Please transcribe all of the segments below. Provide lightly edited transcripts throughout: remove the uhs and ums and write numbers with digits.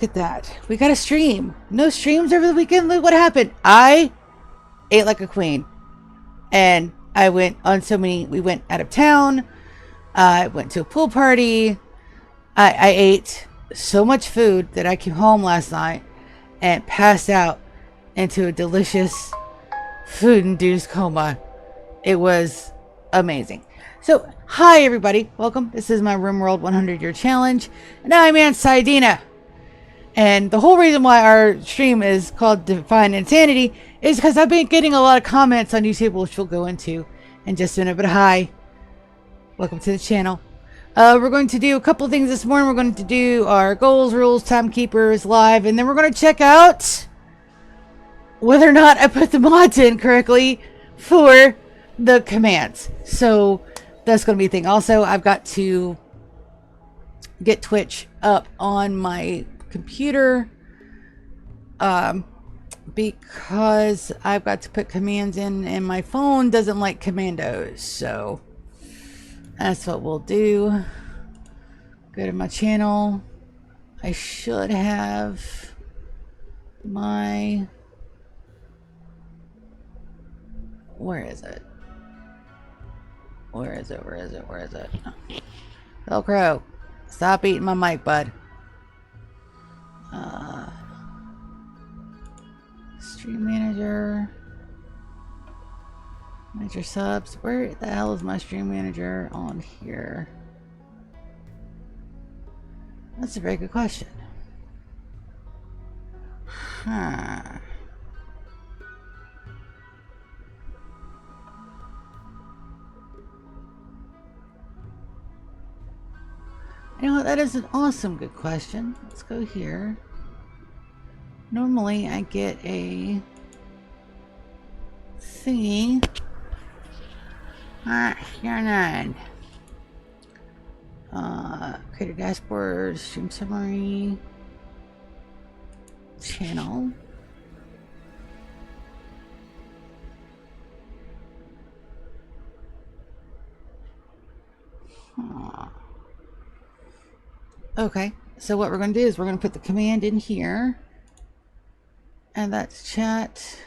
Look at that. We got a stream. No streams over the weekend. Look what happened. I ate like a queen. And I went on so many. We went out of town. I went to a pool party. I ate so much food that I came home last night and passed out into a delicious food-induced coma. It was amazing. So, hi everybody. Welcome. This is my Rimworld 100-year challenge. And I'm Aunt Sidina. And the whole reason why our stream is called Define Insanity is because I've been getting a lot of comments on YouTube, which we'll go into in just a minute. But hi, welcome to the channel. We're going to do a couple of things this morning. We're going to do our goals, rules, timekeepers live, and then we're going to check out whether or not I put the mods in correctly for the commands. So that's going to be a thing. Also, I've got to get Twitch up on my computer because I've got to put commands in and my phone doesn't like commandos, so that's what we'll do. Go to my channel. I should have my, where is it? Velcro, stop eating my mic, bud. Stream manager, manager subs. Where the hell is my stream manager on here? That's a very good question. You know what? That is an awesome good question. Let's go here. Normally I get a thingy. You're none. Create a dashboard, stream summary, channel. Okay, so what we're going to do is we're going to put the command in here. And that's chat.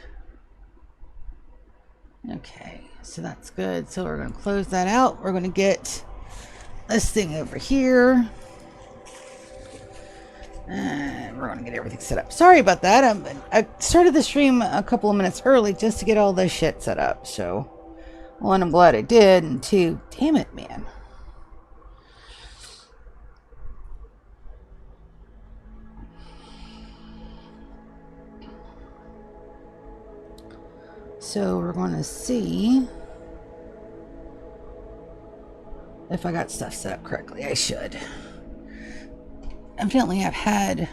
Okay, so that's good. So we're going to close that out. We're going to get this thing over here. And we're going to get everything set up. Sorry about that. I started the stream a couple of minutes early just to get all this shit set up. So, one, I'm glad I did. And two, damn it, man. So we're going to see if I got stuff set up correctly. I should. Evidently I've had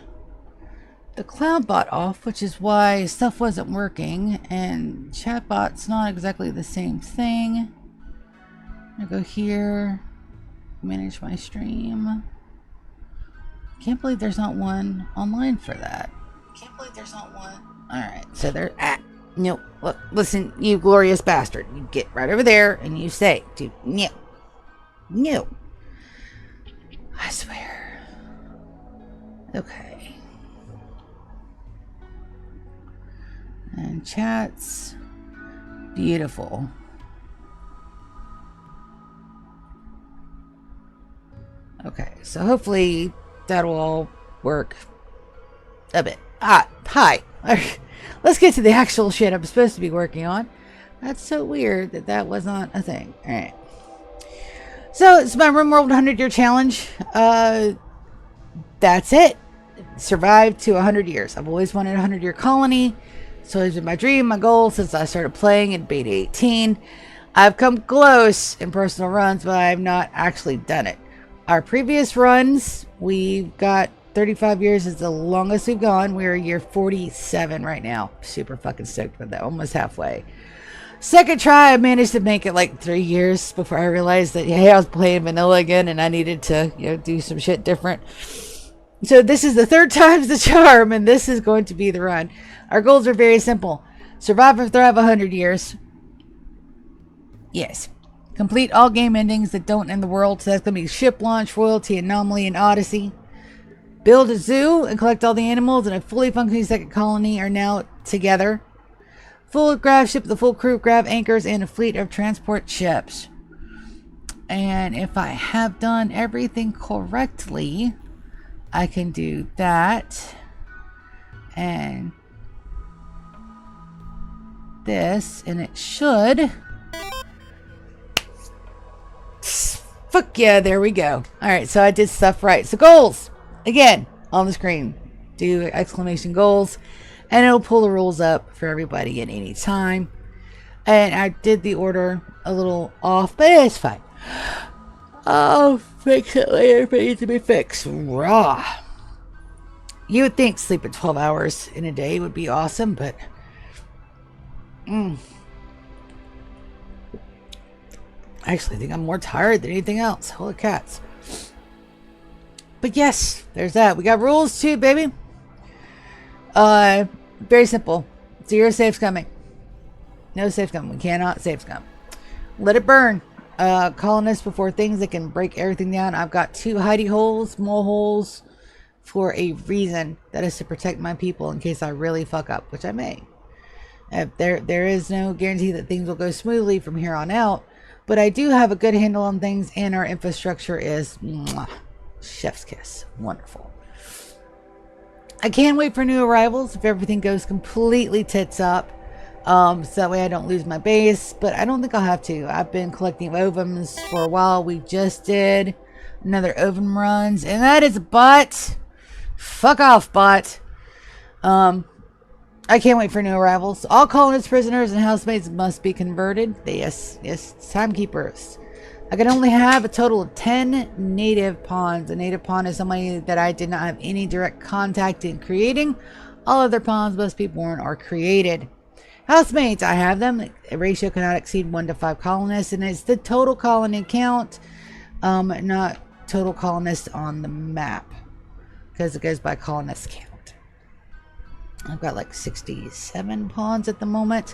the cloud bot off, which is why stuff wasn't working, and chatbot's not exactly the same thing. I'm gonna go here, manage my stream. Can't believe there's not one online for that. Alright, so there. Nope. Look, listen, you glorious bastard. You get right over there and you say, dude, no. No. I swear. Okay. And chats. Beautiful. Okay, so hopefully that'll all work a bit. Hi. Let's get to the actual shit I'm supposed to be working on. That's so weird that that was not a thing. Alright. So, it's my Rimworld 100-year challenge. That's it. Survived to 100 years. I've always wanted a 100-year colony. So, it's been my dream, my goal since I started playing in beta 18. I've come close in personal runs, but I have not actually done it. Our previous runs, we've got 35 years is the longest we've gone. We're year 47 right now. Super fucking stoked with that. Almost halfway. Second try, I managed to make it like 3 years before I realized that, hey, I was playing vanilla again and I needed to, you know, do some shit different. So this is the third time's the charm, and this is going to be the run. Our goals are very simple. Survive or thrive 100 years. Yes. Complete all game endings that don't end the world. So that's going to be Ship Launch, Royalty, Anomaly, and Odyssey. Build a zoo and collect all the animals, and a fully functioning second colony are now together. Full grav ship, the full crew, grav anchors, and a fleet of transport ships. And if I have done everything correctly, I can do that. And this, and it should. Fuck yeah, there we go. Alright, so I did stuff right. So goals, again, on the screen. Do exclamation goals, and it'll pull the rules up for everybody at any time. And I did the order a little off, but it's fine. I'll fix it later if it needs to be fixed. Raw. You would think sleeping 12 hours in a day would be awesome, but I actually think I'm more tired than anything else. Holy cats. But yes, there's that. We got rules too, baby. Very simple. 0 safe scumming. No safe scum. We cannot safe scum. Let it burn. Colonists before things that can break everything down. I've got 2 hidey holes, small holes, for a reason. That is to protect my people in case I really fuck up, which I may. There is no guarantee that things will go smoothly from here on out, but I do have a good handle on things, and our infrastructure is chef's kiss. Wonderful. I can't wait for new arrivals if everything goes completely tits up. So that way I don't lose my base, but I don't think I'll have to. I've been collecting ovums for a while. We just did another ovum runs, and that is a bot. Fuck off, bot. I can't wait for new arrivals. All colonists, prisoners, and housemates must be converted. Yes, timekeepers. I can only have a total of 10 native pawns. A native pawn is somebody that I did not have any direct contact in creating. All other pawns must be born or created. Housemates, I have them. A ratio cannot exceed 1 to 5 colonists, and it's the total colony count, not total colonists on the map, because it goes by colonist count. I've got like 67 pawns at the moment,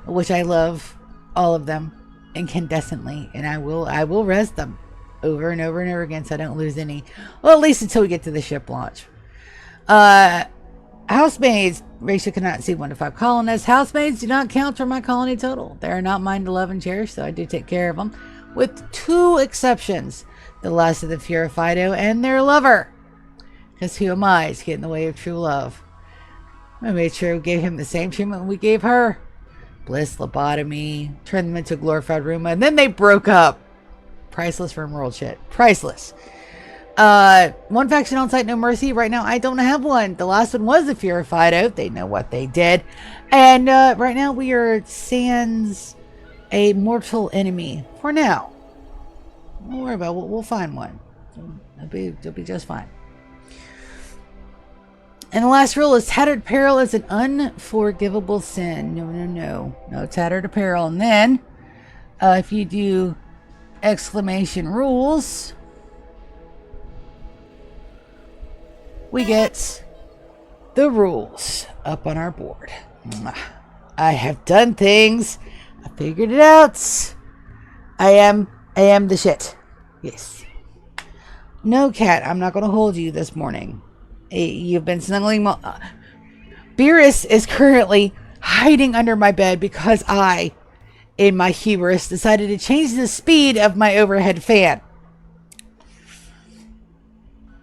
which I love all of them incandescently, and I will res them over and over and over again so I don't lose any. Well, at least until we get to the ship launch. Housemaids, ratio cannot exceed 1 to 5 colonists. Housemaids do not count for my colony total. They are not mine to love and cherish, so I do take care of them. With 2 exceptions. The last of the Fido and their lover. Because who am I to get in the way of true love? I made sure we gave him the same treatment we gave her. Bliss, lobotomy, turned them into a glorified Roomba, and then they broke up. Priceless Rimworld shit. Priceless. 1 faction on site, no mercy. Right now, I don't have one. The last one was the Fido. They know what they did. And right now, we are sans a mortal enemy. For now. Don't worry about it. We'll find one. It'll be just fine. And the last rule is tattered apparel is an unforgivable sin. No tattered apparel. And then, if you do exclamation rules, we get the rules up on our board. I have done things. I figured it out. I am the shit. Yes. No, cat, I'm not going to hold you this morning. You've been snuggling. Beerus is currently hiding under my bed because I, in my hubris, decided to change the speed of my overhead fan.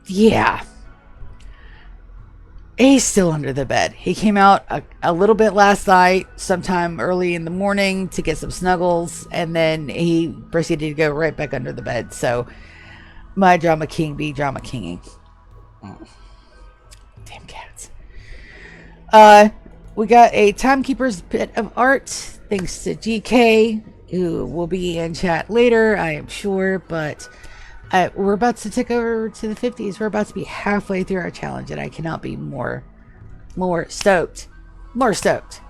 Yeah. He's still under the bed. He came out a little bit last night, sometime early in the morning, to get some snuggles, and then he proceeded to go right back under the bed. So, my drama king be drama kinging. Damn cats. We got a Timekeeper's Bit of Art, thanks to GK, who will be in chat later, I am sure, but we're about to tick over to the 50s. We're about to be halfway through our challenge, and I cannot be more stoked. More stoked.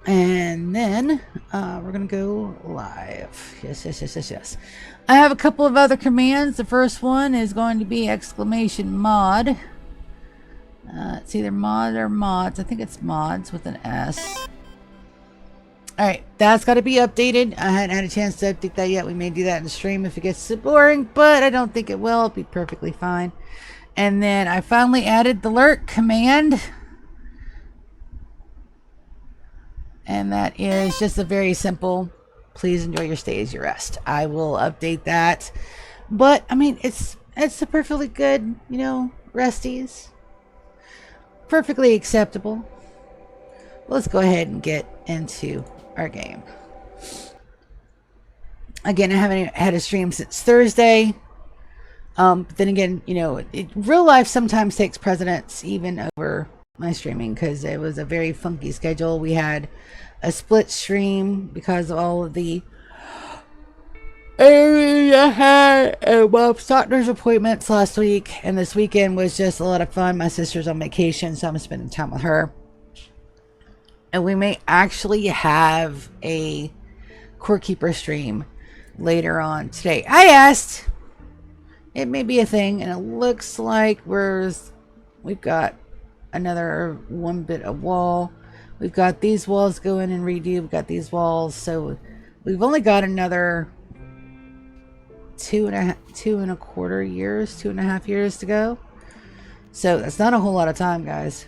And then we're going to go live. Yes. I have a couple of other commands. The first one is going to be exclamation mod. It's either mod or mods. I think it's mods with an S. Alright, that's got to be updated. I hadn't had a chance to update that yet. We may do that in the stream if it gets too boring, but I don't think it will. It'll be perfectly fine. And then I finally added the lurk command. And that is just a very simple, please enjoy your stay as you rest. I will update that. But, I mean, it's a perfectly good, you know, resties. Perfectly acceptable. Let's go ahead and get into our game. Again, I haven't had a stream since Thursday. But then again, you know, real life sometimes takes precedence even over my streaming because it was a very funky schedule. We had a split stream because of all of the doctor's appointments last week, and this weekend was just a lot of fun. My sister's on vacation, so I'm spending time with her. And we may actually have a Core Keeper stream later on today. I asked. It may be a thing, and it looks like we've got another one bit of wall. We've got these walls going and redo. We've got these walls, so we've only got another 2.25 years, 2.5 years to go. So that's not a whole lot of time, guys.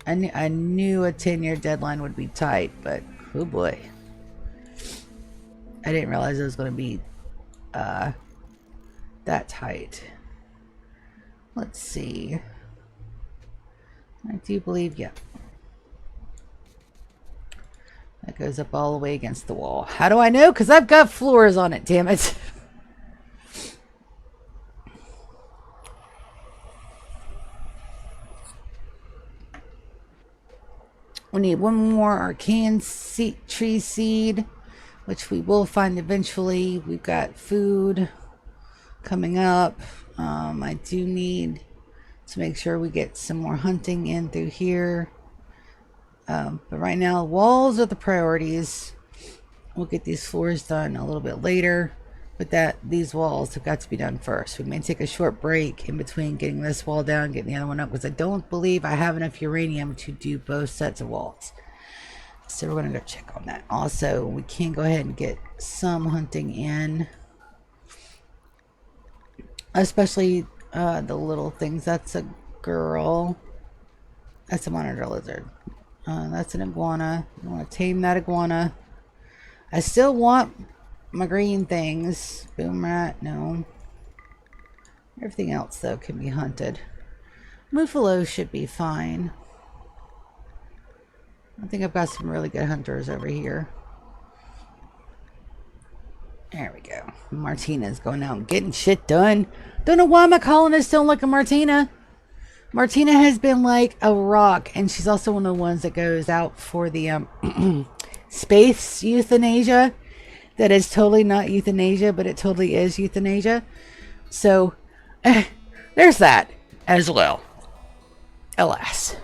I knew a 10-year deadline would be tight, but oh boy. I didn't realize it was going to be that tight. Let's see. I do believe, yeah. That goes up all the way against the wall. How do I know? Because I've got floors on it, damn it. We need one more arcane tree seed, which we will find eventually. We've got food coming up. I do need to make sure we get some more hunting in through here. But right now, walls are the priorities. We'll get these floors done a little bit later. But these walls have got to be done first. We may take a short break in between getting this wall down, getting the other one up, because I don't believe I have enough uranium to do both sets of walls. So we're going to go check on that. Also, we can go ahead and get some hunting in. Especially the little things. That's a girl. That's a monitor lizard. That's an iguana. I want to tame that iguana. I still want my green things. Boom rat, no. Everything else, though, can be hunted. Muffalo should be fine. I think I've got some really good hunters over here. There we go. Martina's going out and getting shit done. Don't know why my colonists don't look at Martina. Martina has been like a rock, and she's also one of the ones that goes out for the space euthanasia. That is totally not euthanasia, but it totally is euthanasia. So, there's that as well. Alas.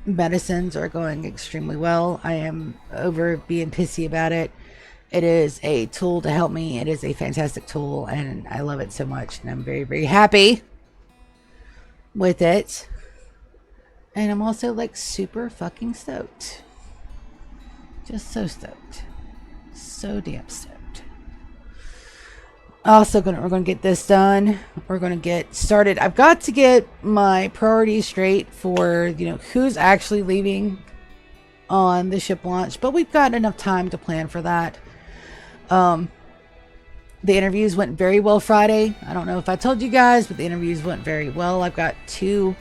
Medicines are going extremely well. I am over being pissy about it. It is a tool to help me. It is a fantastic tool, and I love it so much, and I'm very, very happy with it. And I'm also like super fucking stoked. Just so stoked. So damn stoked. Also, we're going to get this done. We're going to get started. I've got to get my priorities straight for, you know, who's actually leaving on the ship launch. But we've got enough time to plan for that. The interviews went very well Friday. I don't know if I told you guys, but the interviews went very well. I've got 2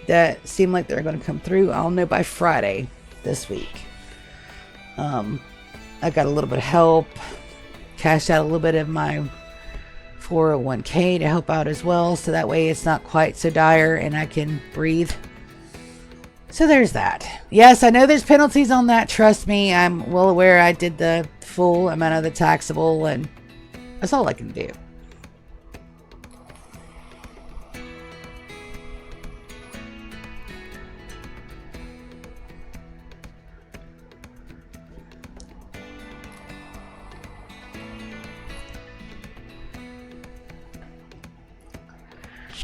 that seem like they're going to come through. I'll know by Friday this week. I got a little bit of help, cashed out a little bit of my 401k to help out as well, so that way it's not quite so dire and I can breathe. So there's that. Yes, I know there's penalties on that. Trust me, I'm well aware. I did the full amount of the taxable, and that's all I can do.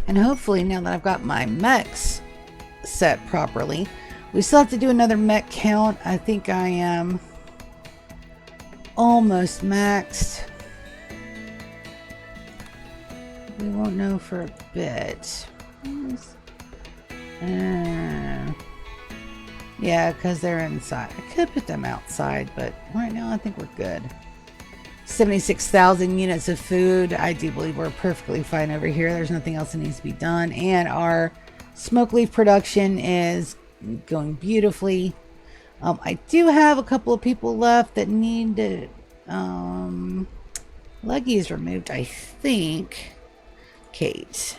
And hopefully, now that I've got my mechs set properly, We still have to do another mech count. I think I am almost maxed. We won't know for a bit. Yeah, because they're inside. I could put them outside, but right now I think we're good. 76,000 units of food. I do believe we're perfectly fine over here. There's nothing else that needs to be done. And our smoke leaf production is going beautifully. I do have a couple of people left that need to, leggies removed, I think. Kate.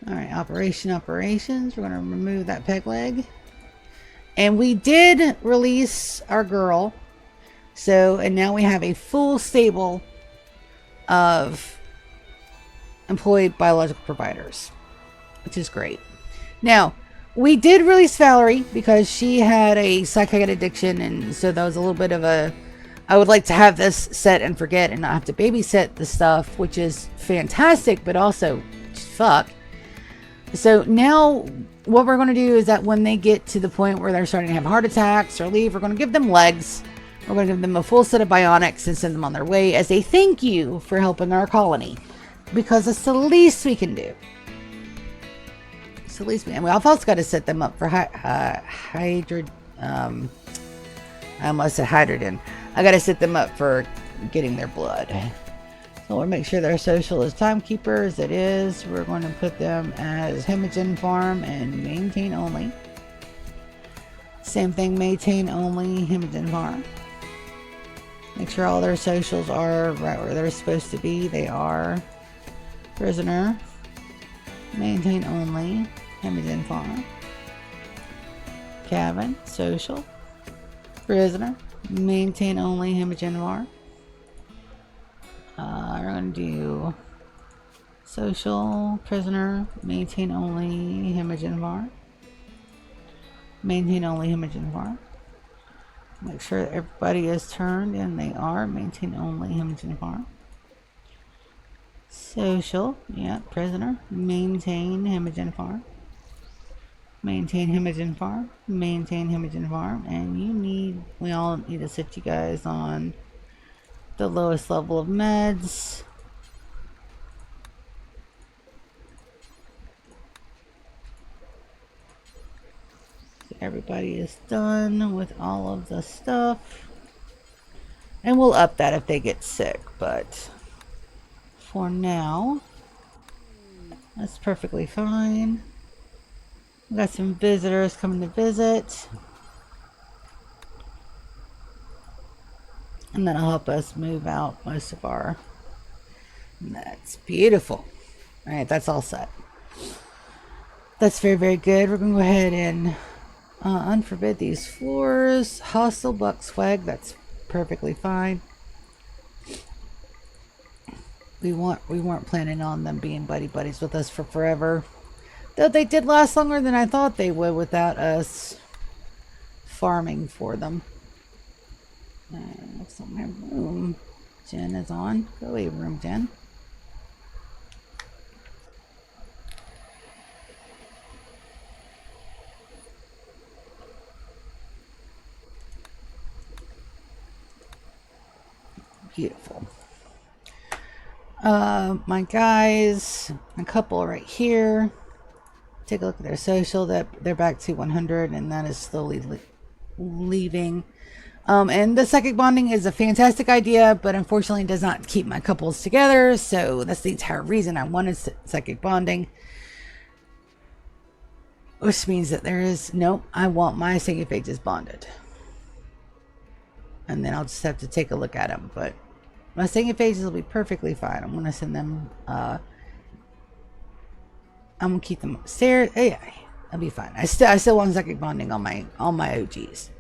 Alright, operations. We're going to remove that peg leg. And we did release our girl. So, and now we have a full stable of employed biological providers, which is great. Now, we did release Valerie because she had a psychic addiction, and so that was a little bit of a, I would like to have this set and forget and not have to babysit the stuff, which is fantastic, but also fuck. So now what we're going to do is that when they get to the point where they're starting to have heart attacks or leave, we're going to give them legs. We're going to give them a full set of bionics and send them on their way as a thank you for helping our colony. Because it's the least we can do. It's the least we can. I've also got to set them up for I almost said hydrogen. I got to set them up for getting their blood. So we'll make sure their social is timekeepers. It is. We're going to put them as Hemagen Farm and maintain only. Same thing, maintain only, Hemagen Farm. Make sure all their socials are right where they're supposed to be. They are. Prisoner. Maintain only. Hemagen Farm. Cabin. Social. Prisoner. Maintain only. Hemagen Farm. We're going to do social. Prisoner. Maintain only. Hemagen Farm. Maintain only. Hemagen Farm. Make sure that everybody is turned, and they are. Maintain only Hemagen Farm. Social, yeah, prisoner. Maintain Hemagen Farm. Maintain Hemagen Farm. Maintain Hemagen Farm. And we all need to sit you guys on the lowest level of meds. Everybody is done with all of the stuff. And we'll up that if they get sick, but for now, that's perfectly fine. We got some visitors coming to visit. And that'll help us move out most of our... That's beautiful. Alright, that's all set. That's very, very good. We're going to go ahead and unforbid these floors. Hostile buck swag. That's perfectly fine. We weren't planning on them being buddies with us for forever. Though they did last longer than I thought they would without us farming for them. Looks like my room Jen is on. Go away, room Jen. Beautiful. My guys, a couple right here. Take a look at their social. That they're back to 100, and that is slowly leaving. And the psychic bonding is a fantastic idea, but unfortunately does not keep my couples together. So that's the entire reason I wanted psychic bonding. Which means that there is no. I want my psychophages bonded. And then I'll just have to take a look at them. But my psychophages will be perfectly fine. I'm going to send them... I'm going to keep them upstairs. Oh, yeah, I'll be fine. I still want psychic bonding on my OGs.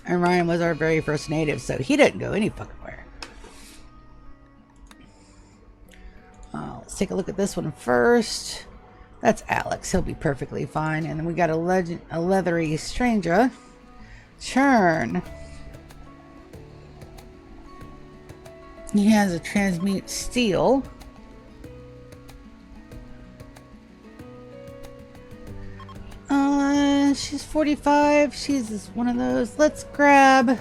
And Ryan was our very first native, so he didn't go any fucking where. Let's take a look at this one first. That's Alex. He'll be perfectly fine. And then we got a leathery stranger. Churn. He has a transmute steel. she's 45. She's one of those. Let's grab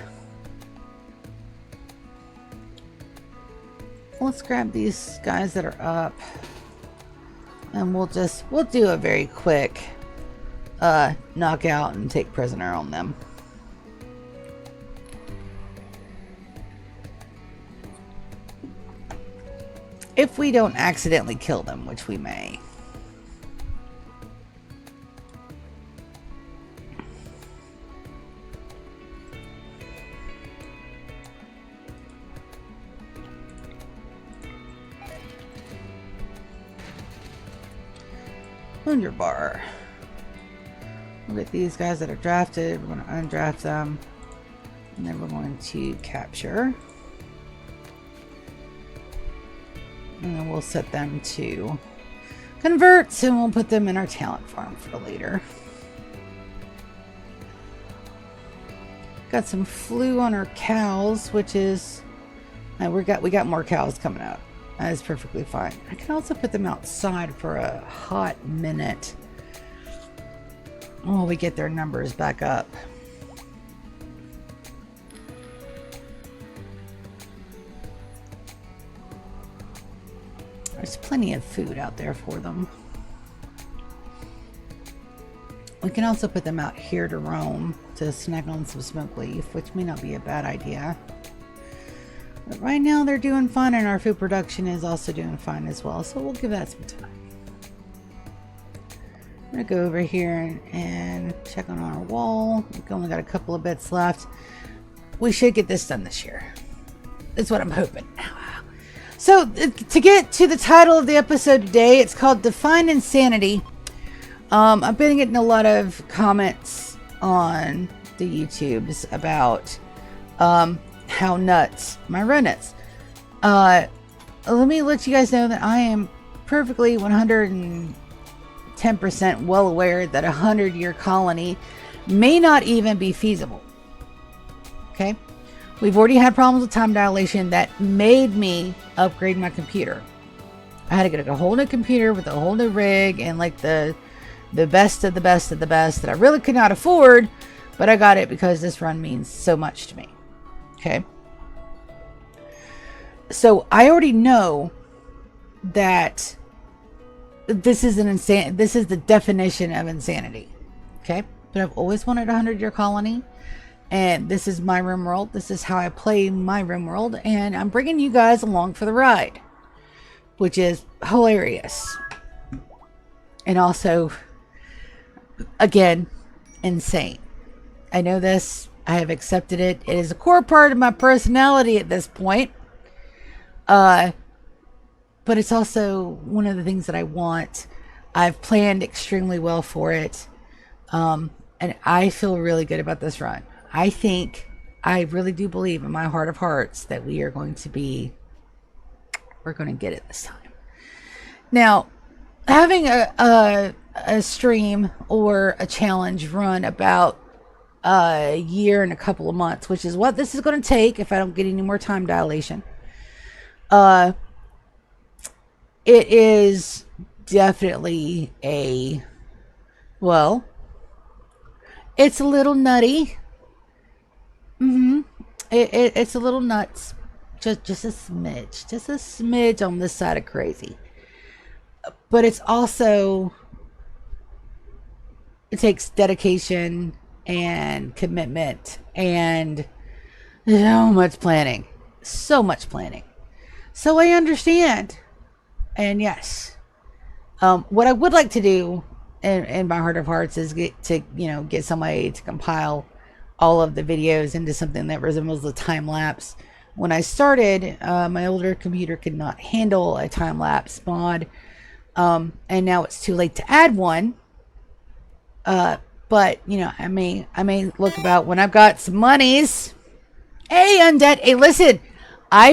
these guys that are up. And we'll do a very quick knockout and take prisoner on them. If we don't accidentally kill them, which we may. Wounded bar. We'll get these guys that are drafted. We're going to undraft them. And then we're going to capture. And then we'll set them to convert, and we'll put them in our talent farm for later. Got some flu on our cows, which is we got more cows coming out. That is perfectly fine. I can also put them outside for a hot minute while we get their numbers back up. There's plenty of food out there for them. We can also put them out here to roam, to snack on some smoke leaf, which may not be a bad idea. But right now they're doing fine, and our food production is also doing fine as well, so we'll give that some time. I'm going to go over here and check on our wall. We've only got a couple of bits left. We should get this done this year. That's what I'm hoping. So, to get to the title of the episode today, it's called Define Insanity. I've been getting a lot of comments on the YouTubes about how nuts my run is. Let me let you guys know that I am perfectly 110% well aware that a 100-year colony may not even be feasible. Okay? We've already had problems with time dilation that made me upgrade my computer. I had to get a whole new computer with a whole new rig and like the best of the best of the best that I really could not afford, but I got it because this run means so much to me. Okay. So I already know that this is the definition of insanity. Okay. But I've always wanted a 100-year colony. And this is my Rimworld. This is how I play my Rimworld. And I'm bringing you guys along for the ride. Which is hilarious. And also, again, insane. I know this. I have accepted it. It is a core part of my personality at this point. But it's also one of the things that I want. I've planned extremely well for it. And I feel really good about this run. I really do believe in my heart of hearts that we're going to get it this time. Now, having a stream or a challenge run about a year and a couple of months, which is what this is going to take if I don't get any more time dilation. It is definitely it's a little nutty. It's a little nuts. Just a smidge on this side of crazy. But it's also, it takes dedication and commitment and so much planning. So I understand. And yes, what I would like to do in my heart of hearts is get somebody to compile all of the videos into something that resembles a time lapse. When I started, my older computer could not handle a time lapse mod, and now it's too late to add one. But I may look about when I've got some monies. Hey, Undead! Hey, listen, I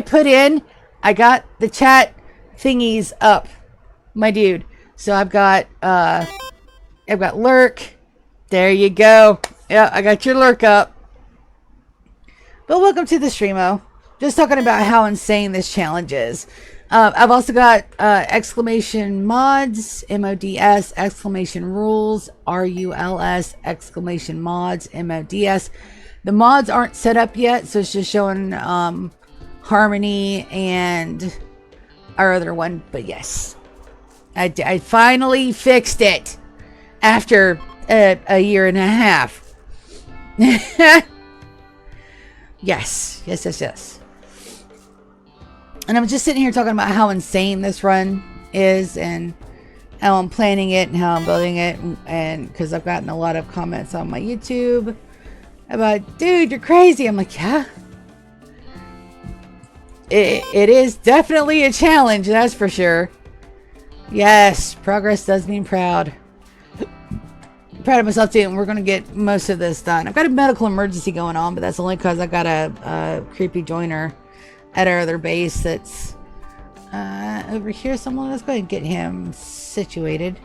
got the chat thingies up, my dude. So I've got lurk. There you go. Yeah, I got your lurk up. But welcome to the streamo. Just talking about how insane this challenge is. I've also got exclamation mods, MODS, exclamation rules, RULS, exclamation mods, MODS. The mods aren't set up yet, so it's just showing Harmony and our other one. But yes, I finally fixed it after a year and a half. Yes. And I'm just sitting here talking about how insane this run is and how I'm planning it and how I'm building it. And because I've gotten a lot of comments on my YouTube about, dude, you're crazy. I'm like, yeah. It is definitely a challenge, that's for sure. Yes, progress does mean proud. I'm proud of myself too, and we're going to get most of this done. I've got a medical emergency going on, but that's only because I got a creepy joiner at our other base that's over here. Someone, let's go ahead and get him situated.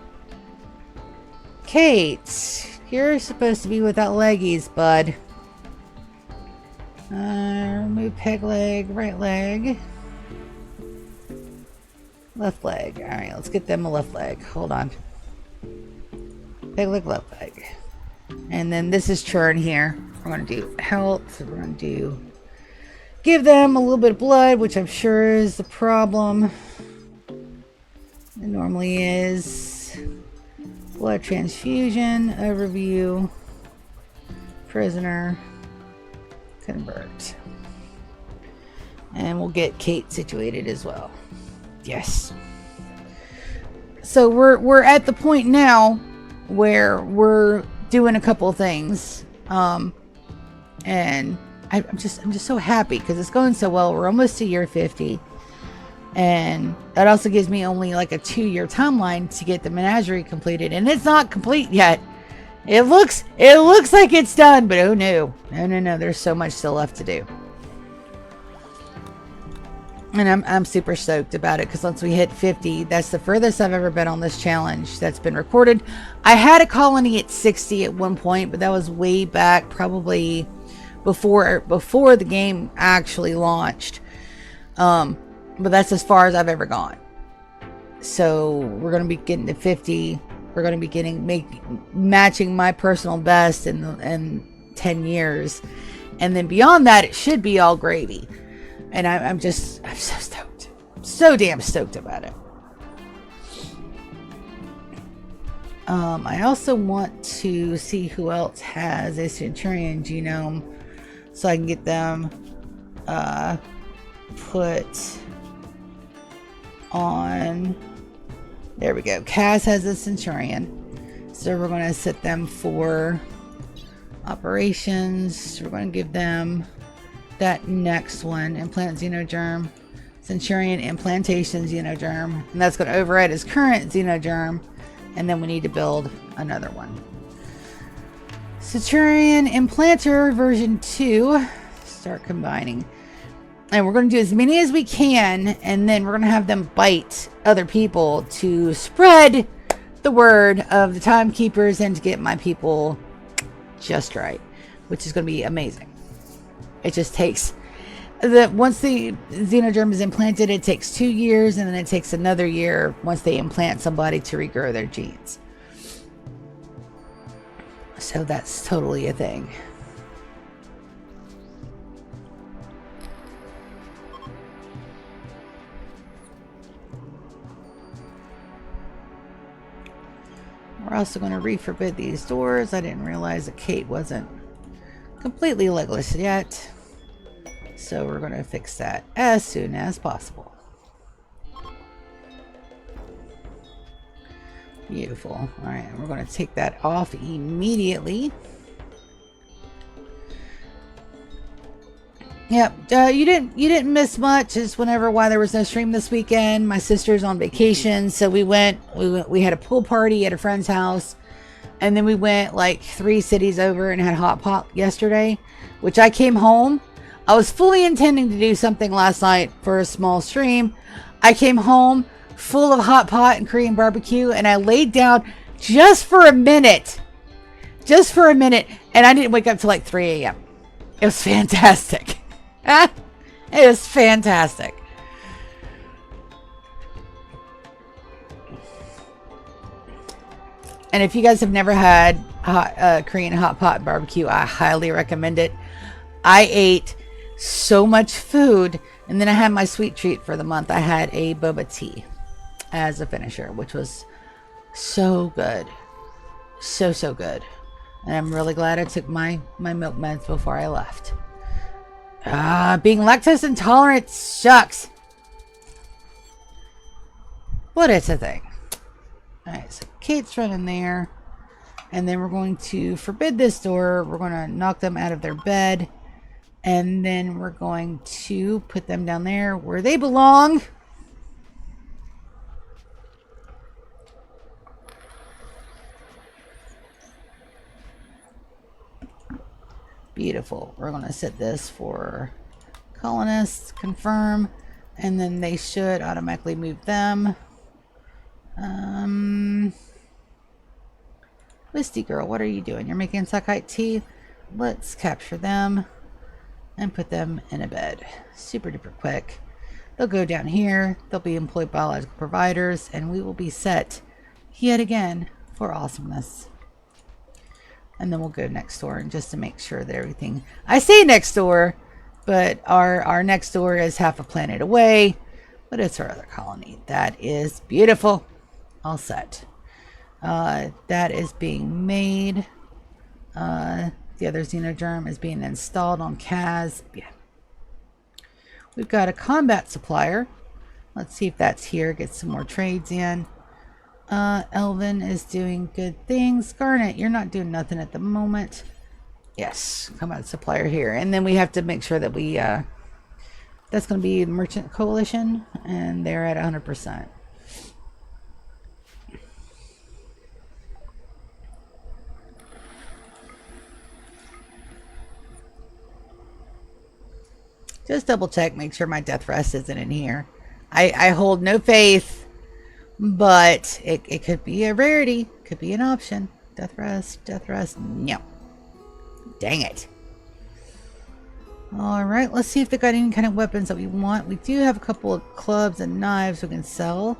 Kate, you're supposed to be without leggies, bud. Remove peg leg, right leg, left leg. All right, let's get them a left leg. Hold on. Peg leg, left leg. And then this is churn here. We're going to do health. We're going to give them a little bit of blood, which I'm sure is the problem. It normally is. Blood transfusion, overview, prisoner, convert. And we'll get Kate situated as well. Yes. So we're at the point now where we're doing a couple of things. And I'm just so happy because it's going so well. We're almost to year 50. And that also gives me only like a 2-year timeline to get the menagerie completed. And it's not complete yet. It looks like it's done, but oh no. No, there's so much still left to do. And I'm super stoked about it because once we hit 50, that's the furthest I've ever been on this challenge that's been recorded. I had a colony at 60 at one point, but that was way back, probably before the game actually launched. But that's as far as I've ever gone. So we're going to be getting to 50. We're going to be matching my personal best in 10 years. And then beyond that, it should be all gravy. And I'm so stoked. I'm so damn stoked about it. I also want to see who else has a Centurion genome so I can get them put on. There we go. Kaz has a Centurion. So we're going to set them for operations. We're going to give them that next one, implant xenogerm, Centurion implantation xenogerm, and that's going to override his current xenogerm, and then we need to build another one. Centurion implanter version 2, start combining, and we're going to do as many as we can, and then we're going to have them bite other people to spread the word of the timekeepers and to get my people just right, which is going to be amazing. It just takes once the xenogerm is implanted, it takes 2 years, and then it takes another year once they implant somebody to regrow their genes. So that's totally a thing. We're also going to reforbid these doors. I didn't realize that Kate wasn't completely legless yet. So we're going to fix that as soon as possible. Beautiful. All right, we're going to take that off immediately. Yep, you didn't miss much. It's why there was no stream this weekend. My sister's on vacation, so we had a pool party at a friend's house, and then we went like 3 cities over and had hot pot yesterday, which I came home. I was fully intending to do something last night for a small stream. I came home full of hot pot and Korean barbecue, and I laid down just for a minute, and I didn't wake up till like 3 a.m. It was fantastic. It was fantastic. And if you guys have never had Korean hot pot barbecue, I highly recommend it. I ate so much food, and then I had my sweet treat for the month. I had a boba tea as a finisher, which was so good. So good. And I'm really glad I took my milk meds before I left. Being lactose intolerant sucks. But it's a thing. Alright, so Kate's running there. And then we're going to forbid this door. We're going to knock them out of their bed. And then we're going to put them down there where they belong. Beautiful. We're going to set this for colonists, confirm, and then they should automatically move them. Misty girl, what are you doing? You're making Sakite tea? Let's capture them and put them in a bed. Super duper quick. They'll go down here. They'll be employed biological providers, and we will be set yet again for awesomeness. And then we'll go next door, and just to make sure that everything... I say next door, but our next door is half a planet away. But it's our other colony. That is beautiful. All set. That is being made. The other xenogerm is being installed on Kaz. Yeah. We've got a combat supplier. Let's see if that's here. Get some more trades in. Elvin is doing good things. Garnet, you're not doing nothing at the moment. Yes, combat supplier here. And then we have to make sure that we, that's going to be Merchant Coalition, and they're at 100%. Just double check, make sure my death rest isn't in here. I hold no faith, but it could be a rarity. Could be an option. Death rest, no. Dang it. Alright, let's see if they got any kind of weapons that we want. We do have a couple of clubs and knives we can sell.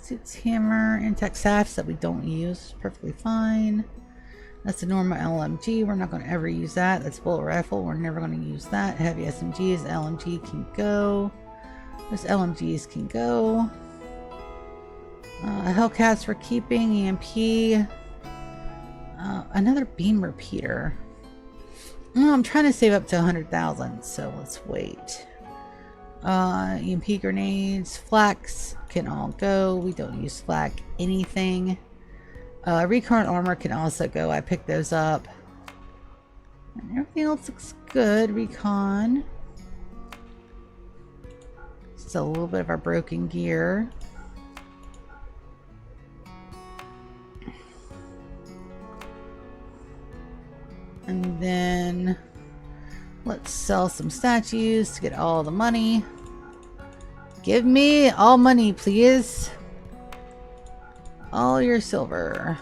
Suits hammer, intact safts that we don't use. Perfectly fine. That's a normal LMG. We're not going to ever use that. That's bullet rifle. We're never going to use that. Heavy SMGs. LMG can go. Those LMGs can go. Hellcats for keeping. EMP. Another beam repeater. Oh, I'm trying to save up to 100,000, so let's wait. EMP grenades. Flax can all go. We don't use flak anything. Recon armor can also go. I picked those up. And everything else looks good. Recon. Still a little bit of our broken gear. And then let's sell some statues to get all the money. Give me all money, please. All your silver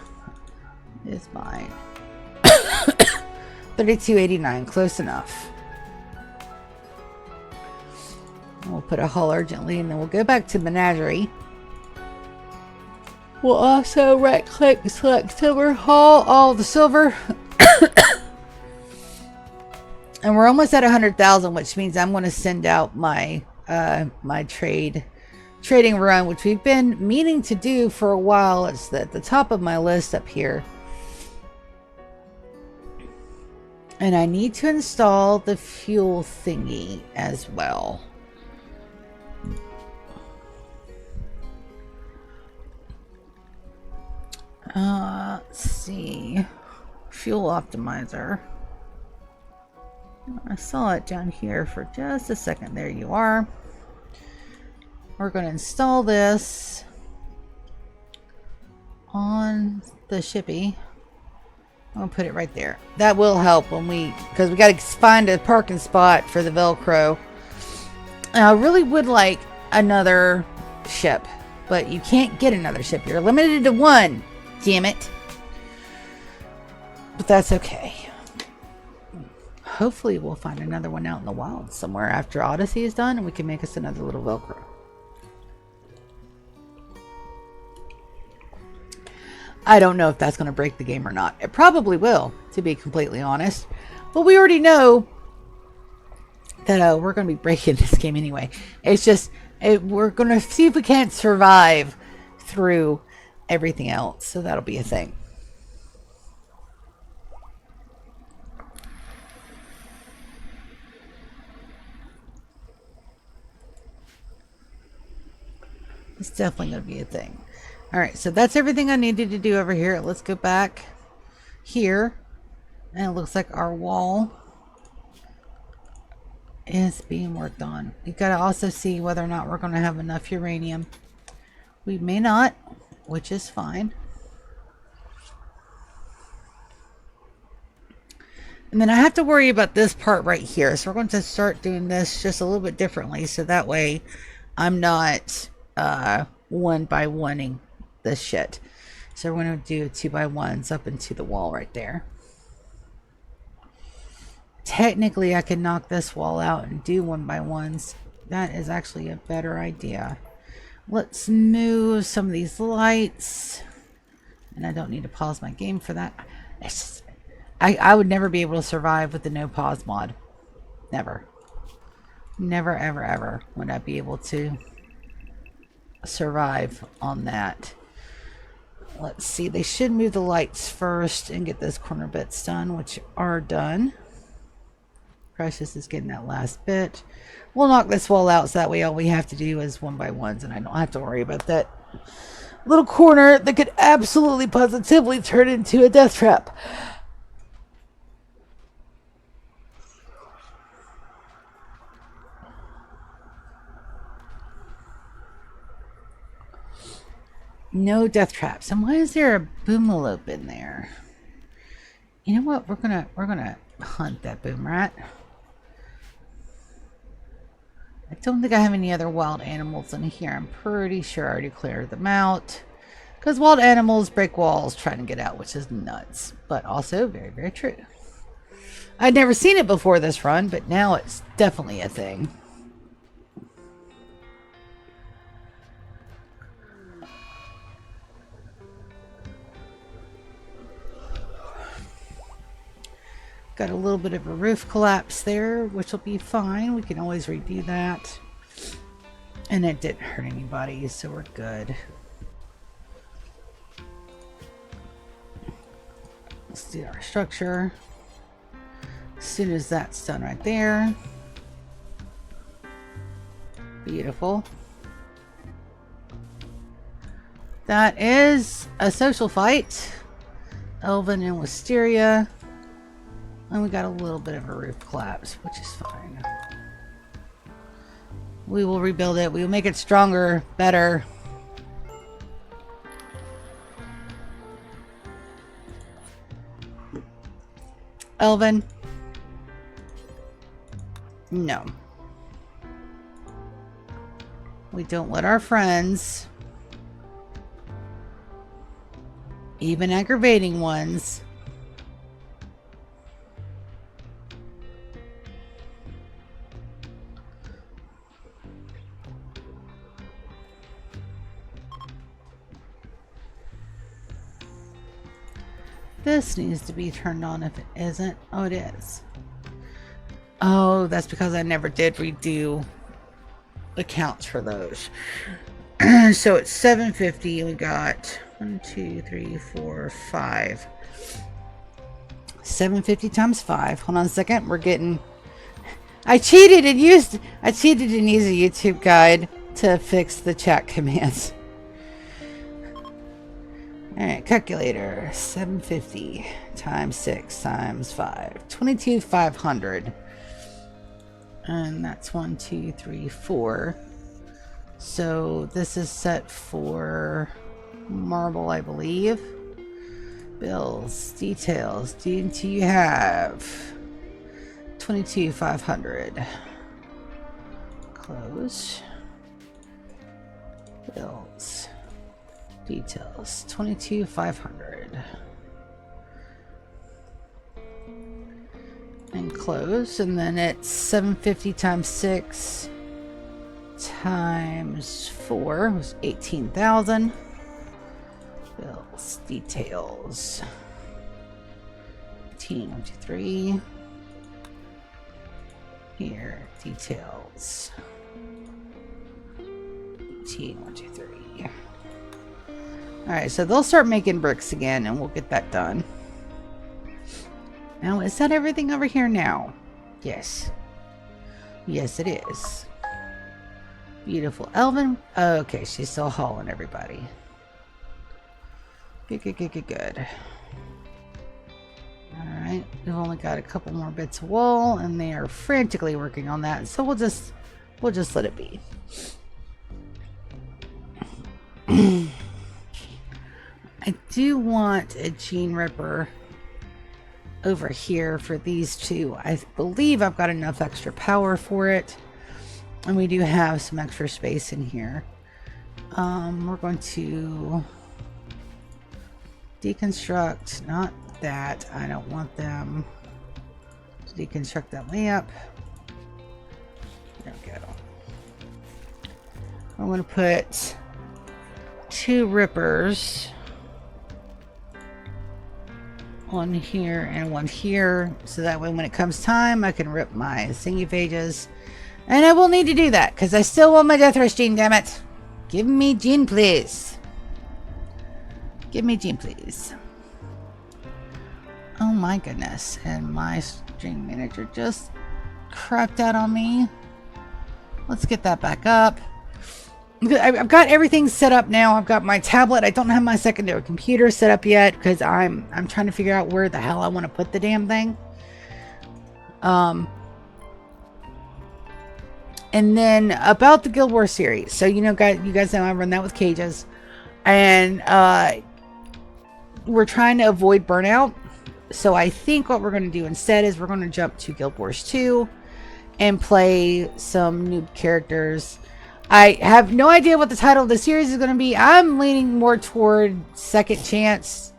is mine. 32.89, close enough. We'll put a haul urgently, and then we'll go back to Menagerie. We'll also right click, select silver, haul all the silver. And we're almost at 100,000, which means I'm going to send out my my trading run, which we've been meaning to do for a while. It's at the top of my list up here. And I need to install the fuel thingy as well. Let's see. Fuel optimizer. I saw it down here for just a second. There you are. We're going to install this on the shippy. I'm going to put it right there. That will help when because we got to find a parking spot for the Velcro. And I really would like another ship, but you can't get another ship. You're limited to one. Damn it. But that's okay. Hopefully we'll find another one out in the wild somewhere after Odyssey is done, and we can make us another little Velcro. I don't know if that's going to break the game or not. It probably will, to be completely honest. But we already know that we're going to be breaking this game anyway. It's just, we're going to see if we can't survive through everything else. So that'll be a thing. It's definitely going to be a thing. All right, so that's everything I needed to do over here. Let's go back here. And it looks like our wall is being worked on. We've got to also see whether or not we're going to have enough uranium. We may not, which is fine. And then I have to worry about this part right here. So we're going to start doing this just a little bit differently. So that way I'm not one by oneing this shit. So we're going to do 2x1s up into the wall right there. Technically, I can knock this wall out and do 1x1s. That is actually a better idea. Let's move some of these lights. And I don't need to pause my game for that. I would never be able to survive with the no pause mod. Never. Never, ever, ever would I be able to survive on that. Let's see. They should move the lights first and get those corner bits done, which are done. Precious is getting that last bit. We'll knock this wall out so that way all we have to do is 1x1s and I don't have to worry about that little corner that could absolutely positively turn into a death trap. No death traps. And why is there a boomalope in there? You know what? We're gonna hunt that boom rat. I don't think I have any other wild animals in here. I'm pretty sure I already cleared them out. Because wild animals break walls trying to get out, which is nuts. But also very, very true. I'd never seen it before this run, but now it's definitely a thing. Got a little bit of a roof collapse there, which will be fine. We can always redo that. And it didn't hurt anybody, so we're good. Let's do our structure. As soon as that's done right there. Beautiful. That is a social fight. Elven and Wisteria. And we got a little bit of a roof collapse, which is fine. We will rebuild it. We will make it stronger, better. Elven. No. We don't let our friends, even aggravating ones, this needs to be turned on if it isn't. Oh, it is. Oh, that's because I never did redo accounts for those. So it's 750. We got 1, 2, 3, 4, 5. 750 times 5. Hold on a second. We're getting. I cheated and used a YouTube guide to fix the chat commands. Alright, calculator. 750 times 6 times 5. 22,500. And that's 1, 2, 3, 4. So this is set for marble, I believe. Bills, details. Do you have 22,500? Close. Bills. Details. 22,500. And close. And then it's 750 times 6 times 4 was 18,000. Bills, details. 18, 1, 2, 3. Here, details. 18, 1, 2, 3. Alright, so they'll start making bricks again and we'll get that done. Now, is that everything over here now? Yes. Yes, it is. Beautiful. Elvin. Okay, she's still hauling everybody. Good. Alright, we've only got a couple more bits of wool and they are frantically working on that, so we'll just let it be. I do want a Gene Ripper over here for these two. I believe I've got enough extra power for it, and we do have some extra space in here. We're going to deconstruct, not that. I don't want them to deconstruct that lamp. There we go. I'm going to put 2 rippers, one here and one here, so that way when it comes time I can rip my thingy pages. And I will need to do that because I still want my death rush gene, damn it. Give me gene, please. Give me gene, please. Oh my goodness. And my stream manager just crapped out on me. Let's get that back up. I've got everything set up now. I've got my tablet. I don't have my secondary computer set up yet because I'm trying to figure out where the hell I want to put the damn thing. And then about the Guild Wars series. So you guys know I run that with Cages, and we're trying to avoid burnout. So I think what we're going to do instead is we're going to jump to Guild Wars 2 and play some new characters. I have no idea what the title of the series is going to be. I'm leaning more toward Second Chance,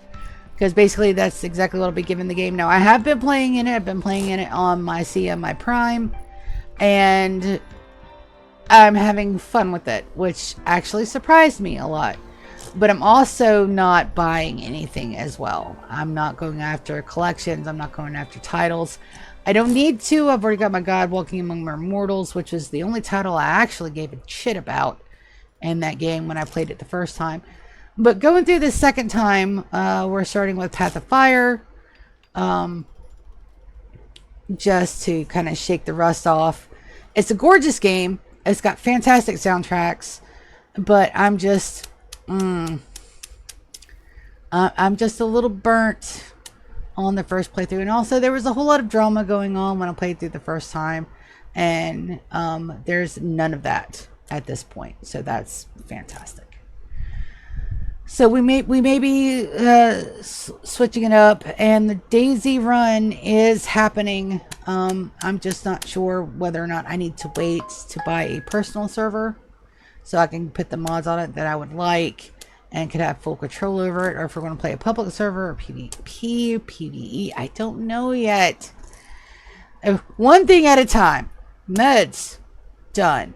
because basically that's exactly what I'll be giving the game. Now, I have been playing in it. I've been playing in it on my CM, my Prime, and I'm having fun with it, which actually surprised me a lot. But I'm also not buying anything as well. I'm not going after collections. I'm not going after titles. I don't need to. I've already got my God Walking Among Mere Mortals, which was the only title I actually gave a shit about in that game when I played it the first time. But going through this second time, we're starting with Path of Fire, just to kind of shake the rust off. It's a gorgeous game. It's got fantastic soundtracks, but I'm just a little burnt on the first playthrough. And also there was a whole lot of drama going on when I played through the first time, and there's none of that at this point, so that's fantastic. So we may be switching it up, and the Daisy run is happening. I'm just not sure whether or not I need to wait to buy a personal server so I can put the mods on it that I would like and could have full control over it, or if we're going to play a public server or PvP, PvE. I don't know yet. One thing at a time. Meds done.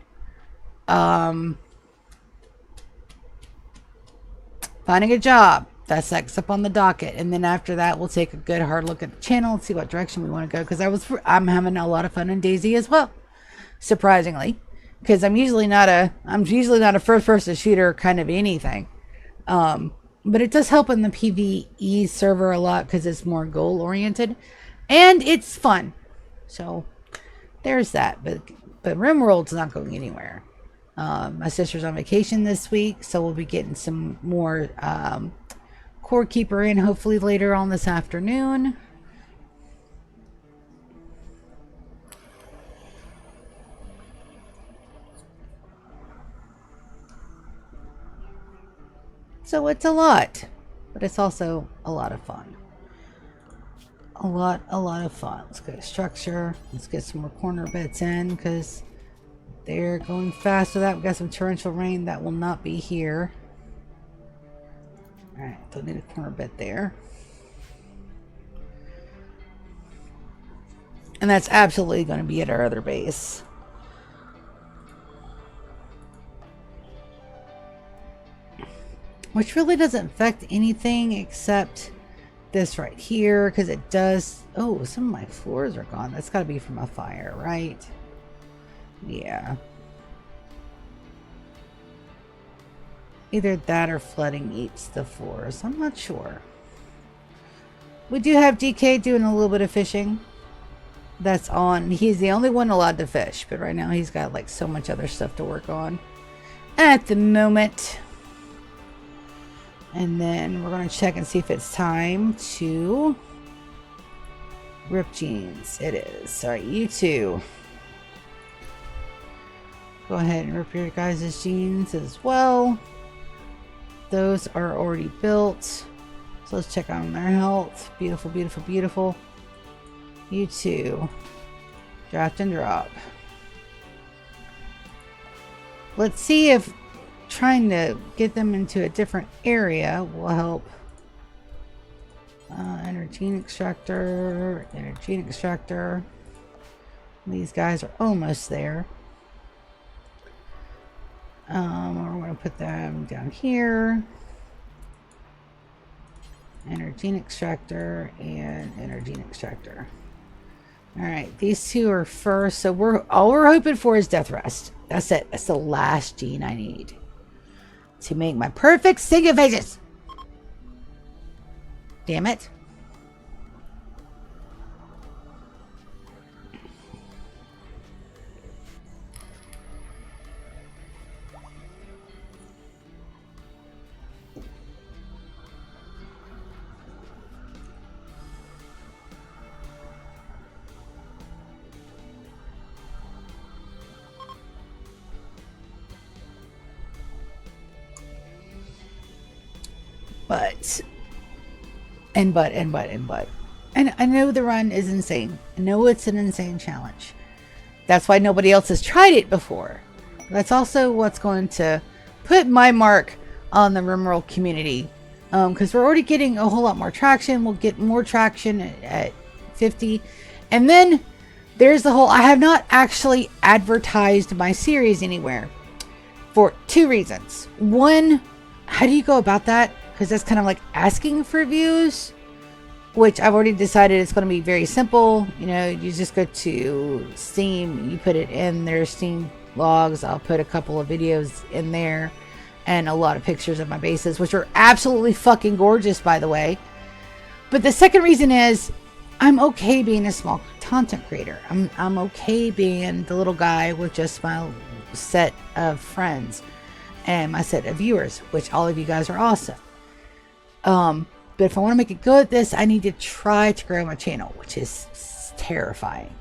Finding a job. That's next up on the docket. And then after that, we'll take a good hard look at the channel and see what direction we want to go. Because I'm having a lot of fun in Daisy as well, surprisingly. Because I'm usually not a first-person shooter kind of anything. But it does help in the PvE server a lot because it's more goal-oriented, and it's fun. So there's that. But Rimworld's not going anywhere. My sister's on vacation this week, so we'll be getting some more Core Keeper in hopefully later on this afternoon. So it's a lot, but it's also a lot of fun. A lot of fun. Let's get a structure. Let's get some more corner bits in because they're going fast with that. We've got some torrential rain that will not be here. Alright, don't need a corner bit there. And that's absolutely going to be at our other base. which really doesn't affect anything except this right here, because it does. Oh, some of my floors are gone. That's got to be from a fire, right? Yeah. Either that or flooding eats the floors. I'm not sure. We do have DK doing a little bit of fishing. That's on. He's the only one allowed to fish, but right now he's got like so much other stuff to work on at the moment. And then we're going to check and see if it's time to rip jeans. It is. All right, you two. Go ahead and rip your guys' jeans as well. Those are already built. So let's check on their health. Beautiful, beautiful, beautiful. You two. Draft and drop. Let's see if trying to get them into a different area will help. Energy extractor. Energy extractor. These guys are almost there. We're going to put them down here. Energy extractor and energy extractor. All right, these two are first. So all we're hoping for is death rest. That's it. That's the last gene I need to make my perfect single phases. Damn it. But and I know the run is insane. I know it's an insane challenge. That's why nobody else has tried it before. That's also what's going to put my mark on the Rimworld community, because we're already getting a whole lot more traction. We'll get more traction at 50, and then there's the whole. I have not actually advertised my series anywhere for two reasons. One, how do you go about that? Because that's kind of like asking for views, which I've already decided it's going to be very simple. You know, you just go to Steam, you put it in their Steam logs. I'll put a couple of videos in there and a lot of pictures of my bases, which are absolutely fucking gorgeous, by the way. But the second reason is I'm okay being a small content creator. I'm okay being the little guy with just my set of friends and my set of viewers, which all of you guys are awesome. But if I want to make it good at this, I need to try to grow my channel, which is terrifying.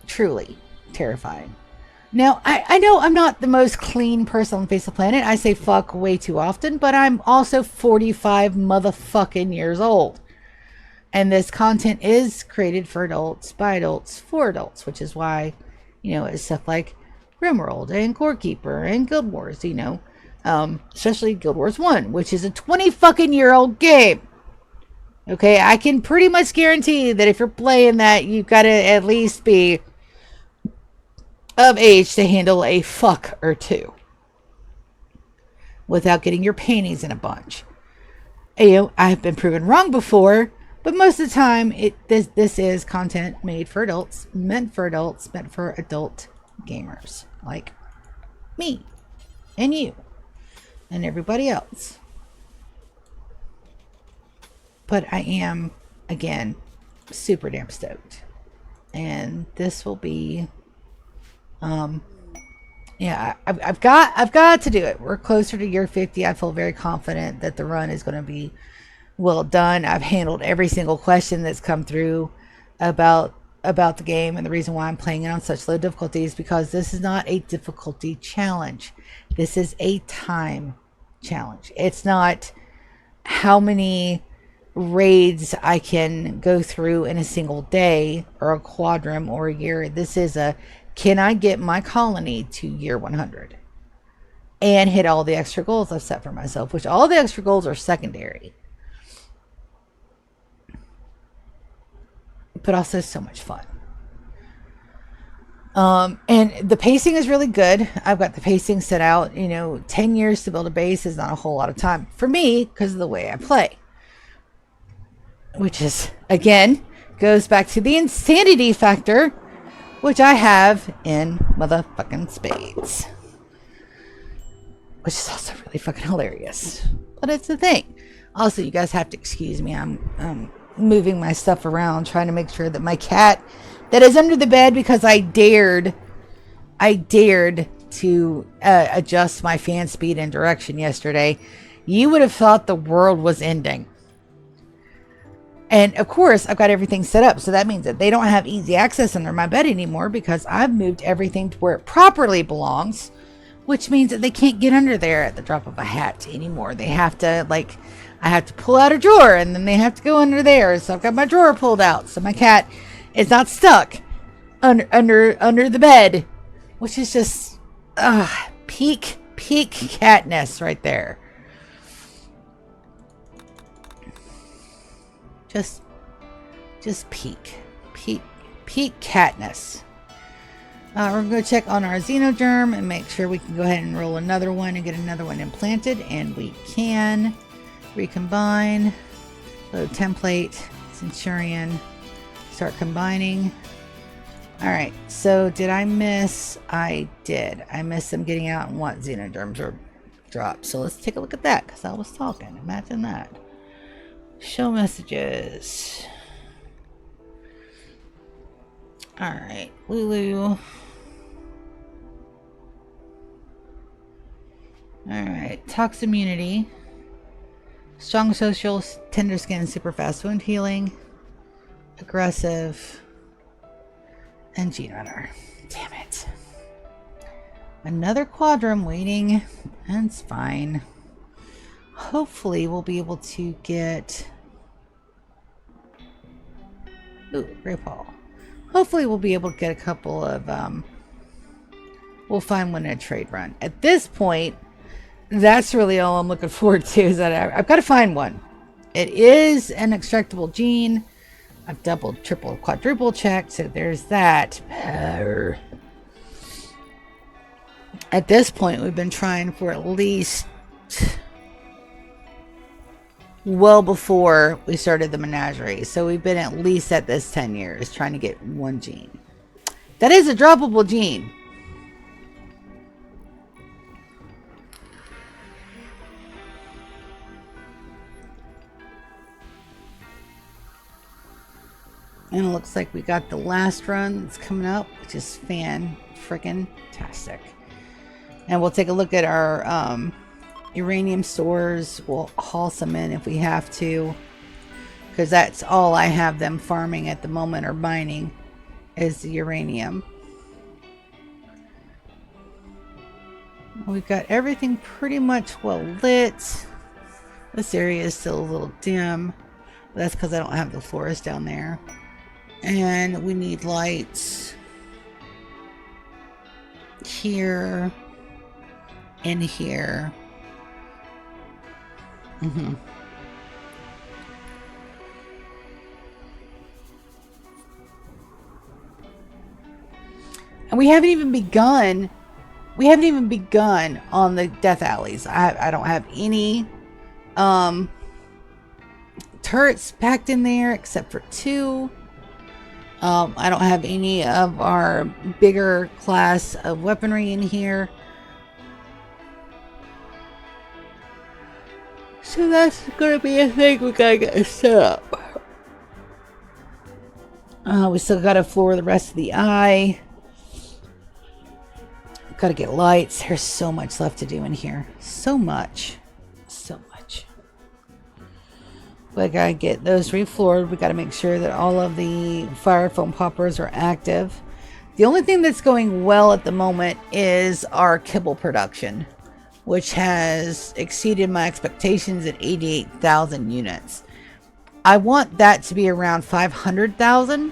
Truly terrifying. Now, I know I'm not the most clean person on the face of the planet. I say fuck way too often, but I'm also 45 motherfucking years old. And this content is created for adults, by adults, for adults, which is why, you know, it's stuff like Rimworld and Corekeeper and Guild Wars, you know. Especially Guild Wars 1, which is a 20 fucking year old game. Okay, I can pretty much guarantee that if you're playing that, you've got to at least be of age to handle a fuck or two without getting your panties in a bunch. And, you know, I've been proven wrong before, but most of the time, this is content made for adults, meant for adult gamers like me and you. And everybody else. But I am, again, super damn stoked. And this will be, yeah, I've got to do it. We're closer to year 50. I feel very confident that the run is going to be well done. I've handled every single question that's come through about the game, and the reason why I'm playing it on such low difficulty is because this is not a difficulty challenge. This is a time challenge. It's not how many raids I can go through in a single day or a quadrum or a year. This is a, can I get my colony to year 100 and hit all the extra goals I've set for myself, which all the extra goals are secondary, but also so much fun. And the pacing is really good. I've got the pacing set out. 10 years to build a base is not a whole lot of time for me because of the way I play. Which is, again, goes back to the insanity factor, which I have in motherfucking spades. Which is also really fucking hilarious. But it's the thing. Also, you guys have to excuse me. I'm moving my stuff around, trying to make sure that my cat that is under the bed, because I dared to adjust my fan speed and direction yesterday. You would have thought the world was ending. And of course, I've got everything set up. So that means that they don't have easy access under my bed anymore because I've moved everything to where it properly belongs, which means that they can't get under there at the drop of a hat anymore. They have to, I have to pull out a drawer and then they have to go under there. So I've got my drawer pulled out. So my cat is not stuck under the bed, which is just peak catness right there. Just peak catness. We're gonna go check on our xenoderm and make sure we can go ahead and roll another one and get another one implanted, and we can recombine, load template, Centurion, start combining. All right, so did I miss? I did. I missed them getting out and what xenoderms are dropped. So let's take a look at that because I was talking. Imagine that. Show messages. All right, Lulu. All right, tox immunity, strong social, tender skin, super fast wound healing, aggressive, and gene runner. Damn it. Another quadrum waiting. That's fine. Hopefully we'll be able to get... Ooh, Great Paul. Hopefully we'll be able to get a couple of... We'll find one in a trade run. At this point, that's really all I'm looking forward to, is that I've got to find one. It is an extractable gene. I've doubled, triple, quadruple checked, so there's that. At this point, we've been trying for at least... well before we started the menagerie. So we've been at least at this 10 years trying to get one gene. That is a droppable gene. And it looks like we got the last run that's coming up, which is fan-frickin-tastic. And we'll take a look at our uranium stores. We'll haul some in if we have to, because that's all I have them farming at the moment, or mining, is the uranium. We've got everything pretty much well lit. This area is still a little dim, but that's because I don't have the florist down there. And we need lights here and here. And we haven't even begun on the death alleys. I don't have any turrets packed in there except for 2. I don't have any of our bigger class of weaponry in here. So that's gonna be a thing we gotta get set up. We still gotta floor the rest of the eye. Gotta get lights. There's so much left to do in here. So much. We gotta get those refloored. We gotta make sure that all of the fire foam poppers are active. The only thing that's going well at the moment is our kibble production, which has exceeded my expectations at 88,000 units. I want that to be around 500,000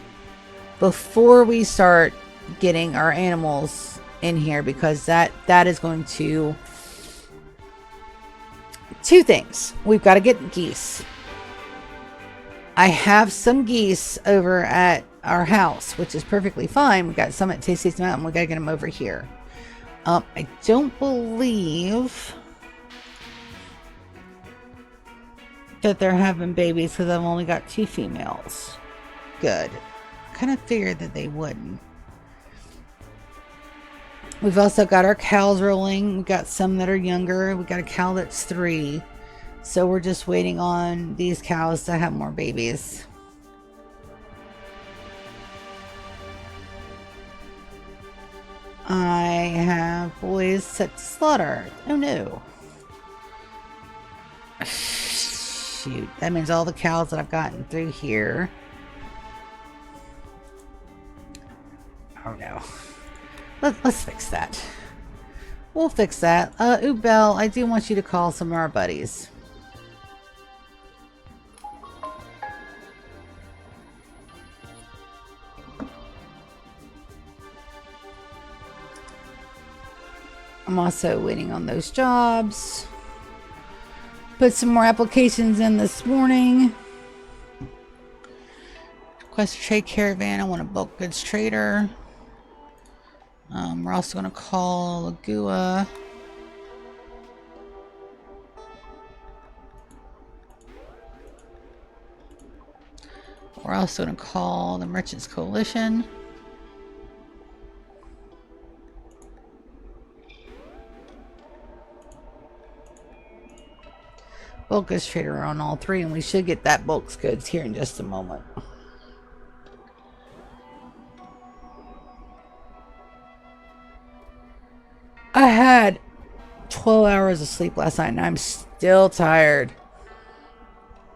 before we start getting our animals in here, because that is going to... 2 things. We've got to get geese. I have some geese over at our house, which is perfectly fine. We got some at Tasty's Mountain. We gotta get them over here. I don't believe that they're having babies because I've only got 2 females. Good. Kind of figured that they wouldn't. We've also got our cows rolling. We got some that are younger. We got a cow that's 3. So we're just waiting on these cows to have more babies. I have boys set to slaughter. Oh no. Shoot. That means all the cows that I've gotten through here. Oh no. Let's fix that. We'll fix that. Ubel, I do want you to call some of our buddies. I'm also waiting on those jobs. Put some more applications in this morning. Request a trade caravan. I want a bulk goods trader. We're also going to call Lagua. We're also going to call the Merchants Coalition. Bulk goods trader on all 3, and we should get that bulk goods here in just a moment. I had 12 hours of sleep last night and I'm still tired.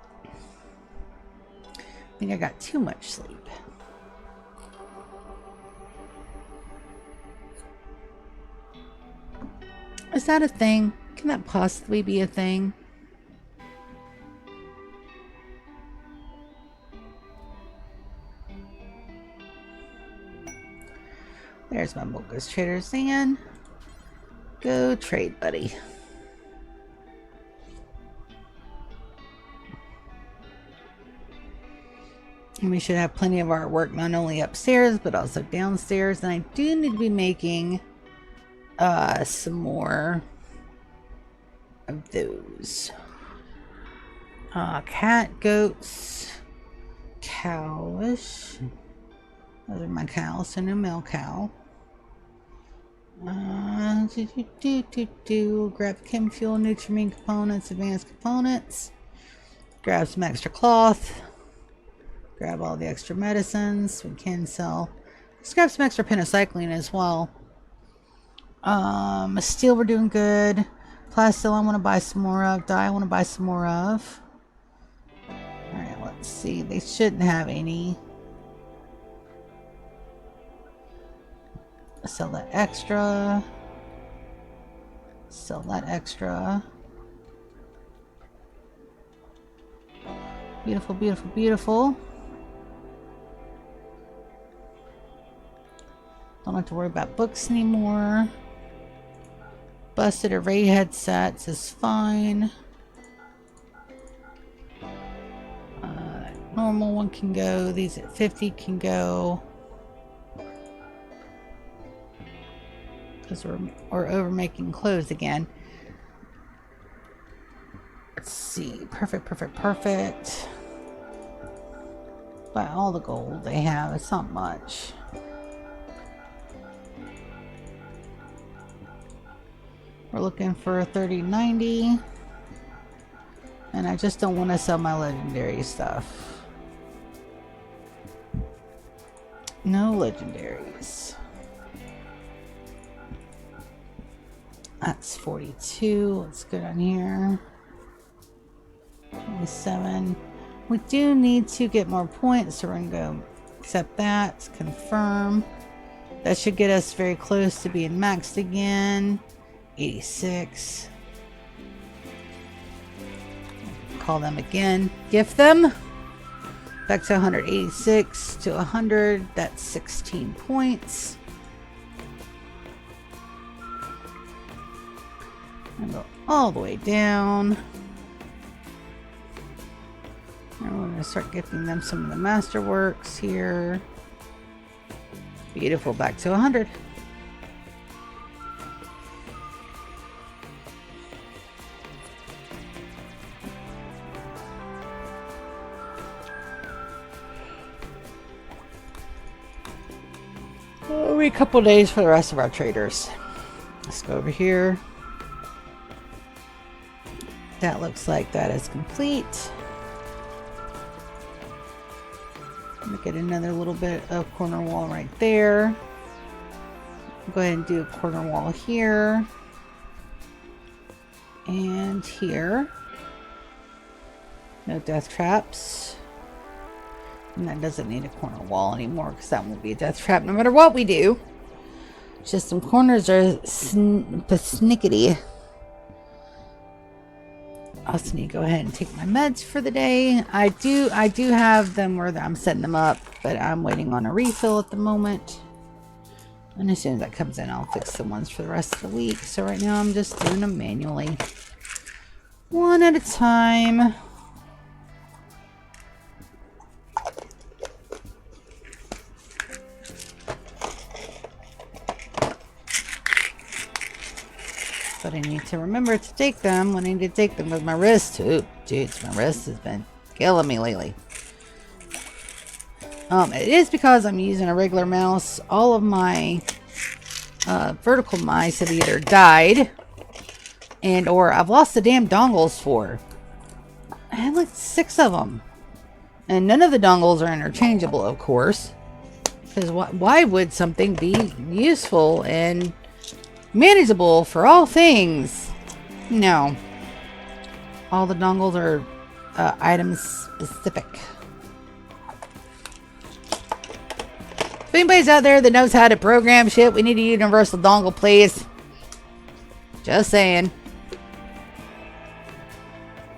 I think I got too much sleep. Is that a thing? Can that possibly be a thing? There's my bulk goods trader Zan. Go trade, buddy. And we should have plenty of artwork not only upstairs but also downstairs. And I do need to be making some more of those. Cat, goats, cowish. Those are my cows, so no male cow. Grab chem fuel, Nutrimine components, advanced components. Grab some extra cloth. Grab all the extra medicines we can sell. Let's grab some extra penocycline as well. Steel we're doing good. Plastil I want to buy some more of. Dye I want to buy some more of. Alright, let's see. They shouldn't have any. Sell that extra. Sell that extra. Beautiful, beautiful, beautiful. Don't have to worry about books anymore. Busted array headsets is fine. Normal one can go. These at 50 can go. Because we're over making clothes again. Let's see. Perfect, perfect, perfect. Buy all the gold they have. It's not much. We're looking for 3090. And I just don't want to sell my legendary stuff. No legendaries. That's 42. Let's go down here. 27. We do need to get more points, so we're going to go accept that. Confirm. That should get us very close to being maxed again. 86. Call them again. Gift them. Back to 186 to 100. That's 16 points. And go all the way down. And we're going to start gifting them some of the masterworks here. Beautiful, back to 100. Wait a couple days for the rest of our traders. Let's go over here. That looks like that is complete. Make it another little bit of corner wall right there. Go ahead and do a corner wall here. And here. No death traps. And that doesn't need a corner wall anymore because that won't be a death trap no matter what we do. Just some corners are persnickety. I also need to go ahead and take my meds for the day. I do have them where I'm setting them up, but I'm waiting on a refill at the moment. And as soon as that comes in, I'll fix the ones for the rest of the week. So right now I'm just doing them manually. One at a time. But I need to remember to take them when I need to take them with my wrist. Ooh, dudes, my wrist has been killing me lately. It is because I'm using a regular mouse. All of my vertical mice have either died and or I've lost the damn dongles for. I had like 6 of them. And none of the dongles are interchangeable, of course. Because why would something be useful and manageable for all things? No. All the dongles are item specific. If anybody's out there that knows how to program shit, we need a universal dongle, please. Just saying.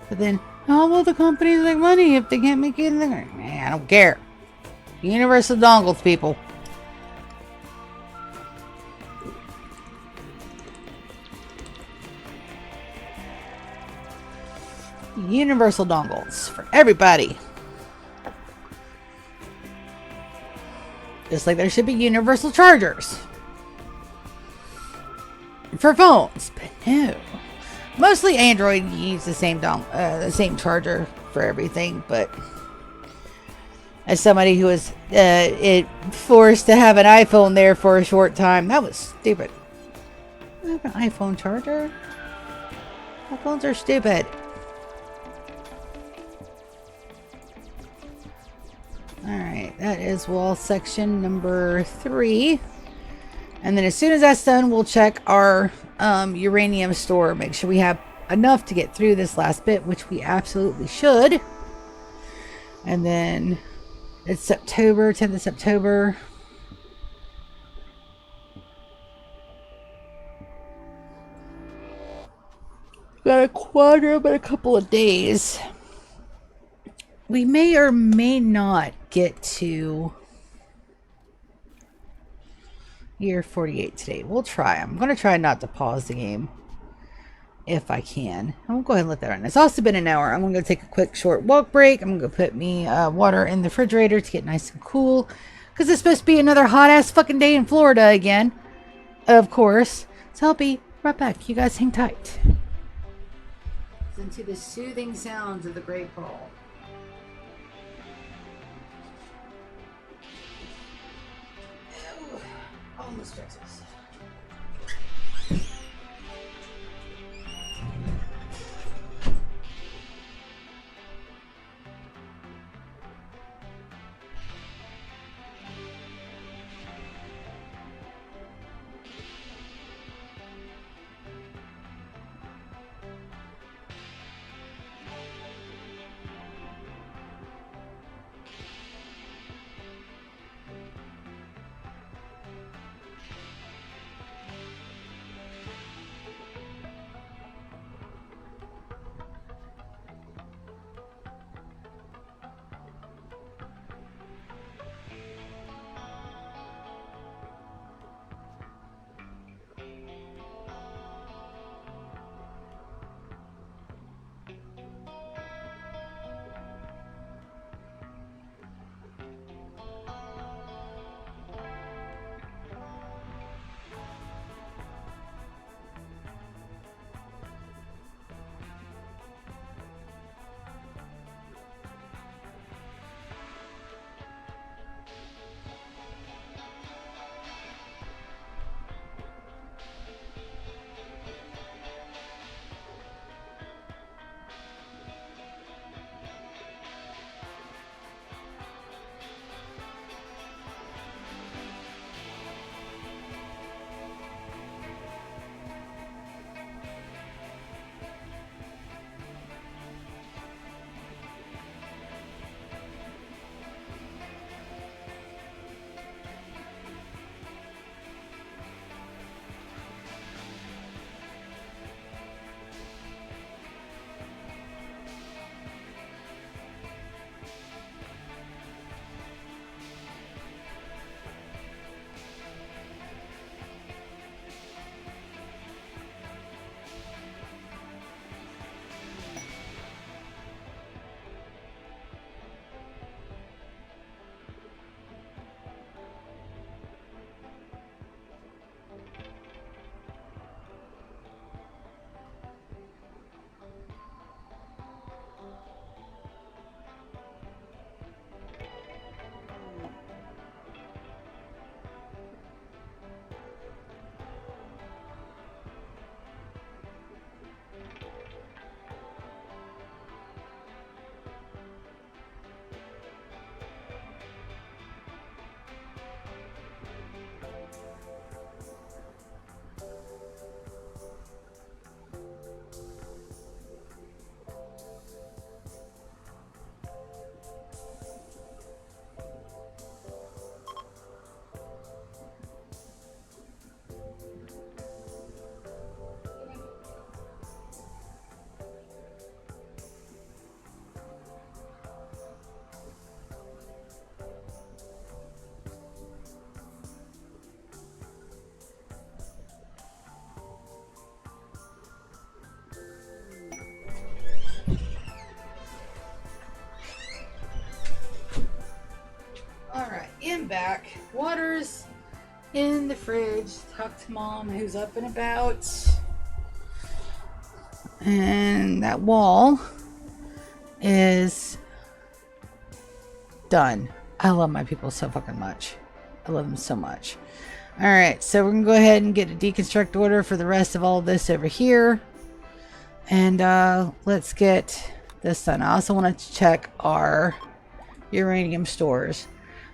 But then, how will the companies make money if they can't make it? Man, I don't care. Universal dongles, people. Universal dongles for everybody. Just like there should be universal chargers for phones, but no. Mostly Android use the same charger for everything. But as somebody who was forced to have an iPhone there for a short time, that was stupid. I have an iPhone charger. iPhones are stupid. Alright, that is wall section number 3. And then as soon as that's done, we'll check our uranium store. Make sure we have enough to get through this last bit, which we absolutely should. And then it's September, 10th of September. Got a quarter, but a couple of days. We may or may not get to year 48 today. We'll try. I'm going to try not to pause the game if I can. I'm going to go ahead and let that run. It's also been an hour. I'm going to go take a quick short walk break. I'm going to go put me water in the refrigerator to get nice and cool. Because it's supposed to be another hot-ass fucking day in Florida again. Of course. So I'll be right back. You guys hang tight. Listen to the soothing sounds of the Great Fall. All the stresses. back. Water's in the fridge. Talk to Mom, who's up and about. And that wall is done. I love my people so fucking much. I love them so much. Alright, so we're going to go ahead and get a deconstruct order for the rest of all of this over here. And let's get this done. I also want to check our uranium stores.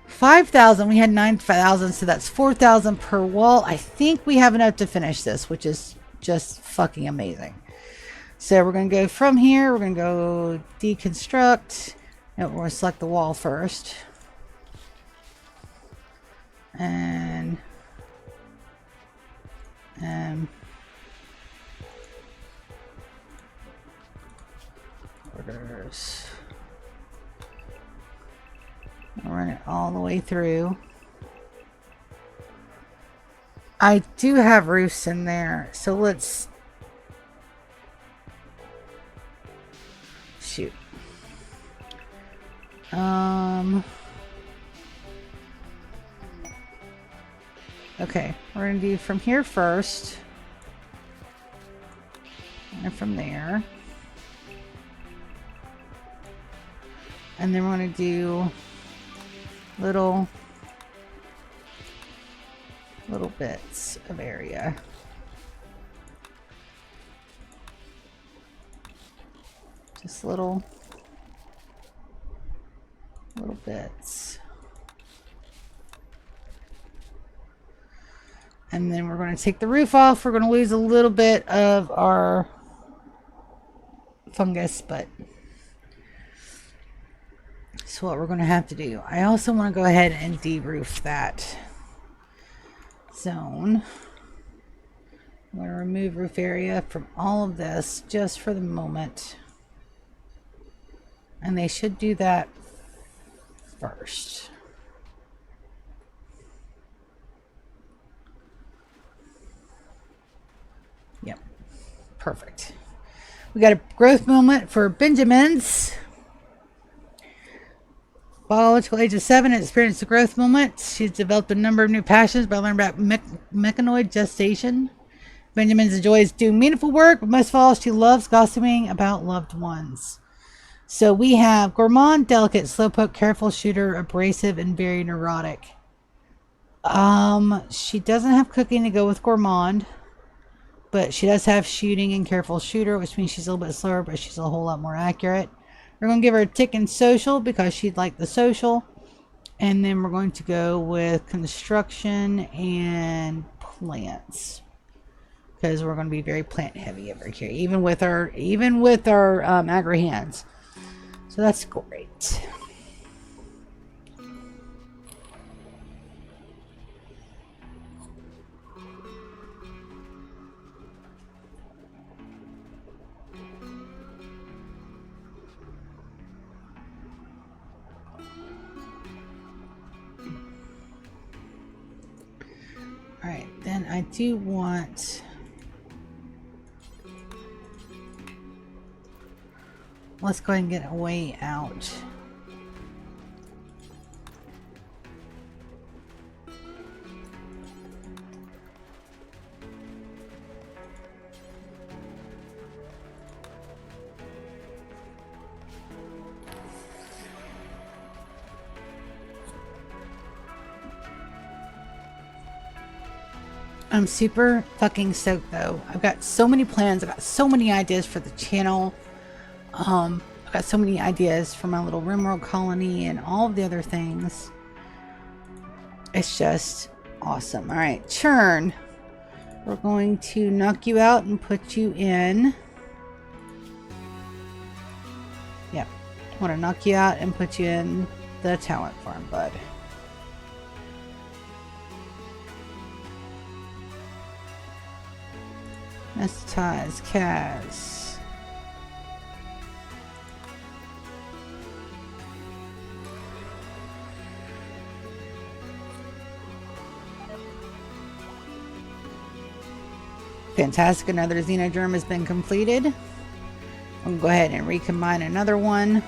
5,000. We had 9,000, so that's 4,000 per wall. I think we have enough to finish this, which is just fucking amazing. So we're going to go from here. We're going to go deconstruct. And we're going to select the wall first. And orders. I'll run it all the way through. I do have roofs in there, so let's shoot. Okay, we're gonna do from here first, and from there, and then we're gonna do little bits of area. Just little bits. And then we're going to take the roof off. We're going to lose a little bit of our fungus, but that's what we're going to have to do. I also want to go ahead and de-roof that zone. I'm going to remove roof area from all of this just for the moment. And they should do that first. Yep. Perfect. We got a growth moment for Benjamin's. Biological age of 7 and experienced a growth moment. She's developed a number of new passions by learning about mechanoid gestation. Benjamin enjoys doing meaningful work, but most of all, she loves gossiping about loved ones. So we have gourmand, delicate, slowpoke, careful shooter, abrasive, and very neurotic. She doesn't have cooking to go with gourmand, but she does have shooting and careful shooter, which means she's a little bit slower, but she's a whole lot more accurate. We're going to give her a tick in social because she'd like the social. And then we're going to go with construction and plants, because we're going to be very plant heavy over here, even with our agri hands. So that's great. All right, then I do want, let's go ahead and get a way out. I'm super fucking stoked though. I've got so many plans. I've got so many ideas for the channel. I've got so many ideas for my little Rimworld colony and all of the other things. It's just awesome. All right, churn. We're going to knock you out and put you in. Yep. I want to knock you out and put you in the talent farm, bud. Anesthetize, Kaz. Fantastic, another xenogerm has been completed. I'm going to go ahead and recombine another one.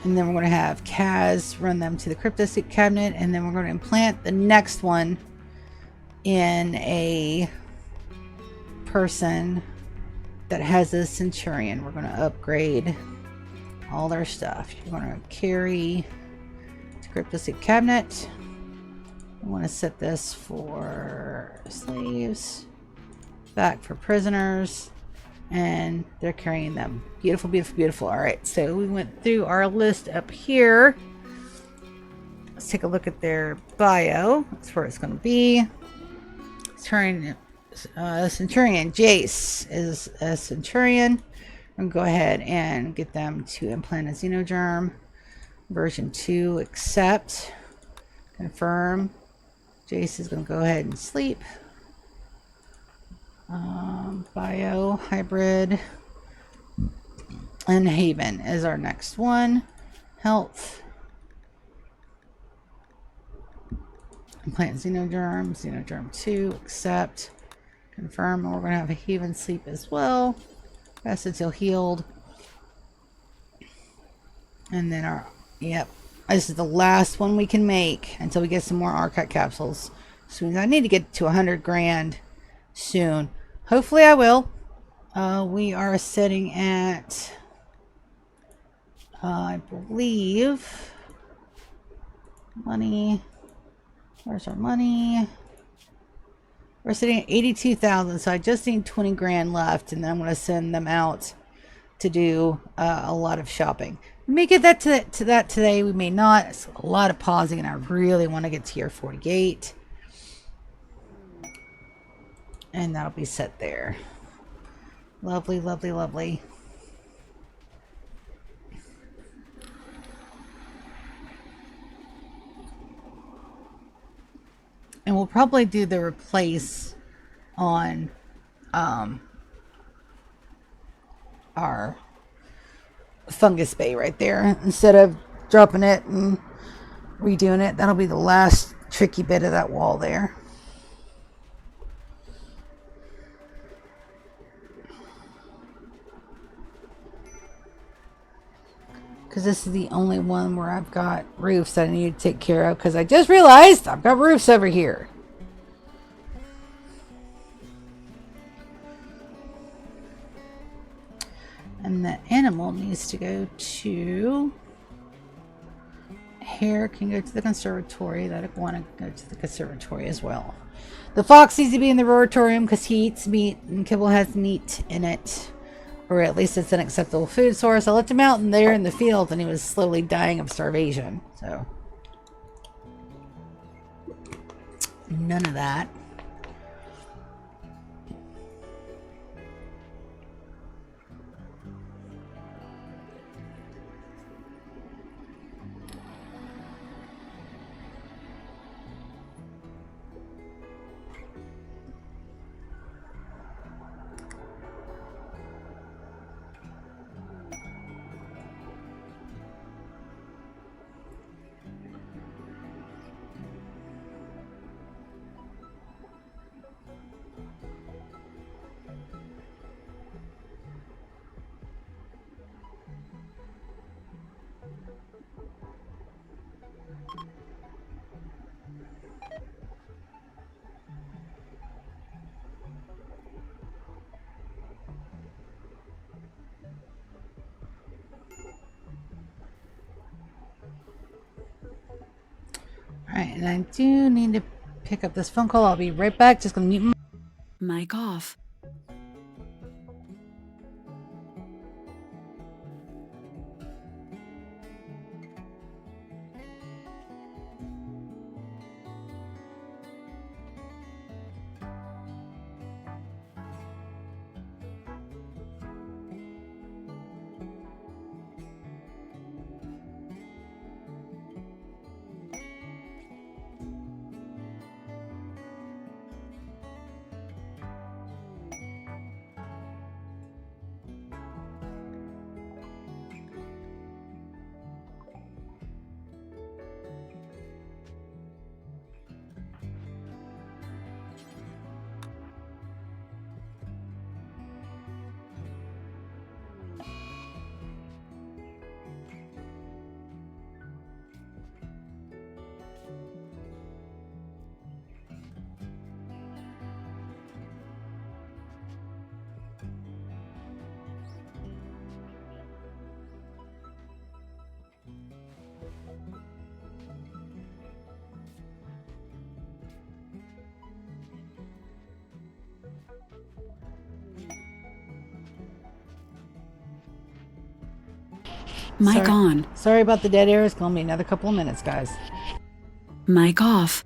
And then we're going to have Kaz run them to the cryptostic cabinet, and then we're going to implant the next one in a person that has a centurion. We're going to upgrade all their stuff. You're going to carry to cryptostic cabinet. I want to set this for slaves, back for prisoners, and they're carrying them. Beautiful, beautiful, beautiful. All right, so we went through our list up here. Let's take a look at their bio. That's where it's going to be. Centurion Jace is a centurion. I'm going to go ahead and get them to implant a xenogerm. Version 2, accept, confirm. Jace is going to go ahead and sleep. Bio, hybrid, and Haven is our next one. Health. Implant xenogerm, xenogerm 2, accept, confirm, and we're going to have a Haven sleep as well. Rest until healed. And then our, yep, this is the last one we can make until we get some more archive capsules. So I need to get to 100 grand soon. Hopefully I will. We are sitting at, I believe, money. Where's our money? We're sitting at 82,000, so I just need 20 grand left, and then I'm going to send them out to do a lot of shopping. We may get that to that today. We may not. It's a lot of pausing, and I really want to get to tier 48. And that'll be set there. Lovely, lovely, lovely. And we'll probably do the replace on our fungus bay right there. Instead of dropping it and redoing it, that'll be the last tricky bit of that wall there. Because this is the only one where I've got roofs that I need to take care of. Because I just realized I've got roofs over here. And the animal needs to go to... Hare can go to the conservatory. That iguana can go to the conservatory as well. The fox needs to be in the roratorium because he eats meat and kibble has meat in it. Or at least it's an acceptable food source. I left him out in there in the field and he was slowly dying of starvation. So, none of that. Alright, and I do need to pick up this phone call. I'll be right back. Just gonna mute my... Mic off. Mic on. Sorry about the dead air. It's gonna be another couple of minutes, guys. Mic off.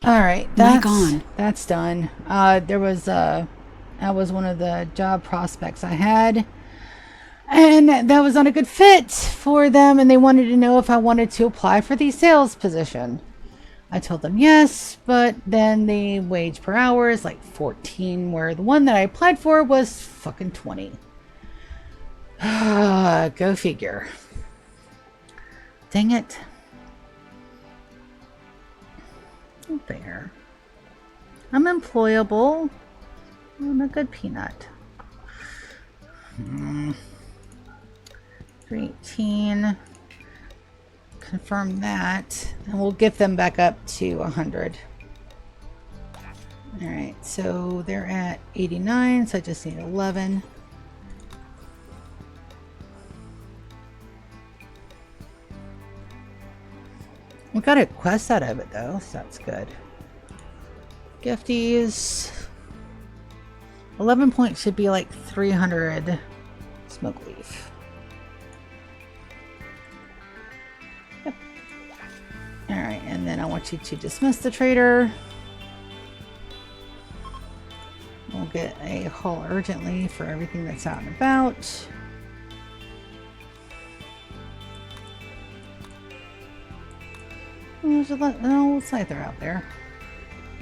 All right, Mic on. that's done. There was that was one of the job prospects I had, and that was not a good fit for them, and they wanted to know if I wanted to apply for the sales position. I told them yes, but then the wage per hour is like 14, where the one that I applied for was fucking 20. Go figure. Dang it. There. I'm employable. I'm a good peanut. 318. Confirm that. And we'll get them back up to 100. Alright, so they're at 89, so I just need 11. We got a quest out of it though, so that's good. Gifties. 11 points should be like 300 smoke leaf. Yep. Alright, and then I want you to dismiss the trader. We'll get a haul urgently for everything that's out and about. No, looks like they're out there.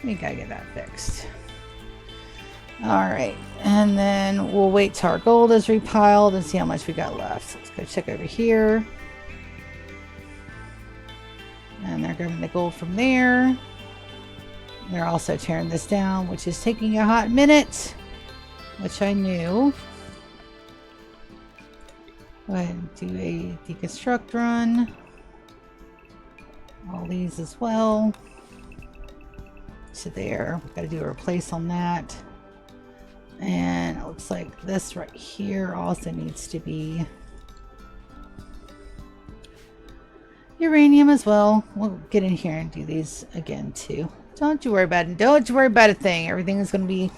We gotta get that fixed. Alright, and then we'll wait till our gold is repiled and see how much we got left. So let's go check over here. And they're grabbing the gold from there. They're also tearing this down, which is taking a hot minute, which I knew. Go ahead and do a deconstruct run. All these as well. So there, we've got to do a replace on that. And it looks like this right here also needs to be uranium as well. We'll get in here and do these again too. Don't you worry about it. Don't you worry about a thing. Everything's gonna be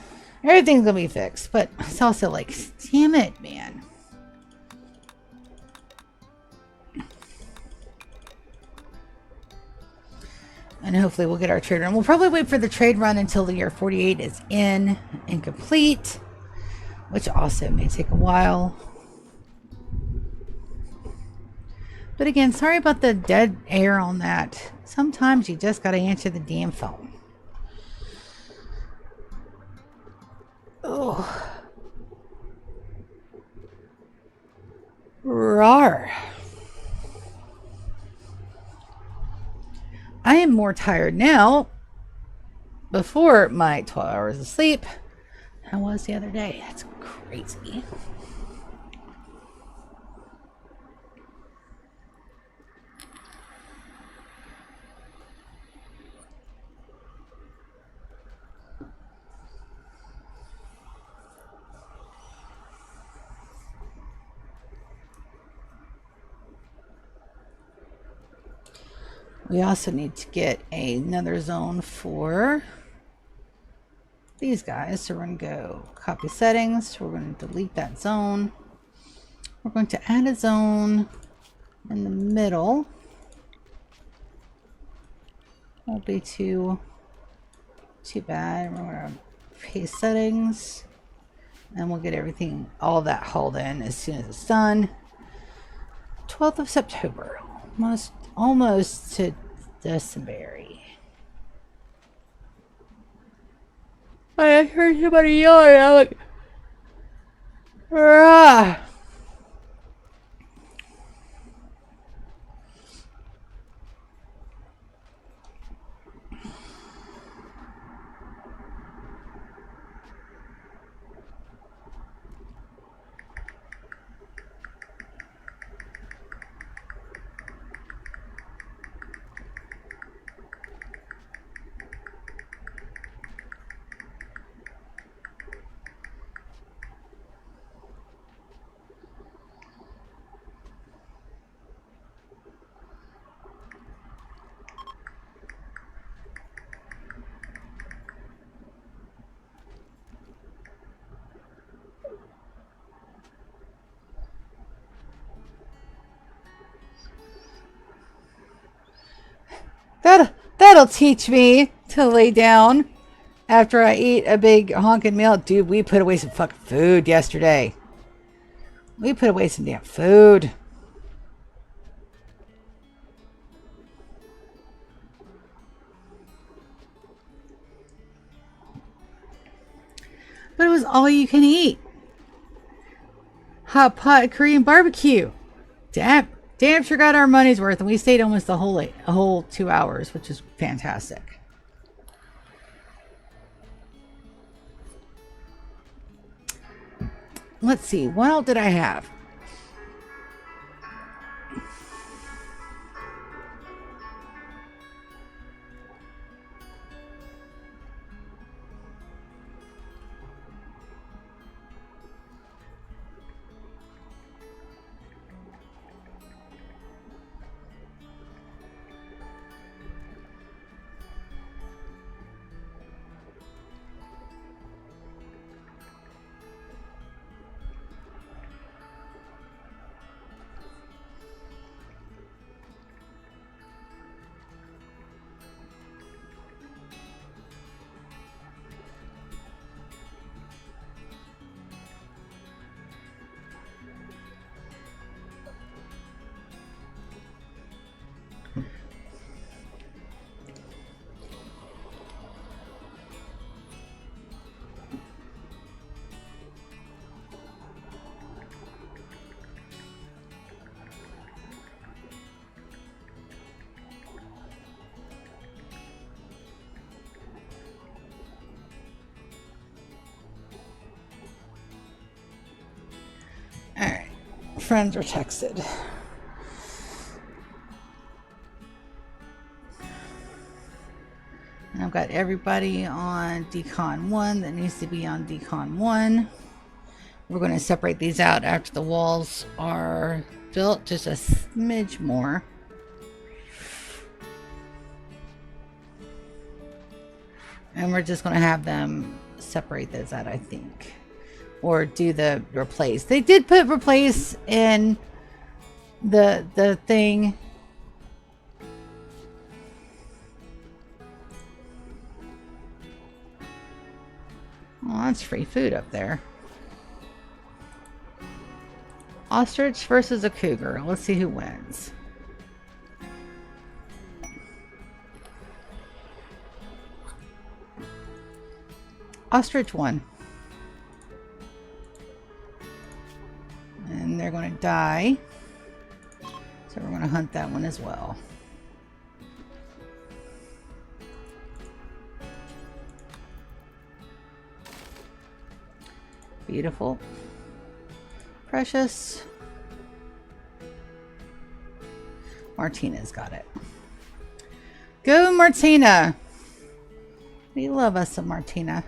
fixed. But it's also like, damn it, man. And hopefully we'll get our trade run. We'll probably wait for the trade run until the year 48 is in and complete, which also may take a while. But again, sorry about the dead air on that. Sometimes you just gotta answer the damn phone. Oh. Rawr. I am more tired now before my 12 hours of sleep than I was the other day. That's crazy. We also need to get another zone for these guys. So we're going to go copy settings. We're going to delete that zone. We're going to add a zone in the middle. Won't be too bad. We're going to paste settings. And we'll get everything, all of that hauled in as soon as it's done. 12th of September. Almost to December. I heard somebody yelling. I'm like, rah. That'll teach me to lay down after I eat a big honking meal. Dude, we put away some fucking food yesterday. We put away some damn food. But it was all you can eat. Hot pot Korean barbecue. Damn sure got our money's worth, and we stayed almost a whole 2 hours, which is fantastic. Let's see, what else did I have? Alright. Friends are texted. And I've got everybody on Decon 1 that needs to be on Decon 1. We're going to separate these out after the walls are built, just a smidge more. And we're just going to have them separate those out, I think. Or do the replace. They did put replace in the thing. Oh, that's free food up there. Ostrich versus a cougar. Let's see who wins. Ostrich won. And they're going to die. So we're going to hunt that one as well. Beautiful. Precious. Martina's got it. Go, Martina. We love us some Martina.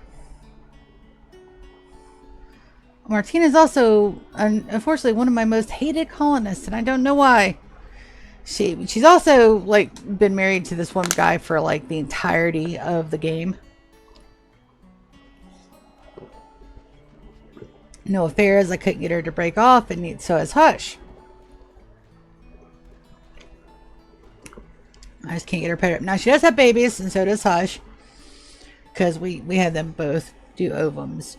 Martina's also, unfortunately, one of my most hated colonists, and I don't know why. She's also, like, been married to this one guy for, like, the entirety of the game. No affairs. I couldn't get her to break off, and so is Hush. I just can't get her paired up. Now, she does have babies, and so does Hush. Because we had them both do ovums.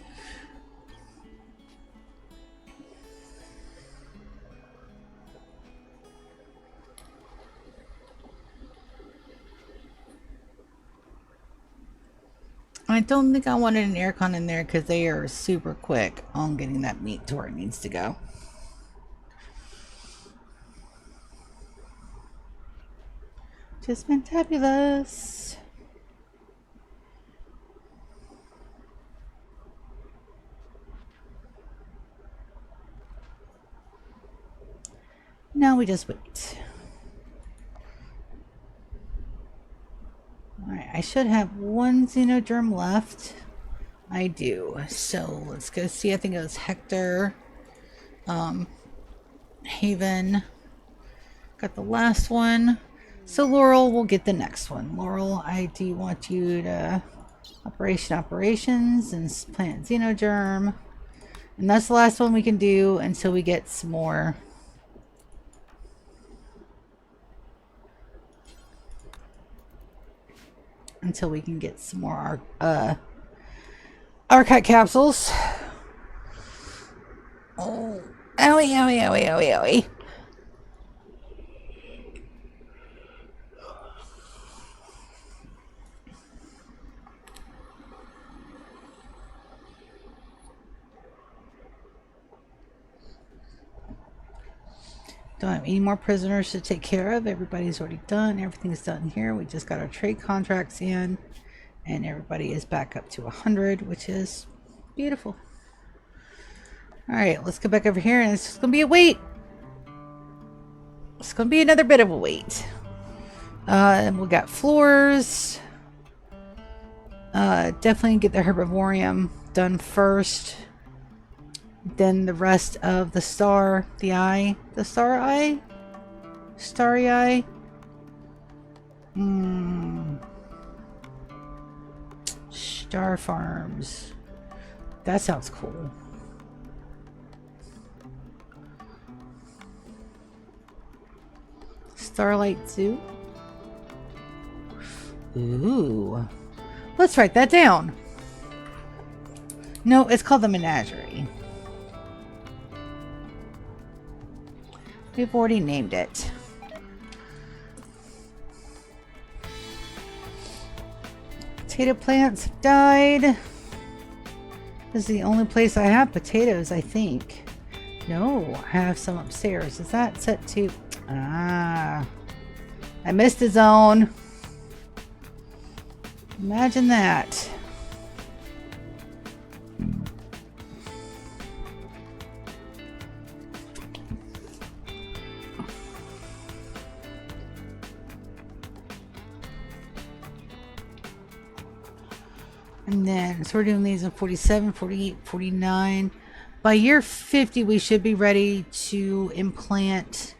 I don't think I wanted an aircon in there because they are super quick on getting that meat to where it needs to go. Just fantabulous. Now we just wait. Alright, I should have one Xenogerm left. I do. So let's go see. I think it was Hector. Haven. Got the last one. So Laurel will get the next one. Laurel, I do want you to operations and plant Xenogerm. And that's the last one we can do until we get some more. until we can get some more archive capsules. Oh, owie, owie, owie, owie, owie. Don't have any more prisoners to take care of. Everybody's already done. Everything's done here. We just got our trade contracts in, and everybody is back up to 100, which is beautiful. All right, let's go back over here, and it's going to be a wait. It's going to be another bit of a wait. And we got floors. Definitely get the herbivorium done first. Then the rest of the star, the eye, the star eye, starry eye. Star farms. That sounds cool. Starlight Zoo. Ooh. Let's write that down. No, it's called the Menagerie. We've already named it. Potato plants have died. This is the only place I have potatoes, I think. No, I have some upstairs. Is that set to... Ah. I missed a zone. Imagine that. And then, so we're doing these in 47, 48, 49. By year 50, we should be ready to implant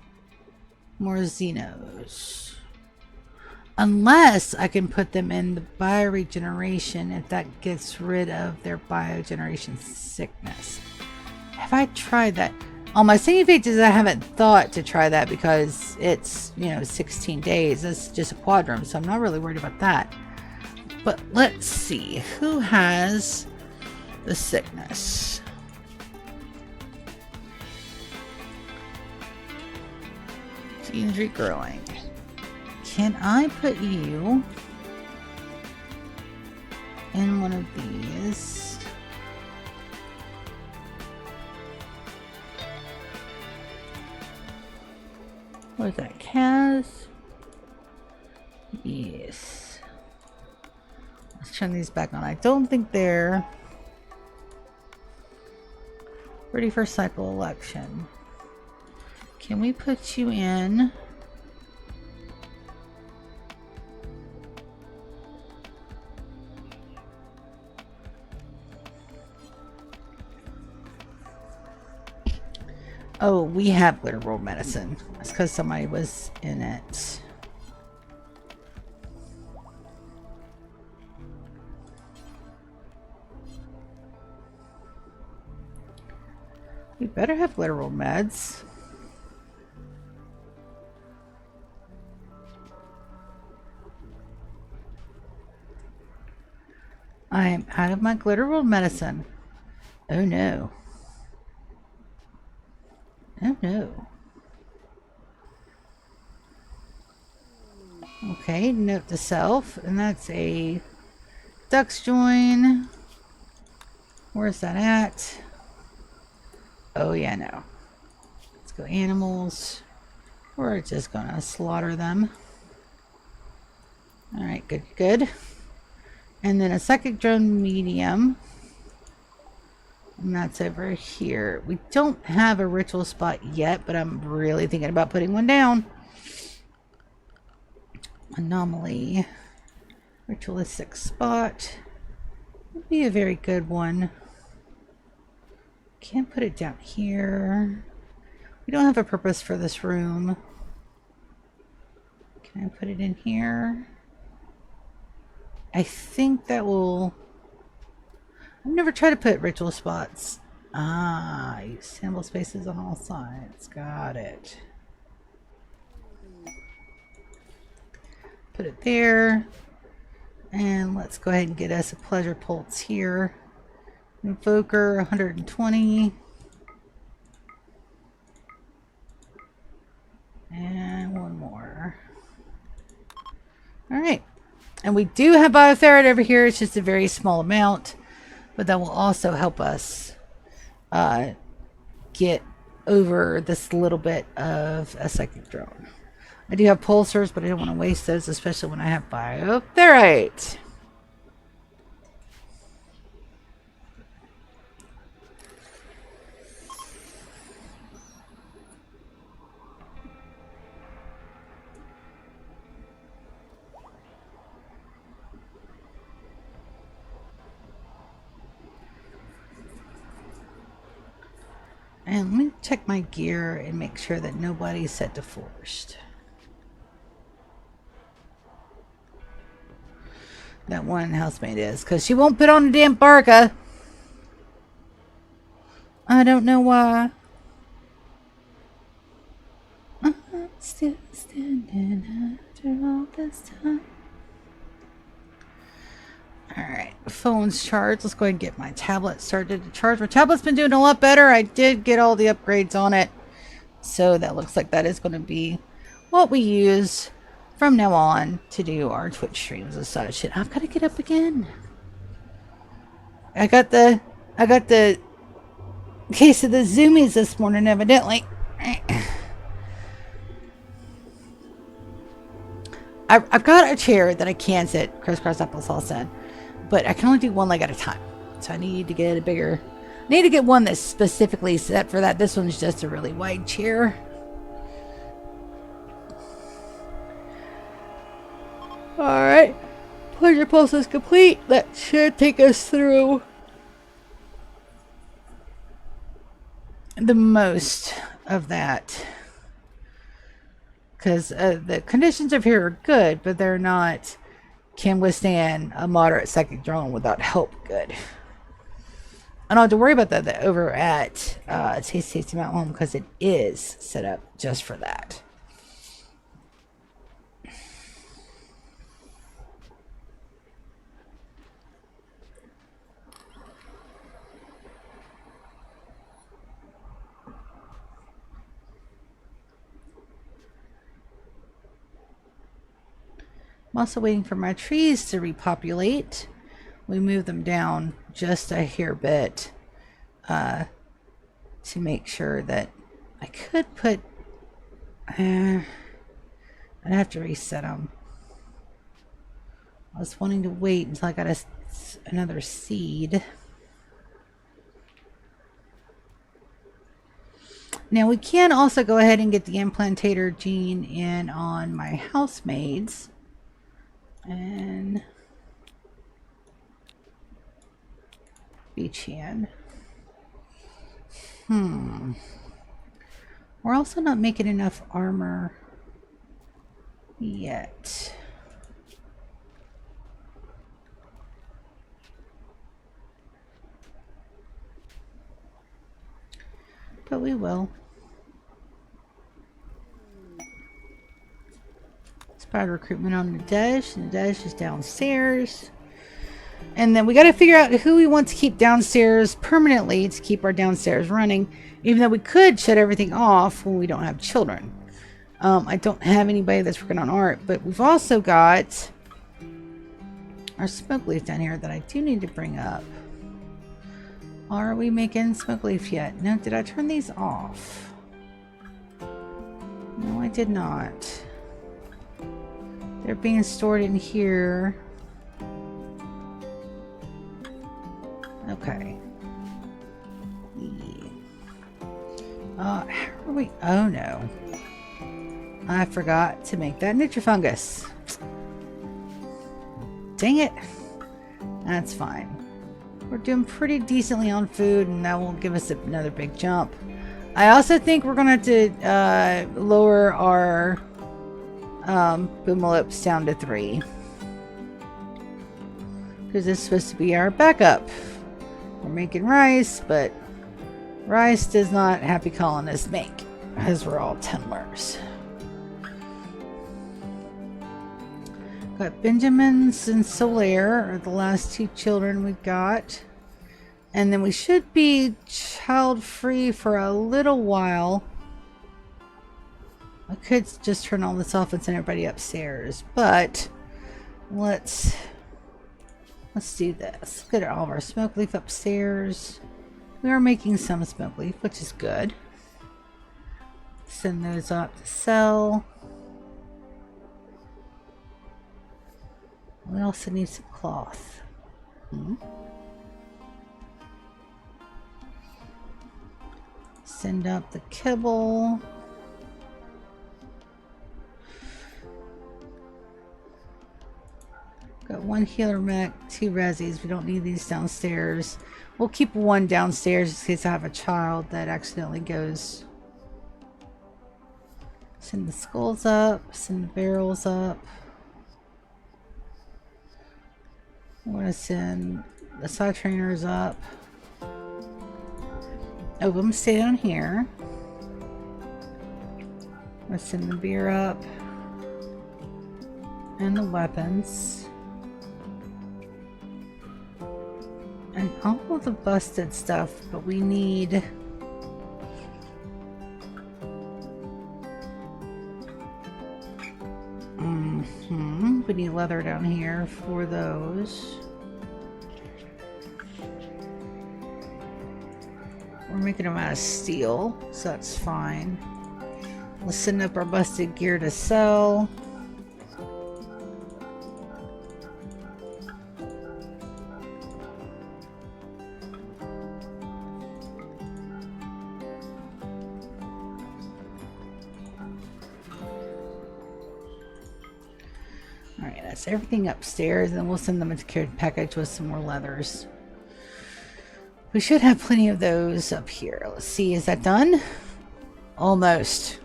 more Xenos. Unless I can put them in the bioregeneration if that gets rid of their biogeneration sickness. Have I tried that? On my save pages, I haven't thought to try that because it's, 16 days. That's just a quadrum, so I'm not really worried about that. But let's see. Who has the sickness? Genes regrowing. Can I put you in one of these? What is that? Cas? Yes. Let's turn these back on. I don't think they're ready for cycle election. Can we put you in? Oh, we have Rimworld medicine. That's because somebody was in it. We better have Rimworld meds. I am out of my Glitterworld medicine. Oh no. Oh no. Okay, note to self, and that's a duck's join. Where's that at? Oh yeah, no. Let's go animals. We're just gonna slaughter them. Alright, good, good. And then a psychic drone medium. And that's over here. We don't have a ritual spot yet, but I'm really thinking about putting one down. Anomaly. Ritualistic spot. Would be a very good one. Can't put it down here. We don't have a purpose for this room. Can I put it in here? I think that will... I've never tried to put ritual spots. Ah, use symbol spaces on all sides. Got it. Put it there. And let's go ahead and get us a pleasure pulse here. Invoker 120. And one more. Alright. And we do have bioferrite over here. It's just a very small amount. But that will also help us get over this little bit of a psychic drone. I do have pulsars, but I don't want to waste those, especially when I have bioferrite. And let me check my gear and make sure that nobody's set to forced. That one housemate is, because she won't put on a damn parka. I don't know why. Still standing after all this time. Alright, phone's charged. Let's go ahead and get my tablet started to charge. My tablet's been doing a lot better. I did get all the upgrades on it. So that looks like that is going to be what we use from now on to do our Twitch streams and such. And I've got to get up again. I got the case of the zoomies this morning, evidently. I've got a chair that I can sit, crisscross applesauce in, but I can only do one leg at a time. So I need to get a bigger, I need to get one that's specifically set for that. This one's just a really wide chair. Alright, pleasure pulse is complete. That should take us through the most of that. Because the conditions of here are good, but they're not, can withstand a moderate psychic drone without help good. I don't have to worry about that over at Tasty Mountain Home, because it is set up just for that. I'm also waiting for my trees to repopulate. We move them down just a hair bit to make sure that I could put... I'd have to reset them. I was wanting to wait until I got another seed. Now we can also go ahead and get the implantator gene in on my housemaids. And Beachan. We're also not making enough armor yet. But we will. Spider recruitment on the dash, and the dash is downstairs. And then we got to figure out who we want to keep downstairs permanently to keep our downstairs running, even though we could shut everything off when we don't have children. I don't have anybody that's working on art, but we've also got our smoke leaf down here that I do need to bring up. Are we making smoke leaf yet? No, did I turn these off? No, I did not. They're being stored in here. Okay. How are we? Oh no. I forgot to make that Nutrifungus. Dang it. That's fine. We're doing pretty decently on food, and that will give us another big jump. I also think we're going to have to lower our boomalips down to 3. Because this is supposed to be our backup. We're making rice, but rice does not happy colonists make, because we're all tumblers. Got Benjamin's and Solaire are the last two children we got. And then we should be child-free for a little while. I could just turn all this off and send everybody upstairs, but let's do this. Get all of our smoke leaf upstairs. We are making some smoke leaf, which is good. Send those up to sell. We also need some cloth. Send up the kibble. Got one healer mech, 2 resis. We don't need these downstairs. We'll keep one downstairs in case I have a child that accidentally goes. Send the skulls up. Send the barrels up. I want to send the side trainers up. Oh, I'm going to stay down here. I'm going to send the beer up. And the weapons. And all of the busted stuff, but we need... We need leather down here for those. We're making them out of steel, so that's fine. We'll send up our busted gear to sell. Alright, that's everything upstairs, and we'll send them a carried package with some more leathers. We should have plenty of those up here. Let's see, is that done? Almost.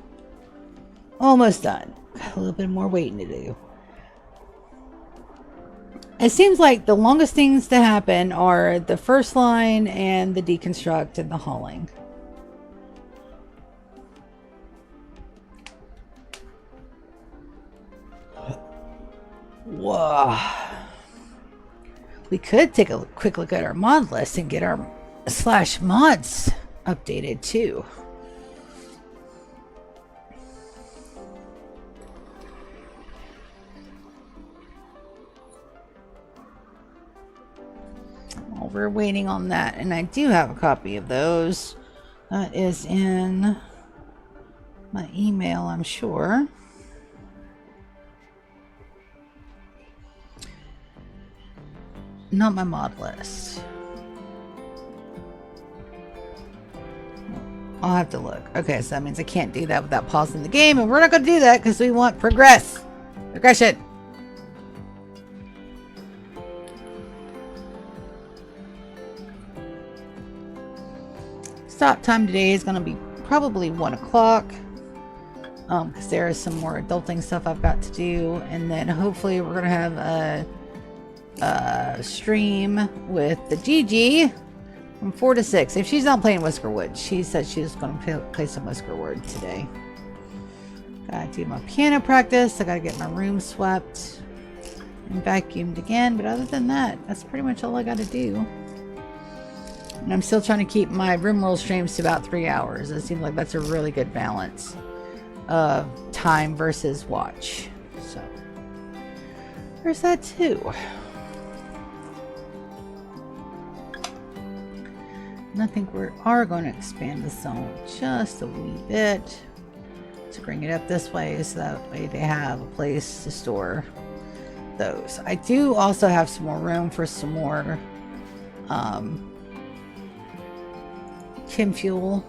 Almost done. Got a little bit more waiting to do. It seems like the longest things to happen are the first line and the deconstruct and the hauling. Whoa. We could take a quick look at our mod list and get our /mods updated too. Well, we're waiting on that, and I do have a copy of those. That is in my email, I'm sure. Not my mod list. I'll have to look. Okay, so that means I can't do that without pausing the game, and we're not going to do that because we want progression. Stop time today is going to be probably 1 o'clock. Because there is some more adulting stuff I've got to do, and then hopefully we're going to have a stream with the Gigi from 4 to 6. If she's not playing Whiskerwood, she said she was going to play some Whiskerwood today. Gotta do my piano practice. I gotta get my room swept and vacuumed again, but other than that, that's pretty much all I gotta do. And I'm still trying to keep my Rimworld streams to about 3 hours. It seems like that's a really good balance of time versus watch. So there's that too. And I think we are going to expand the zone just a wee bit to bring it up this way, so that way they have a place to store those. I do also have some more room for some more chem fuel.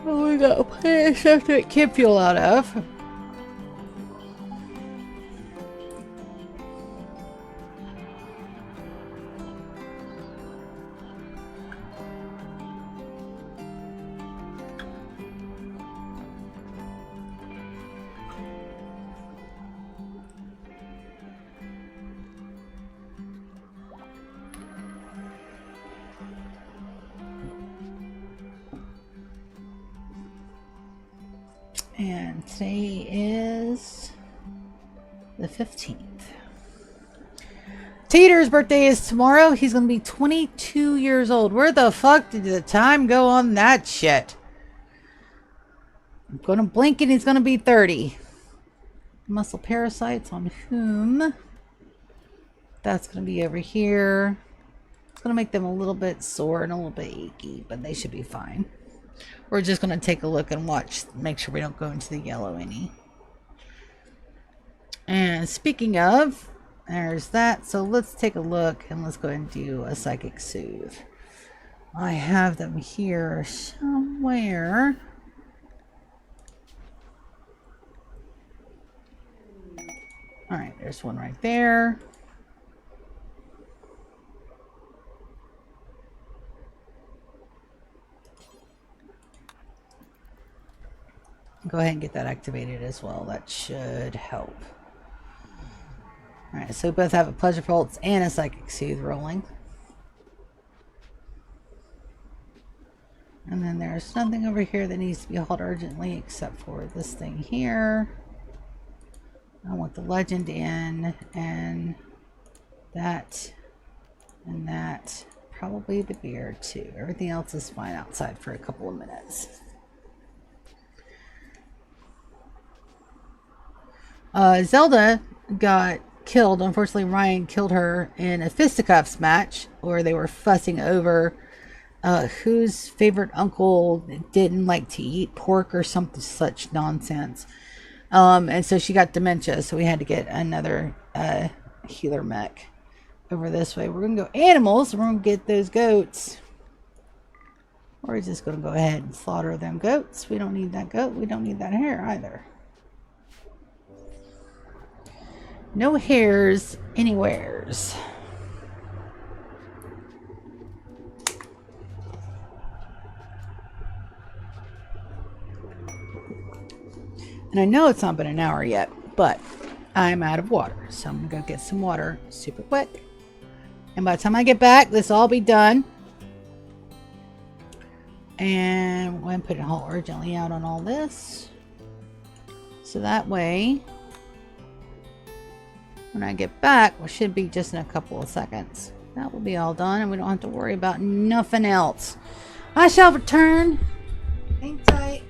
Oh, we got plenty of stuff to get chem fuel out of. And today is the 15th. Tater's birthday is tomorrow. He's going to be 22 years old. Where the fuck did the time go on that shit? I'm going to blink and he's going to be 30. Muscle parasites on whom? That's going to be over here. It's going to make them a little bit sore and a little bit achy, but they should be fine. We're just going to take a look and watch, make sure we don't go into the yellow any. And speaking of, there's that. So let's take a look and let's go ahead and do a psychic soothe. I have them here somewhere. All right, there's one right there. Go ahead and get that activated as well. That should help. Alright, so we both have a pleasure pulse and a psychic soothe rolling. And then there's nothing over here that needs to be hauled urgently except for this thing here. I want the legend in, and that, and that. Probably the beard too. Everything else is fine outside for a couple of minutes. Zelda got killed. Unfortunately, Ryan killed her in a fisticuffs match where they were fussing over whose favorite uncle didn't like to eat pork or something such nonsense. And so she got dementia, so we had to get another healer mech over this way. We're going to go animals. We're going to get those goats. We're just going to go ahead and slaughter them goats. We don't need that goat. We don't need that hair either. No hairs anywheres. And I know it's not been an hour yet, but I'm out of water. So I'm going to go get some water super quick. And by the time I get back, this will all be done. And we're going to put it all urgently out on all this. So that way, when I get back, which should be just in a couple of seconds, that will be all done and we don't have to worry about nothing else. I shall return. Hang tight.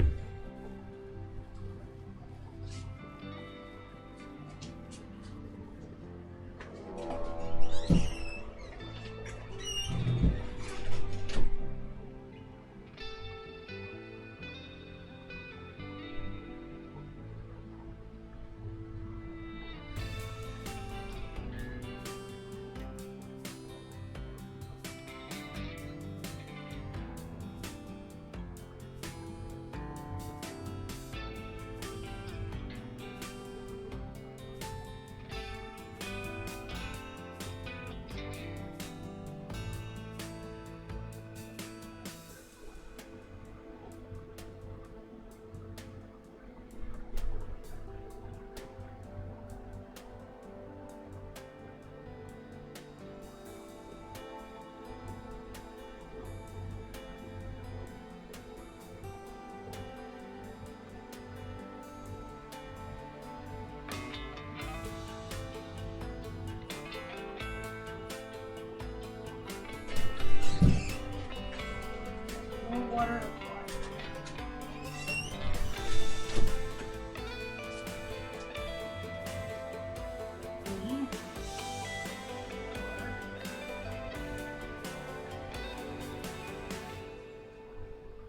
Water.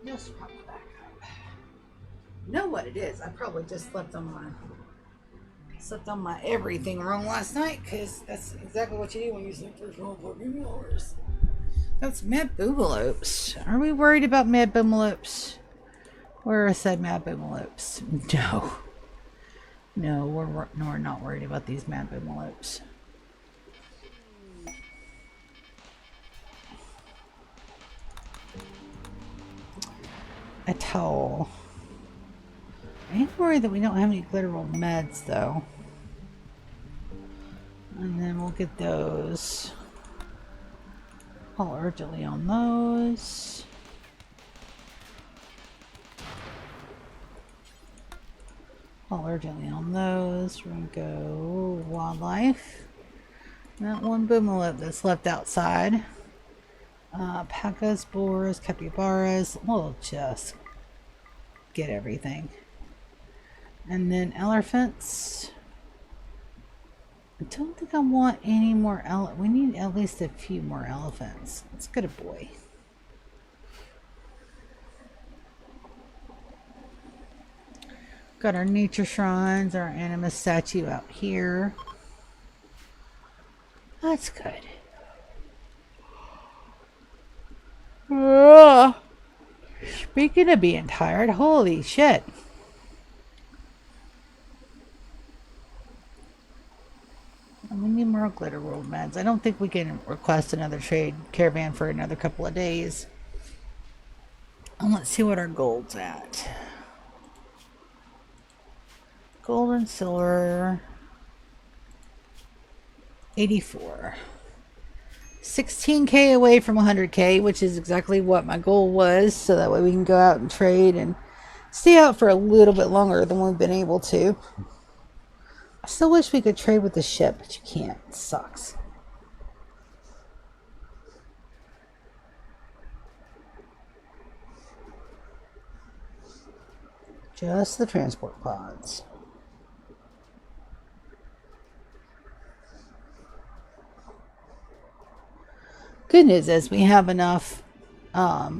Just pop it back up. You know what it is? I probably just slept on my everything wrong last night, because that's exactly what you do when you sleep for 12 fucking hours. That's mad boomalopes. Are we worried about mad boomalopes? Where I said mad boomalopes? No. No, we're not worried about these mad boomalopes. At all. I am worried that we don't have any glitter roll meds though. And then we'll get those. Call urgently on those. Color gently on those. We're going to go wildlife. That one boomalip that's left outside. Pacas, boars, capybaras. We'll just get everything. And then elephants. I don't think I want any more we need at least a few more elephants. Let's get a boy. Got our nature shrines, our animus statue out here. That's good. Speaking of being tired, holy shit. We need more Glitter World meds. I don't think we can request another trade caravan for another couple of days. And let's see what our gold's at. Gold and silver. 84. 16k away from 100k, which is exactly what my goal was, so that way we can go out and trade and stay out for a little bit longer than we've been able to. I still wish we could trade with the ship, but you can't. It sucks. Just the transport pods. Good news is we have enough not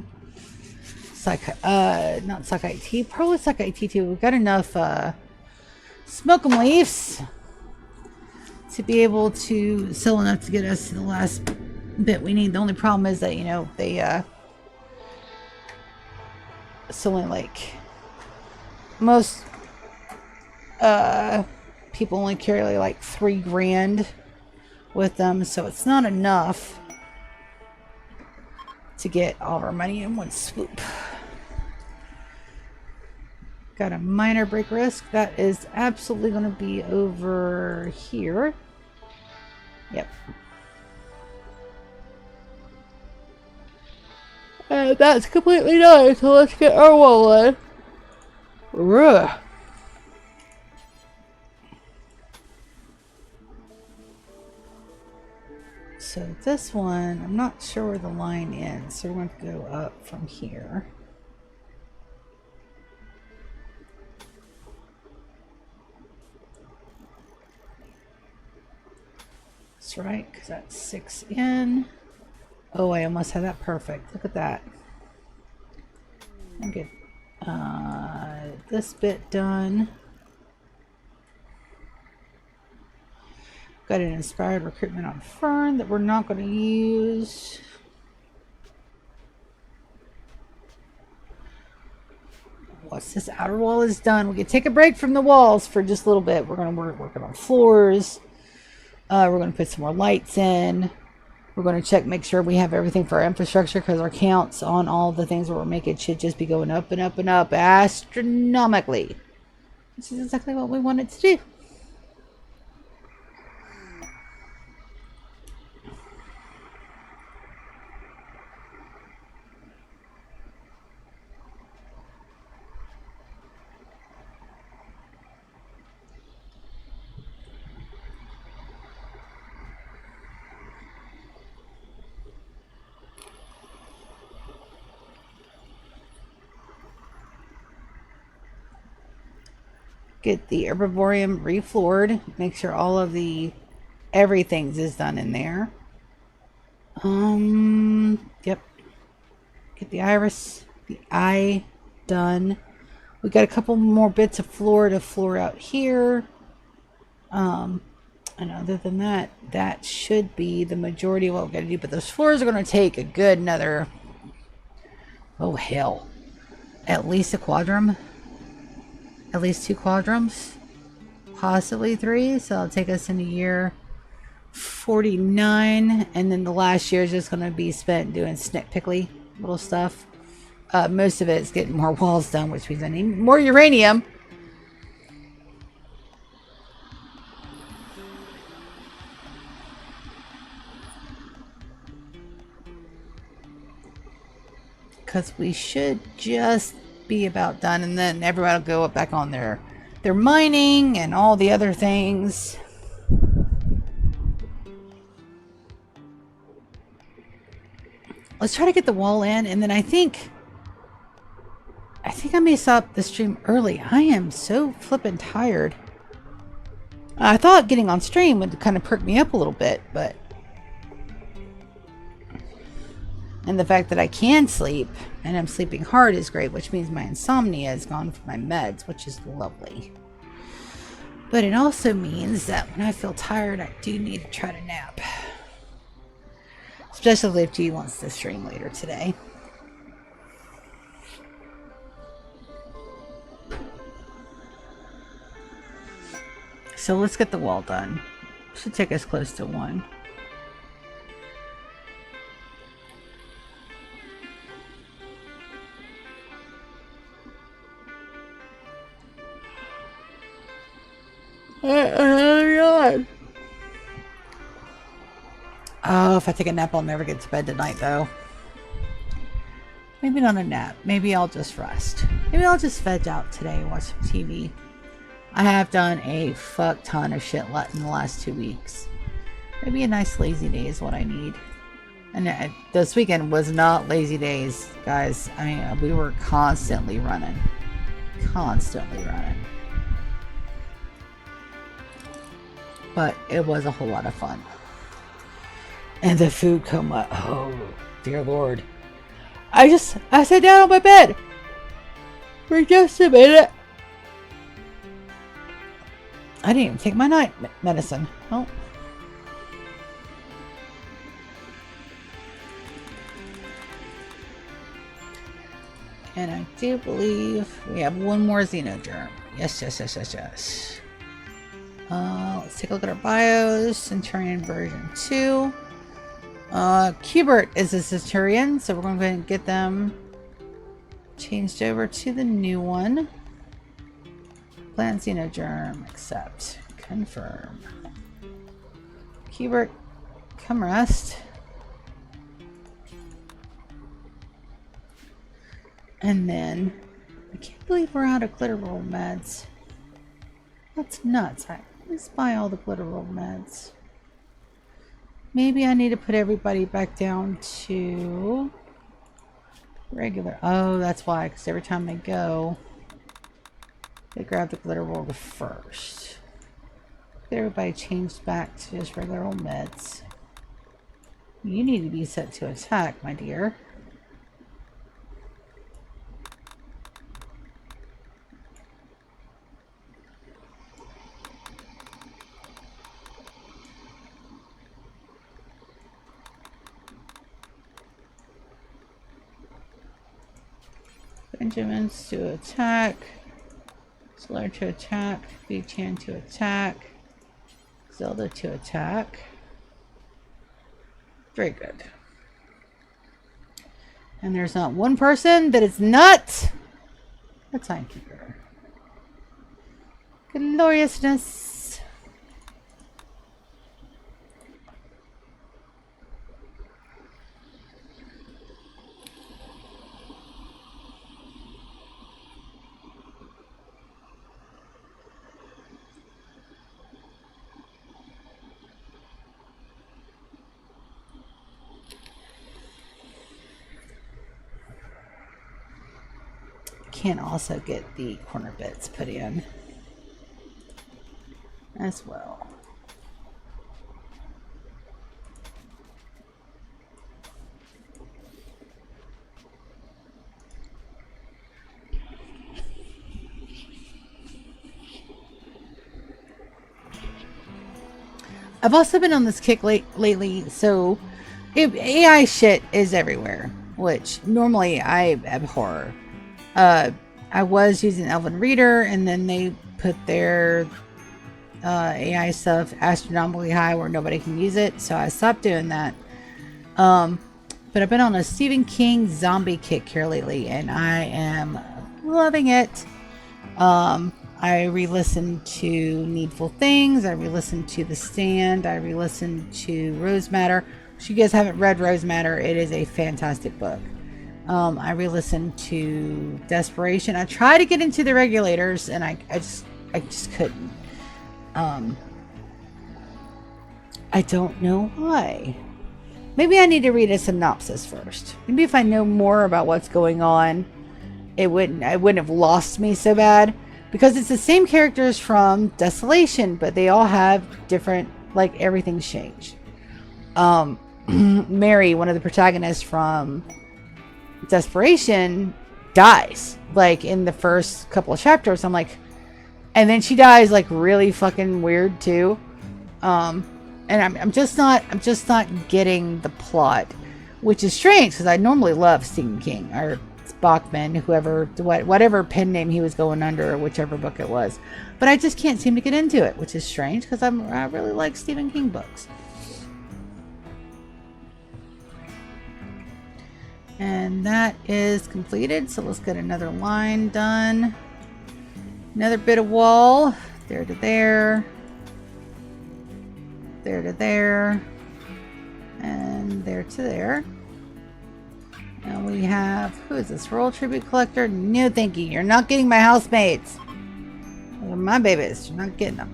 Sakai tea, probably Sakai tea too. We've got enough smoke 'em leaves to be able to sell enough to get us to the last bit we need. The only problem is that, you know, they selling like most people only carry like 3 grand with them, so it's not enough to get all of our money in one swoop. Got a minor break risk. That is absolutely going to be over here. Yep. And that's completely done, so let's get our wall in. Ugh. So this one, I'm not sure where the line ends, so we're going to go up from here. That's right, because that's 6 in. Oh, I almost had that perfect. Look at that. I'll get this bit done. Got an inspired recruitment on Fern that we're not going to use. Once this outer wall is done, we can take a break from the walls for just a little bit. We're going to work working on floors. We're going to put some more lights in. We're going to check, make sure we have everything for our infrastructure, because our counts on all the things that we're making should just be going up and up and up astronomically. This is exactly what we wanted to do. Get the herbivorium refloored. Make sure all of the everything's is done in there. Yep. Get the iris, the eye done. We got a couple more bits of floor to floor out here. And other than that, that should be the majority of what we're going to do. But those floors are going to take a good another, oh hell, at least a quadrum. At least 2 quadrums, possibly 3. So it'll take us into year 49, and then the last year is just going to be spent doing snitpickly little stuff. Most of it is getting more walls done, which means I need more uranium. Because we should just be about done, and then everyone will go back on their they're mining and all the other things. Let's try to get the wall in, and then I think I may stop the stream early. I am so flippin' tired. I thought getting on stream would kind of perk me up a little bit, but... And the fact that I can sleep, and I'm sleeping hard is great, which means my insomnia is gone from my meds, which is lovely. But it also means that when I feel tired, I do need to try to nap. Especially if G wants to stream later today. So let's get the wall done. Should take us close to 1. Oh, if I take a nap, I'll never get to bed tonight, though. Maybe not a nap. Maybe I'll just rest. Maybe I'll just veg out today and watch some TV. I have done a fuck ton of shit in the last 2 weeks. Maybe a nice lazy day is what I need. And this weekend was not lazy days, guys. I mean, we were constantly running. Constantly running. But it was a whole lot of fun. And the food coma. Oh, dear Lord. I sat down on my bed for just a minute. I didn't even take my night medicine. Oh. And I do believe we have one more xenogerm. Yes. Let's take a look at our bios. Centurion version 2. Cubert is a Centurion, so we're going to go ahead and get them changed over to the new one. Plant Xenogerm, accept, confirm. Cubert, come rest. And then, I can't believe we're out of glitter roll meds. That's nuts. Let's buy all the glitter roll meds. Maybe I need to put everybody back down to regular. Oh, that's why, because every time they go, they grab the glitter roll first. Get everybody changed back to just regular old meds. You need to be set to attack, my dear. Benjamin's to attack. Solar to attack. B-Chan to attack. Zelda to attack. Very good. And there's not one person that is not a timekeeper. Gloriousness. Can also get the corner bits put in as well. I've also been on this kick lately, so AI shit is everywhere, which normally I abhor. I was using Elven Reader, and then they put their AI stuff astronomically high where nobody can use it, so I stopped doing that. But I've been on a Stephen King zombie kick here lately, and I am loving it. I re-listened to Needful Things, I re-listened to The Stand, I re-listened to Rose Matter. If you guys haven't read Rose Matter, it is a fantastic book. I re-listened to Desperation. I try to get into the Regulators, and I just I just couldn't. I don't know why. Maybe I need to read a synopsis first. Maybe if I know more about what's going on, I wouldn't have lost me so bad. Because it's the same characters from Desolation, but they all have different, like, everything's changed. Mary, one of the protagonists from Desperation, dies, like, in the first couple of chapters. I'm like, and then she dies, like, really fucking weird, too. And I'm just not getting the plot, which is strange because I normally love Stephen King or Bachman, whatever pen name he was going under, or whichever book it was. But I just can't seem to get into it, which is strange because I really like Stephen King books. And that is completed. So let's get another line done. Another bit of wall, there to there. There to there, and there to there. And we have, who is this? Royal Tribute Collector? No, thank you. You're not getting my housemates. They're my babies. You're not getting them.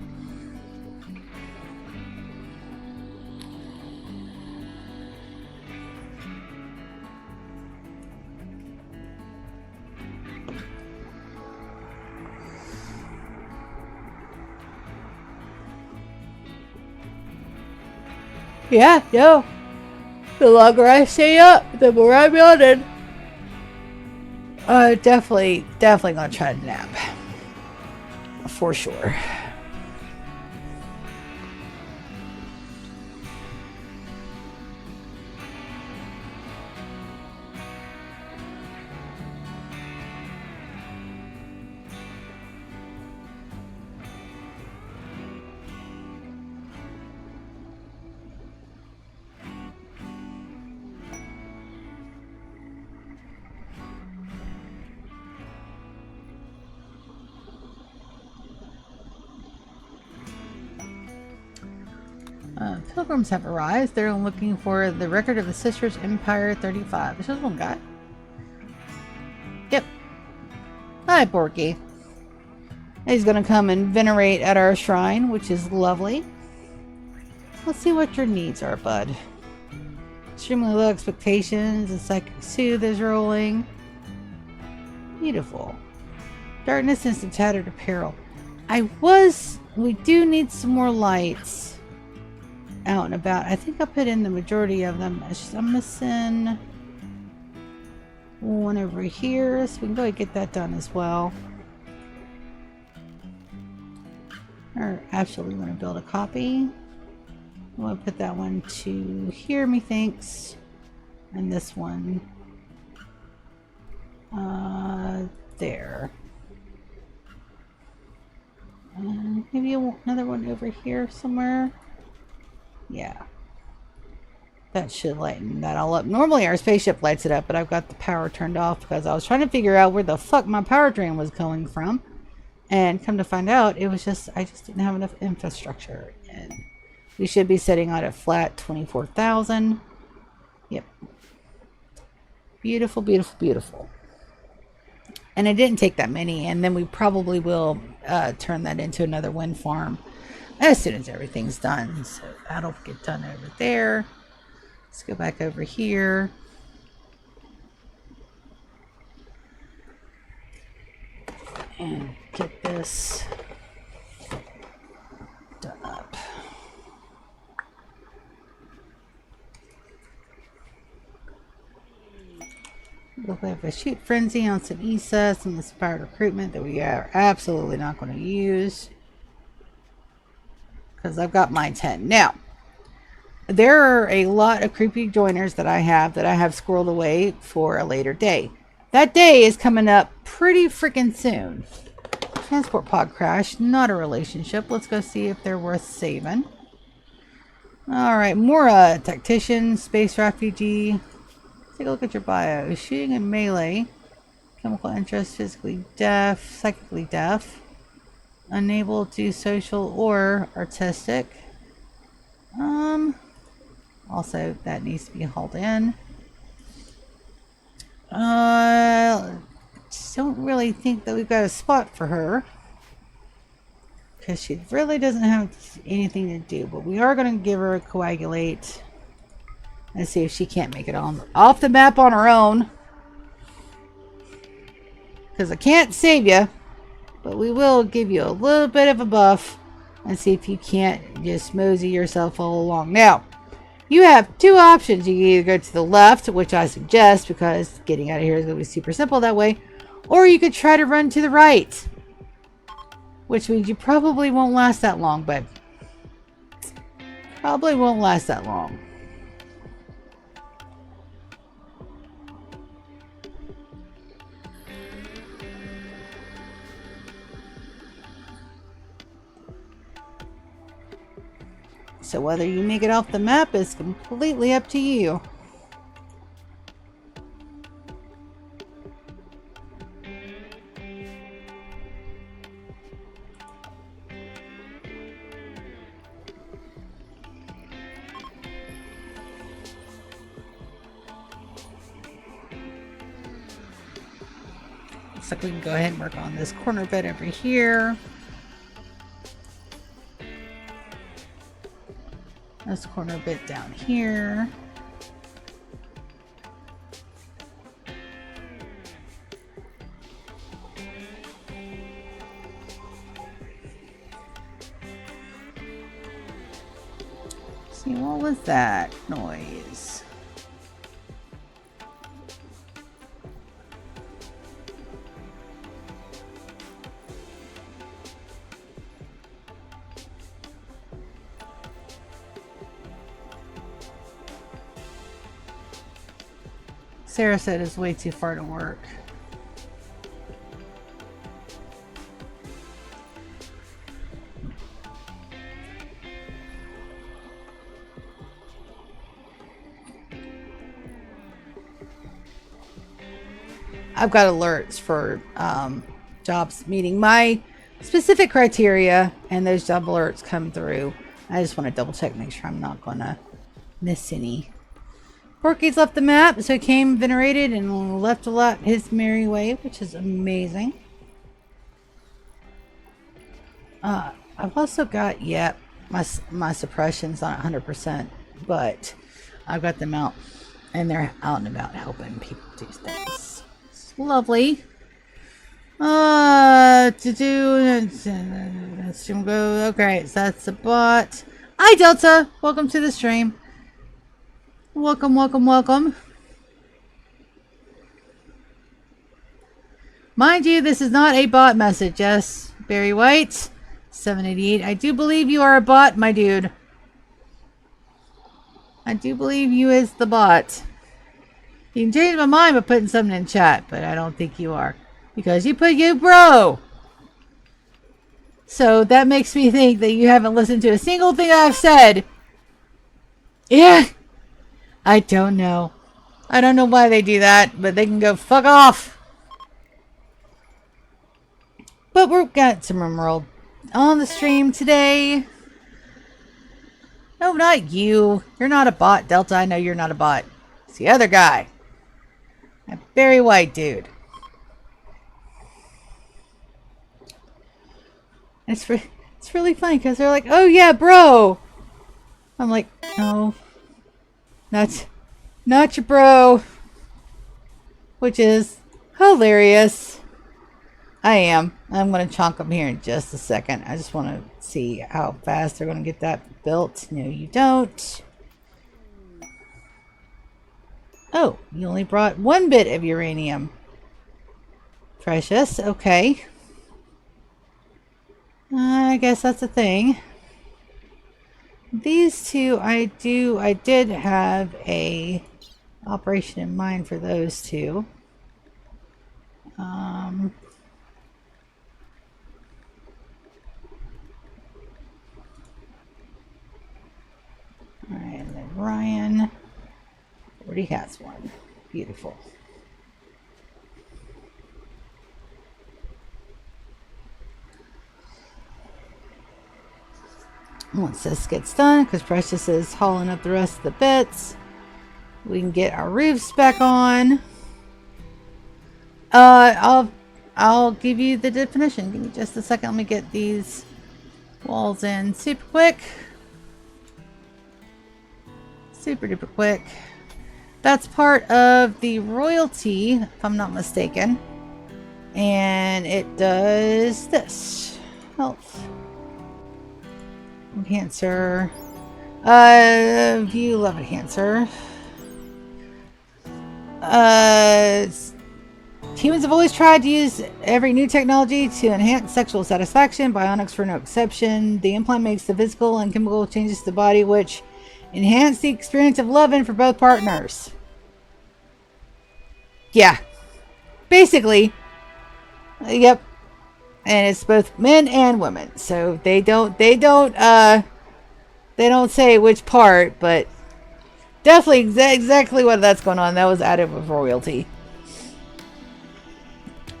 Yeah, no. The longer I stay up, the more I'm yawning. Definitely gonna try to nap. For sure. Pilgrims have arrived. They're looking for the record of the Sisters Empire 35. This is one guy. Yep. Hi, Porky. He's gonna come and venerate at our shrine, which is lovely. Let's see what your needs are, bud. Extremely low expectations. The psychic soothe is rolling. Beautiful. Darkness and some tattered apparel. We do need some more lights out and about. I think I put in the majority of them. I'm missing one over here, so we can go ahead and get that done as well. Or actually, we want to build a copy. I want to put that one to here, methinks, and this one there. Maybe another one over here somewhere. Yeah. That should lighten that all up. Normally our spaceship lights it up, but I've got the power turned off because I was trying to figure out where the fuck my power drain was coming from. And come to find out, it was just, I just didn't have enough infrastructure. And we should be setting out at flat 24,000. Yep. Beautiful, beautiful, beautiful. And it didn't take that many, and then we probably will turn that into another wind farm as soon as everything's done. So that'll get done over there. Let's go back over here. And get this done up. We'll have a shoot frenzy on some ESA, some inspired recruitment that we are absolutely not going to use. Because I've got my 10. Now, there are a lot of creepy joiners that I have squirreled away for a later day. That day is coming up pretty freaking soon. Transport pod crash, not a relationship. Let's go see if they're worth saving. Alright, more tactician, space refugee. Take a look at your bio. Shooting and melee. Chemical interest, physically deaf, psychically deaf. Unable to social or artistic. Also, that needs to be hauled in. Don't really think that we've got a spot for her. because she really doesn't have anything to do. But we are going to give her a coagulate and see if she can't make it off the map on her own. Because I can't save you, but we will give you a little bit of a buff and see if you can't just mosey yourself all along. Now, you have two options. You can either go to the left, which I suggest because getting out of here is going to be super simple that way, or you could try to run to the right, which means you probably won't last that long, but probably won't last that long. So whether you make it off the map is completely up to you. Looks like we can go ahead and work on this corner bed over here. This corner bit down here. See, what was that noise? Sarah said it's way too far to work. I've got alerts for jobs meeting my specific criteria, and those job alerts come through. I just want to double check, make sure I'm not going to miss any. Porky's left the map, so he came venerated and left a lot his merry way, which is amazing. I've also got, my suppression's not 100%, but I've got them out, and they're out and about helping people do things. It's lovely. Okay, so that's the bot. Hi, Delta. Welcome to the stream. Welcome, welcome, welcome. Mind you, this is not a bot message. Yes, Barry White, 788. I do believe you are a bot, my dude. I do believe you is the bot. You can change my mind by putting something in chat, but I don't think you are. Because you put you, bro. So that makes me think that you haven't listened to a single thing I've said. Yeah. I don't know. I don't know why they do that, but they can go fuck off. But we've got some Rimworld on the stream today. No, not you. You're not a bot, Delta. I know you're not a bot. It's the other guy. That very white dude. It's really funny because they're like, oh yeah, bro. I'm like, no. Not your bro. Which is hilarious. I am. I'm going to chonk them here in just a second. I just want to see how fast they're going to get that built. No, you don't. Oh, you only brought 1 bit of uranium. Precious. Okay. I guess that's a thing. These two, I did have a operation in mind for those two. Alright, and then Ryan already has one. Beautiful. Once this gets done, because Precious is hauling up the rest of the bits, we can get our roofs back on. I'll give you the definition. Give me just a second. Let me get these Walls in super quick. Super duper quick. That's part of the royalty, if I'm not mistaken. And it does this. Health. Enhancer. View love enhancer. Humans have always tried to use every new technology to enhance sexual satisfaction. Bionics are no exception. The implant makes the physical and chemical changes to the body which enhance the experience of loving for both partners. Yeah. Basically. Yep. And it's both men and women. So they don't say which part, but definitely exactly what that's going on. That was added with royalty.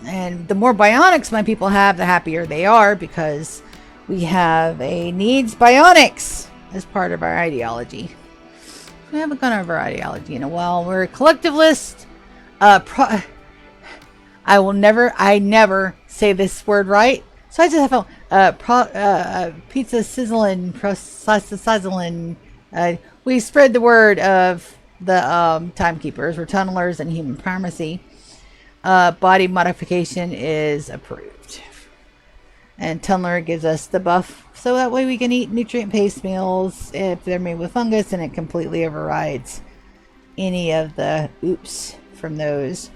And the more bionics my people have, the happier they are, because we have a needs bionics as part of our ideology. We haven't gone over ideology in a while. We're a collectivist. I never say this word right. So I just have pizza sizzling, sizzling. We spread the word of the timekeepers. We're tunnelers and human primacy. Body modification is approved. And tunneler gives us the buff, so that way we can eat nutrient-based meals if they're made with fungus, and it completely overrides any of the oops from those.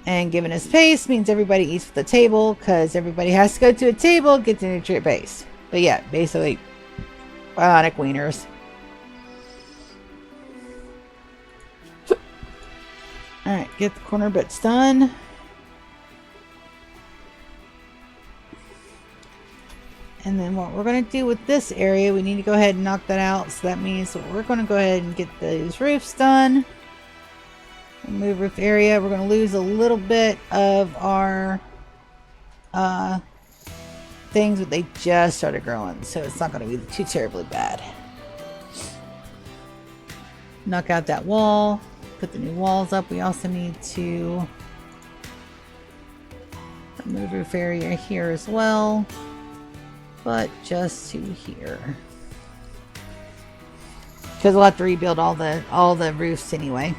And giving us pace means everybody eats at the table, because everybody has to go to a table to get the nutrient base. But yeah, basically, bionic wieners. Alright, get the corner bits done. And then what we're going to do with this area, we need to go ahead and knock that out. So that means that we're going to go ahead and get those roofs done. Remove roof area. We're going to lose a little bit of our things, but they just started growing. So it's not going to be too terribly bad. Knock out that wall. Put the new walls up. We also need to remove roof area here as well. But just to here, because we'll have to rebuild all the roofs anyway.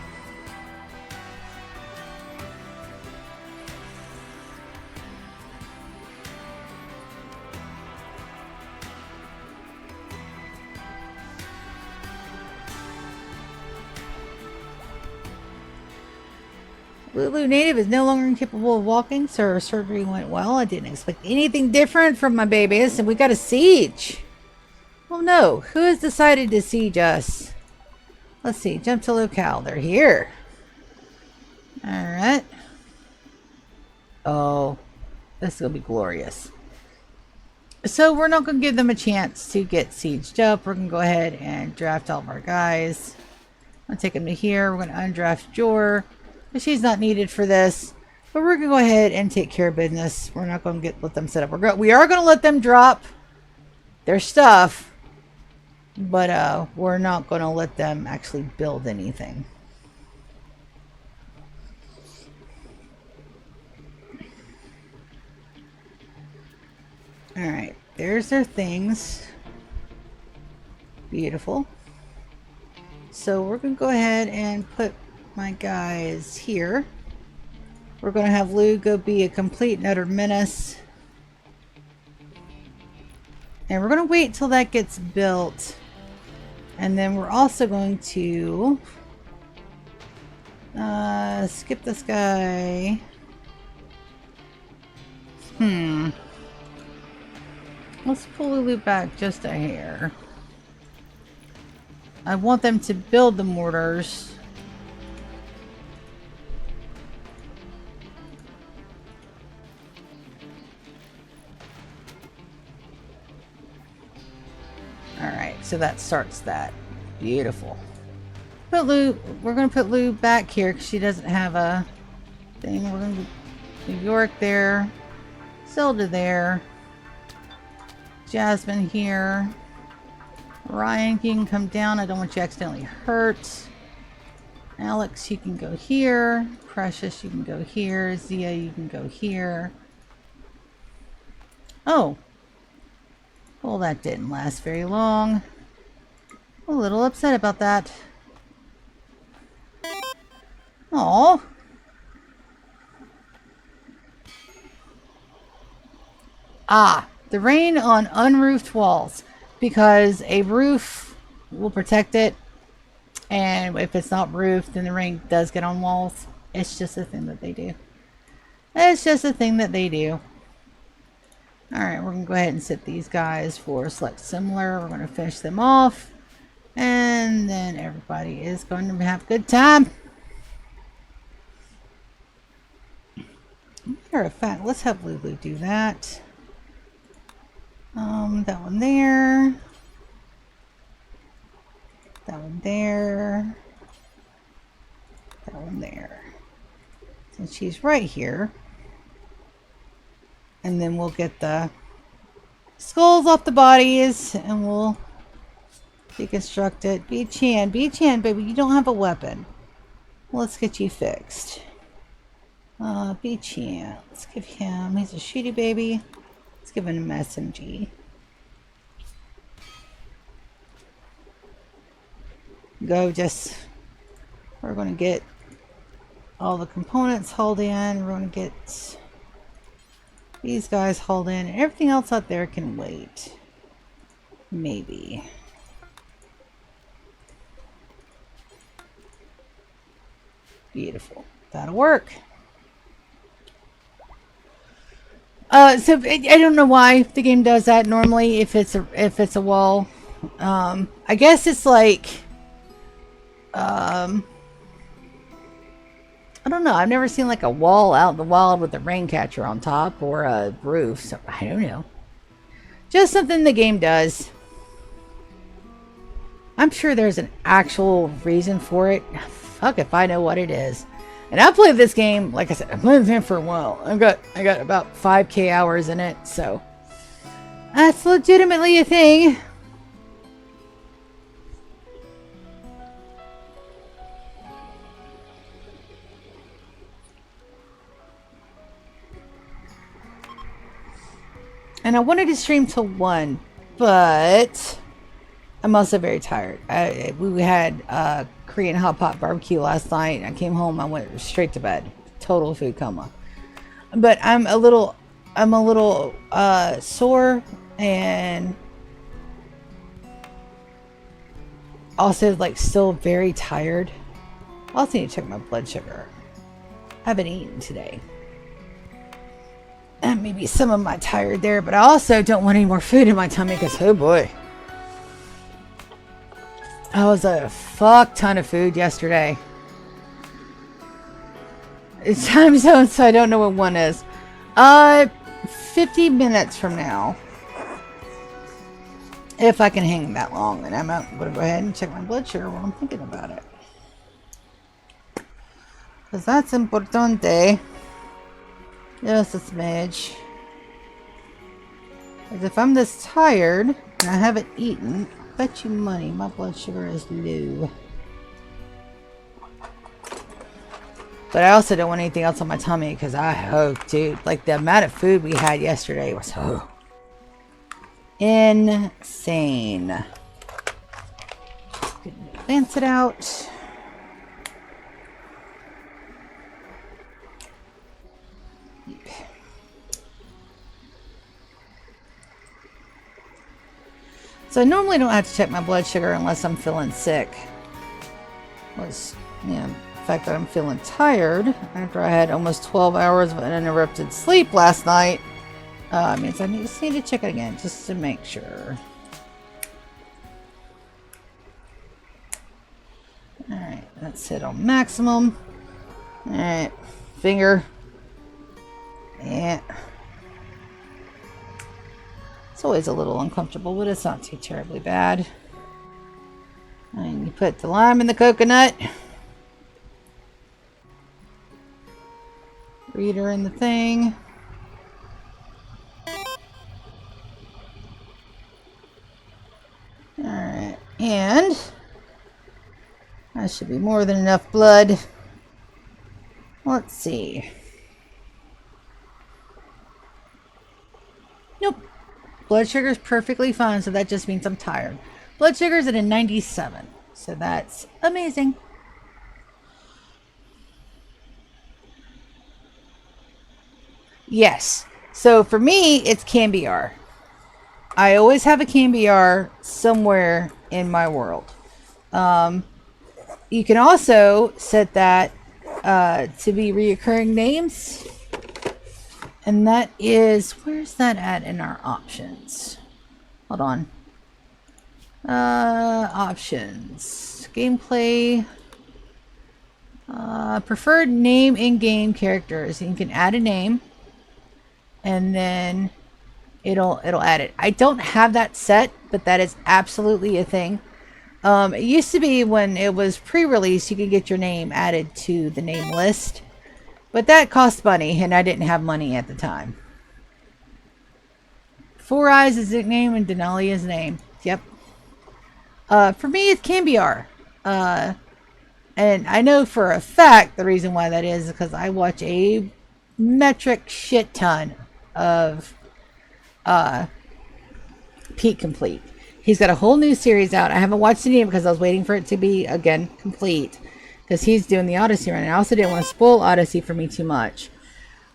Lulu native is no longer incapable of walking, so her surgery went well. I didn't expect anything different from my babies, and we got a siege. Oh no, who has decided to siege us? Let's see, jump to locale. They're here. Alright. Oh, this is going to be glorious. So we're not going to give them a chance to get sieged up. We're going to go ahead and draft all of our guys. I'm going to take them to here. We're going to undraft Jor. She's not needed for this, but we're gonna go ahead and take care of business. We're not gonna let them set up. We are gonna let them drop their stuff, but we're not gonna let them actually build anything. All right, there's their things. Beautiful. So we're gonna go ahead and put my guys here. We're going to have Lou go be a complete and utter menace. And we're going to wait till that gets built. And then we're also going to skip this guy. Let's pull Lulu back just a hair. I want them to build the mortars. Alright, so that starts that. Beautiful. We're going to put Lou back here because she doesn't have a thing. We're going to put New York there. Zelda there. Jasmine here. Ryan, you can come down. I don't want you accidentally hurt. Alex, you can go here. Precious, you can go here. Zia, you can go here. Oh. Well, that didn't last very long. A little upset about that. Oh. Ah, the rain on unroofed walls. Because a roof will protect it. And if it's not roofed, then the rain does get on walls. It's just a thing that they do. It's just a thing that they do. Alright, we're going to go ahead and set these guys for select similar. We're going to finish them off. And then everybody is going to have a good time. Matter of fact, let's have Lulu do that. That one there. That one there. That one there. Since she's right here. And then we'll get the skulls off the bodies and we'll deconstruct it. B-Chan, baby, you don't have a weapon. Let's get you fixed. B-Chan, let's give him, he's a shooty baby. Let's give him an SMG. Go just, we're going to get all the components hauled in. We're going to get these guys hauled in. And everything else out there can wait. Maybe. Beautiful. That'll work. So I don't know why the game does that normally if it's a wall. I guess it's like I don't know. I've never seen like a wall out in the wild with a rain catcher on top or a roof. So I don't know. Just something the game does. I'm sure there's an actual reason for it. Fuck if I know what it is. And I played this game, like I said, I've played this game for a while. I got about 5k hours in it, so that's legitimately a thing. And I wanted to stream till 1, but I'm also very tired. We had Korean hot pot barbecue last night. I came home. I went straight to bed. Total food coma. But I'm a little sore and also like still very tired. I also need to check my blood sugar. I haven't eaten today. And maybe some of my tired there, but I also don't want any more food in my tummy because oh boy. I was a fuck ton of food yesterday. It's time zone, so I don't know what one is. 50 minutes from now. If I can hang that long. And I'm going to go ahead and check my blood sugar while I'm thinking about it. Because that's importante. Just a smidge. Because if I'm this tired and I haven't eaten, bet you money my blood sugar is low. But I also don't want anything else on my tummy because dude, like the amount of food we had yesterday was insane. Glance it out. So I normally don't have to check my blood sugar unless I'm feeling sick. The fact that I'm feeling tired after I had almost 12 hours of uninterrupted sleep last night means I just need to check it again just to make sure. Alright, that's it on maximum. Alright, finger. Yeah. It's always a little uncomfortable, but it's not too terribly bad. And you put the lime in the coconut. Reader in the thing. Alright, and that should be more than enough blood. Let's see. Nope. Blood sugar is perfectly fine, so that just means I'm tired. Blood sugar is at a 97, so that's amazing. Yes. So for me, it's Cambiar. I always have a Cambiar somewhere in my world. You can also set that to be reoccurring names. And that is, where's that at in our options? Hold on. Options. Gameplay. Preferred name in-game characters. You can add a name. And then it'll add it. I don't have that set, but that is absolutely a thing. It used to be when it was pre-release, you could get your name added to the name list. But that cost money, and I didn't have money at the time. Four Eyes is nickname and Denali is name. Yep. For me, it's Cambiar. And I know for a fact the reason why that is because I watch a metric shit ton of Pete Complete. He's got a whole new series out. I haven't watched it yet because I was waiting for it to be, again, complete. Because he's doing the Odyssey run. And I also didn't want to spoil Odyssey for me too much.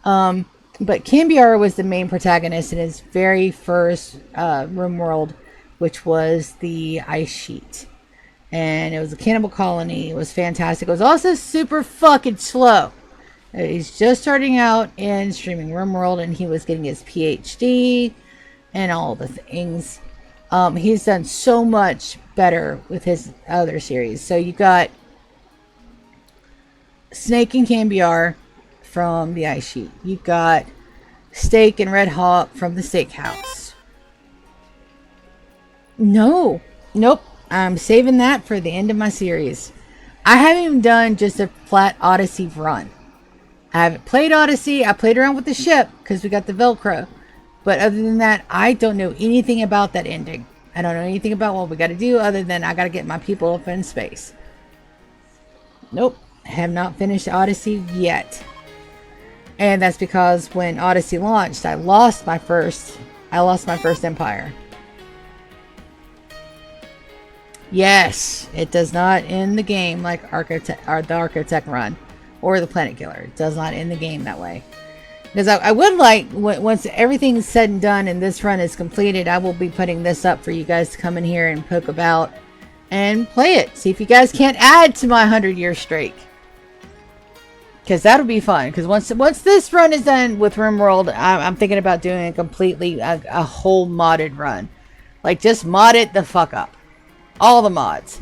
But Cambiar was the main protagonist in his very first Rimworld, which was the Ice Sheet. And it was a cannibal colony. It was fantastic. It was also super fucking slow. He's just starting out in streaming Rimworld, and he was getting his PhD and all the things. He's done so much better with his other series. So you got Snake and Cambiar from the Ice Sheet. You got Steak and Red Hawk from the Steakhouse. Nope. I'm saving that for the end of my series. I haven't even done just a flat Odyssey run. I haven't played Odyssey. I played around with the ship because we got the Velcro. But other than that, I don't know anything about that ending. I don't know anything about what we got to do other than I got to get my people up in space. Nope. I have not finished Odyssey yet. And that's because when Odyssey launched, I lost my first empire. Yes, it does not end the game like the Architect run or the Planet Killer. It does not end the game that way. Because I would like, once everything's said and done and this run is completed, I will be putting this up for you guys to come in here and poke about and play it. See if you guys can't add to my 100-year streak. Because that'll be fun. Because once this run is done with Rimworld, I'm thinking about doing a whole modded run. Like, just mod it the fuck up. All the mods.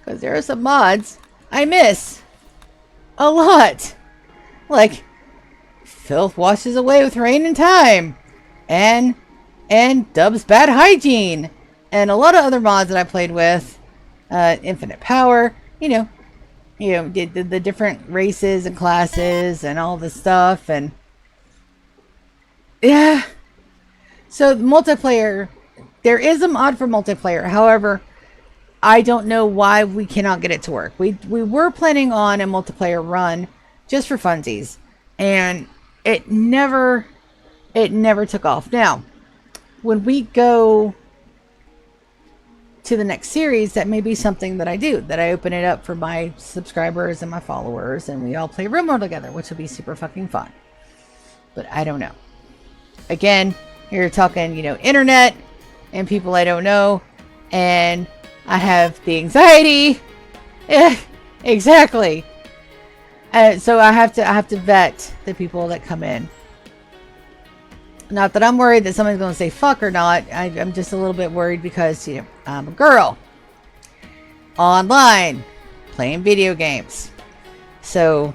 Because there are some mods I miss a lot. Like, Filth Washes Away with Rain and Time. And Dub's Bad Hygiene. And a lot of other mods that I played with. Infinite Power. You know, the different races and classes and all this stuff. And yeah. So multiplayer, there is a mod for multiplayer. However, I don't know why we cannot get it to work. We were planning on a multiplayer run just for funsies, and it never took off. Now, when we go to the next series, that may be something that I do, that I open it up for my subscribers and my followers, and we all play Rimworld together, which will be super fucking fun. But I don't know. Again, you're talking, internet and people I don't know, and I have the anxiety. Yeah, exactly. So I have to vet the people that come in. Not that I'm worried that someone's going to say fuck or not. I'm just a little bit worried because, I'm a girl. Online. Playing video games. So,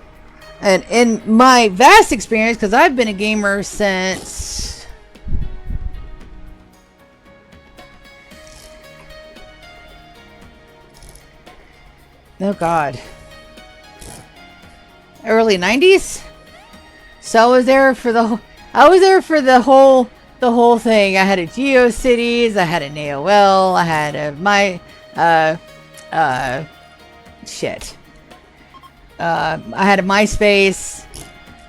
and in my vast experience, because I've been a gamer since... Oh God. Early 90s? So I was there for the whole thing. I had a GeoCities, I had an AOL, I had shit. I had a MySpace.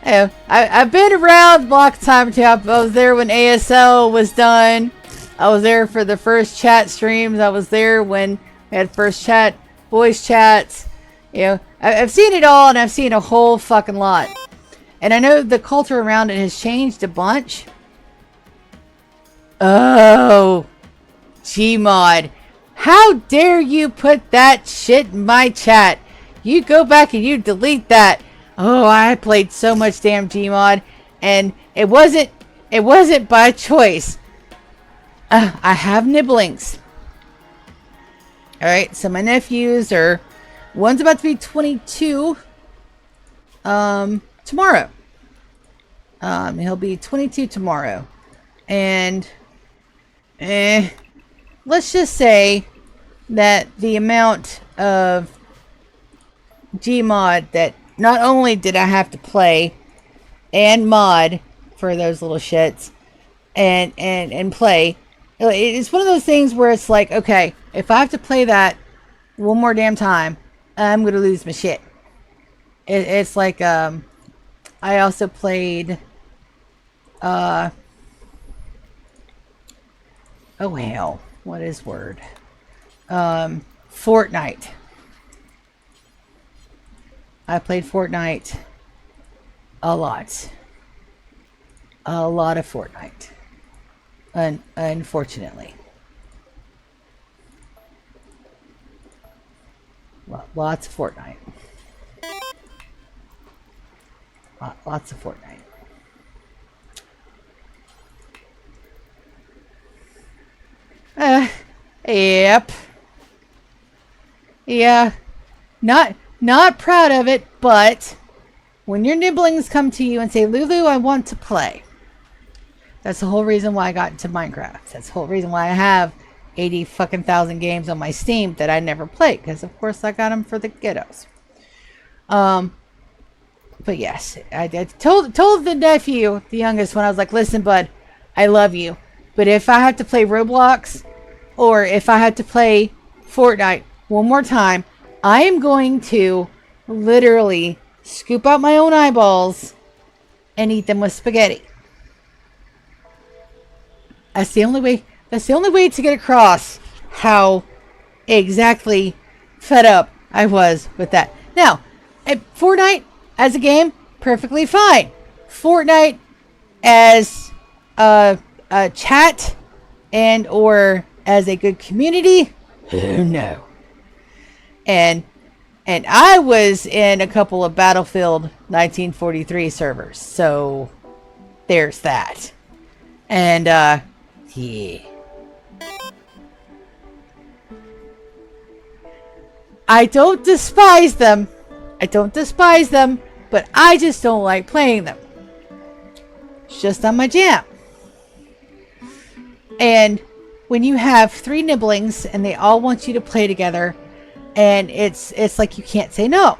I've been around Block Time too. I was there when ASL was done. I was there for the first chat streams. I was there when we had first chat, voice chats. I've seen it all, and I've seen a whole fucking lot. And I know the culture around it has changed a bunch. Oh, Gmod. How dare you put that shit in my chat? You go back and you delete that. Oh, I played so much damn Gmod, and it wasn't by choice. I have nibblings. Alright, so my nephews are... One's about to be 22 tomorrow. He'll be 22 tomorrow. And let's just say that the amount of Gmod that not only did I have to play and mod for those little shits and play, it's one of those things where it's like, okay, if I have to play that one more damn time, I'm gonna lose my shit. It's like I also played oh hell, what is word? Fortnite. I played Fortnite a lot. A lot of Fortnite. Unfortunately. Lots of Fortnite. Lots of Fortnite. Yep. Yeah. Not proud of it, but when your nibblings come to you and say, Lulu, I want to play. That's the whole reason why I got into Minecraft. That's the whole reason why I have 80 fucking thousand games on my Steam that I never played, because of course I got them for the kiddos. But yes, I told the nephew, the youngest one, I was like, listen, bud, I love you, but if I have to play Roblox or if I have to play Fortnite one more time, I am going to literally scoop out my own eyeballs and eat them with spaghetti. That's the only way. That's the only way to get across how exactly fed up I was with that. Now, Fortnite as a game, perfectly fine. Fortnite as a chat and or as a good community, no. And I was in a couple of Battlefield 1943 servers, so there's that. And yeah. I don't despise them. But I just don't like playing them. It's just not my jam. And when you have 3 nibblings and they all want you to play together, and it's like you can't say no.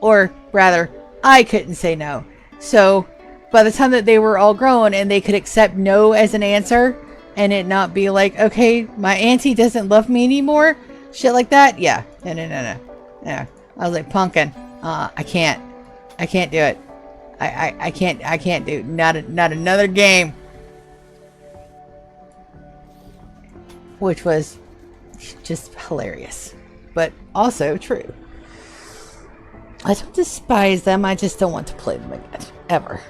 Or rather, I couldn't say no. So by the time that they were all grown and they could accept no as an answer and it not be like, okay, my auntie doesn't love me anymore, shit like that, yeah. No. Yeah. I was like, pumpkin, I can't do it. I can't do not another game. Which was just hilarious, but also true. I don't despise them, I just don't want to play them again, ever.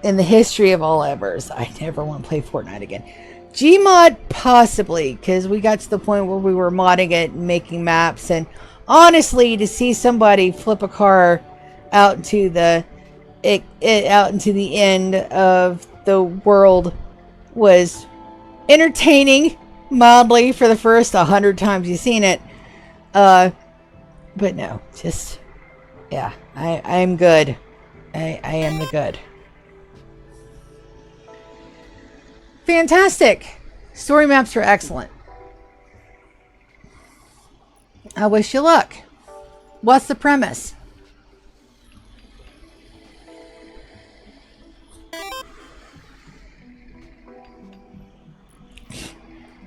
In the history of all evers, I never want to play Fortnite again. Gmod, possibly, because we got to the point where we were modding it and making maps, and honestly, to see somebody flip a car out into the end of the world was entertaining, mildly, for the first 100 times you've seen it. But no, just, yeah, I am good. I am the good. Fantastic. Story maps are excellent. I wish you luck. What's the premise?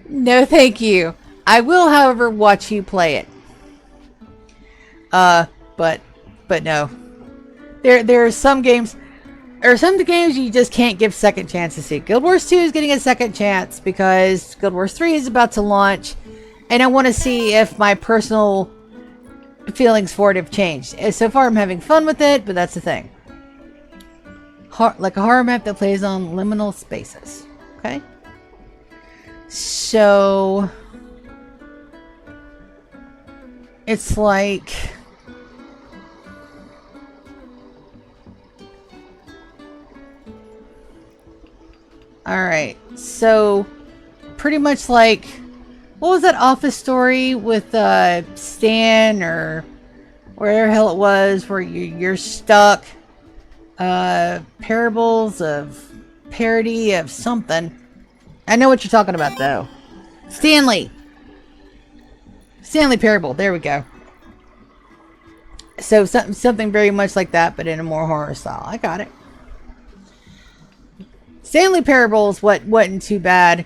No, thank you. I will, however, watch you play it. But no. There are some games, or some games you just can't give second chances to. Guild Wars 2 is getting a second chance because Guild Wars 3 is about to launch, and I want to see if my personal feelings for it have changed. So far, I'm having fun with it, but that's the thing. Like a horror map that plays on liminal spaces. Okay? So it's like, alright, so pretty much like, what was that Office Story with Stan, or wherever the hell it was, where you're stuck, parables of parody of something. I know what you're talking about though. Stanley Parable, there we go. So something very much like that, but in a more horror style. I got it. Stanley Parables wasn't too bad.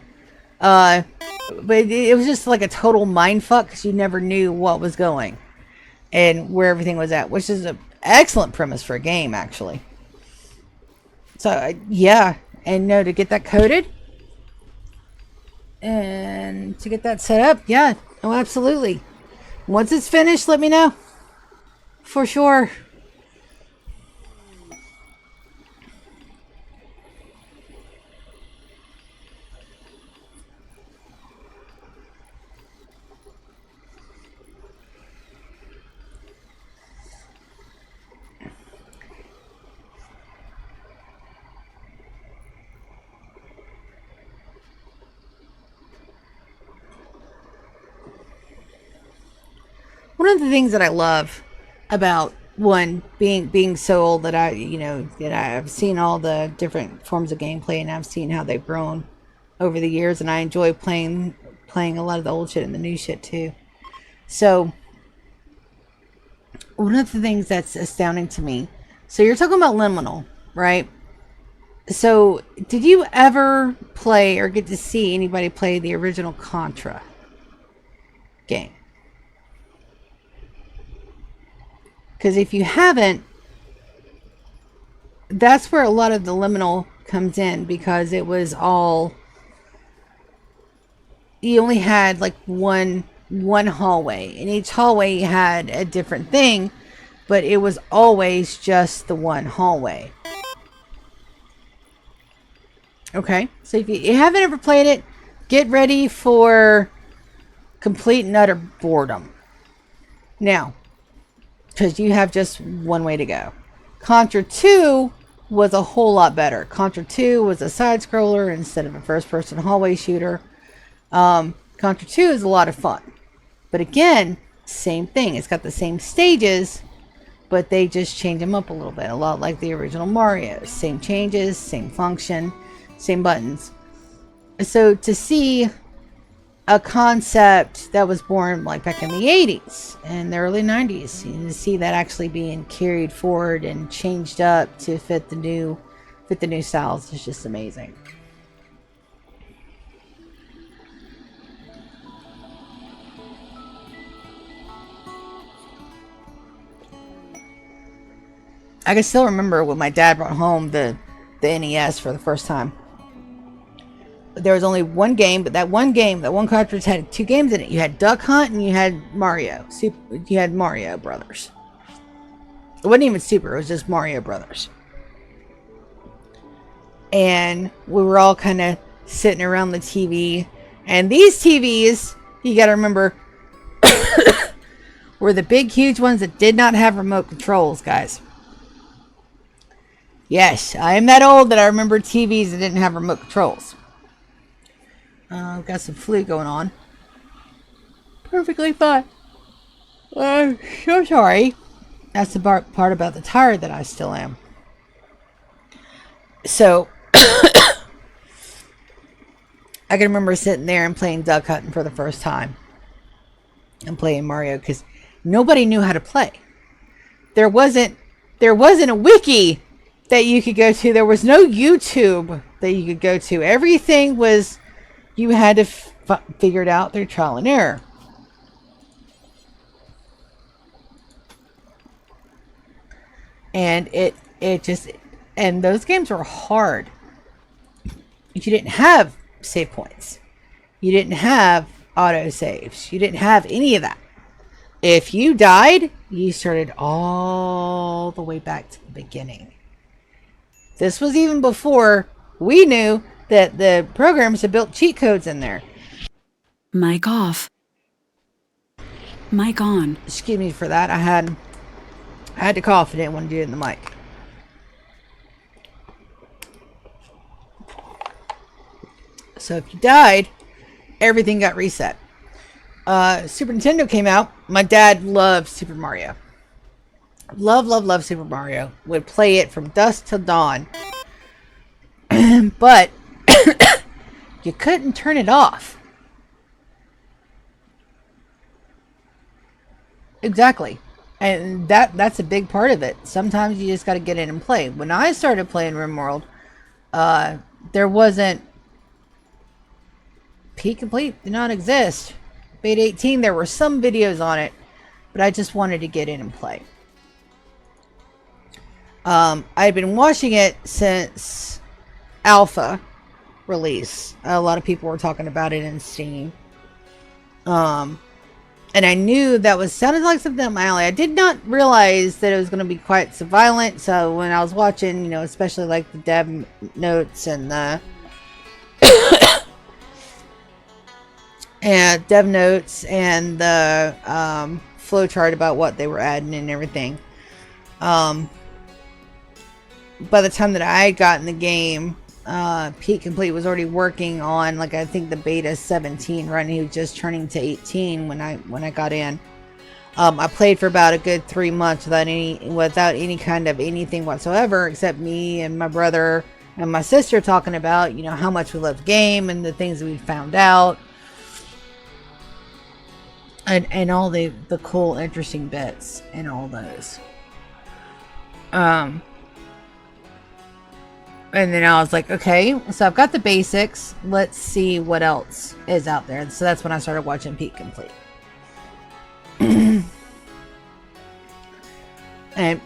But it was just like a total mindfuck because you never knew what was going and where everything was at, which is an excellent premise for a game, actually. So, yeah. And no, to get that coded and to get that set up, yeah. Oh, absolutely. Once it's finished, let me know. For sure. One of the things that I love about being so old that I've seen all the different forms of gameplay, and I've seen how they've grown over the years, and I enjoy playing a lot of the old shit and the new shit too. So one of the things that's astounding to me, so you're talking about liminal, right? So did you ever play or get to see anybody play the original Contra game? Because if you haven't, that's where a lot of the liminal comes in, because it was all, you only had like one hallway, and each hallway had a different thing, but it was always just the one hallway. Okay, so if you haven't ever played it, get ready for complete and utter boredom. Now, because you have just one way to go. Contra 2 was a whole lot better. Contra 2 was a side-scroller instead of a first-person hallway shooter. Contra 2 is a lot of fun. But again, same thing. It's got the same stages, but they just change them up a little bit. A lot like the original Mario. Same changes, same function, same buttons. So to see a concept that was born like back in the 80s and the early 90s, and to see that actually being carried forward and changed up to fit the new styles is just amazing. I can still remember when my dad brought home the NES for the first time. There was only one game, but that one cartridge had two games in it. You had Duck Hunt and you had Mario. You had Mario Brothers. It wasn't even Super, it was just Mario Brothers. And we were all kind of sitting around the TV. And these TVs, you got to remember, were the big, huge ones that did not have remote controls, guys. Yes, I am that old that I remember TVs that didn't have remote controls. I've got some flu going on. Perfectly fine. I'm so sorry. That's the part about the tired that I still am. So, I can remember sitting there and playing Duck Hunting for the first time. And playing Mario, because nobody knew how to play. There wasn't a wiki that you could go to. There was no YouTube that you could go to. Everything was, you had to figure it out through trial and error. And it just, and those games were hard. You didn't have save points. You didn't have auto saves. You didn't have any of that. If you died, you started all the way back to the beginning. This was even before we knew that the programs had built cheat codes in there. Mic off. Mic on. Excuse me for that. I had to cough. I didn't want to do it in the mic. So if you died, everything got reset. Super Nintendo came out. My dad loved Super Mario. Love Super Mario. Would play it from dusk till dawn. But you couldn't turn it off. Exactly. And that's a big part of it. Sometimes you just got to get in and play. When I started playing Rimworld, there wasn't Peak Complete did not exist. Beta 18, there were some videos on it, but I just wanted to get in and play. I'd been watching it since Alpha release. A lot of people were talking about it in Steam. And I knew that sounded like something up my alley. I did not realize that it was going to be quite so violent. So when I was watching, you know, especially like the dev notes and the flowchart about what they were adding and everything. By the time that I got in the game, Peak Complete was already working on, like, I think the beta 17 run. He was just turning to 18 when I got in. I played for about a good 3 months without any kind of anything whatsoever, except me and my brother and my sister talking about, you know, how much we loved the game and the things that we found out. And all the cool, interesting bits and all those. And then I was like, okay, so I've got the basics. Let's see what else is out there. So that's when I started watching Peak Complete. And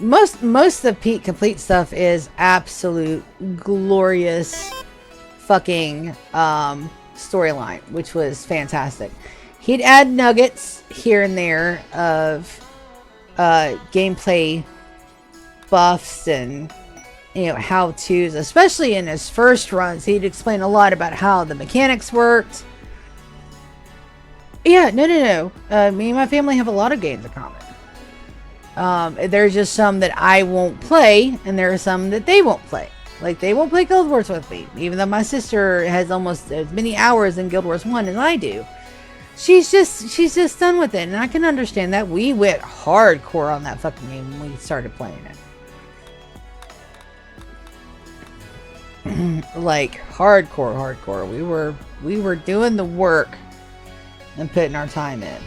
most of Peak Complete stuff is absolute glorious fucking storyline, which was fantastic. He'd add nuggets here and there of gameplay buffs and, you know, how-tos, especially in his first runs. He'd explain a lot about how the mechanics worked. Yeah, no. Me and my family have a lot of games in common. There's just some that I won't play, and there are some that they won't play. Like, they won't play Guild Wars with me, even though my sister has almost as many hours in Guild Wars 1 as I do. She's just done with it, and I can understand that. We went hardcore on that fucking game when we started playing it. Like, hardcore. We were doing the work and putting our time in.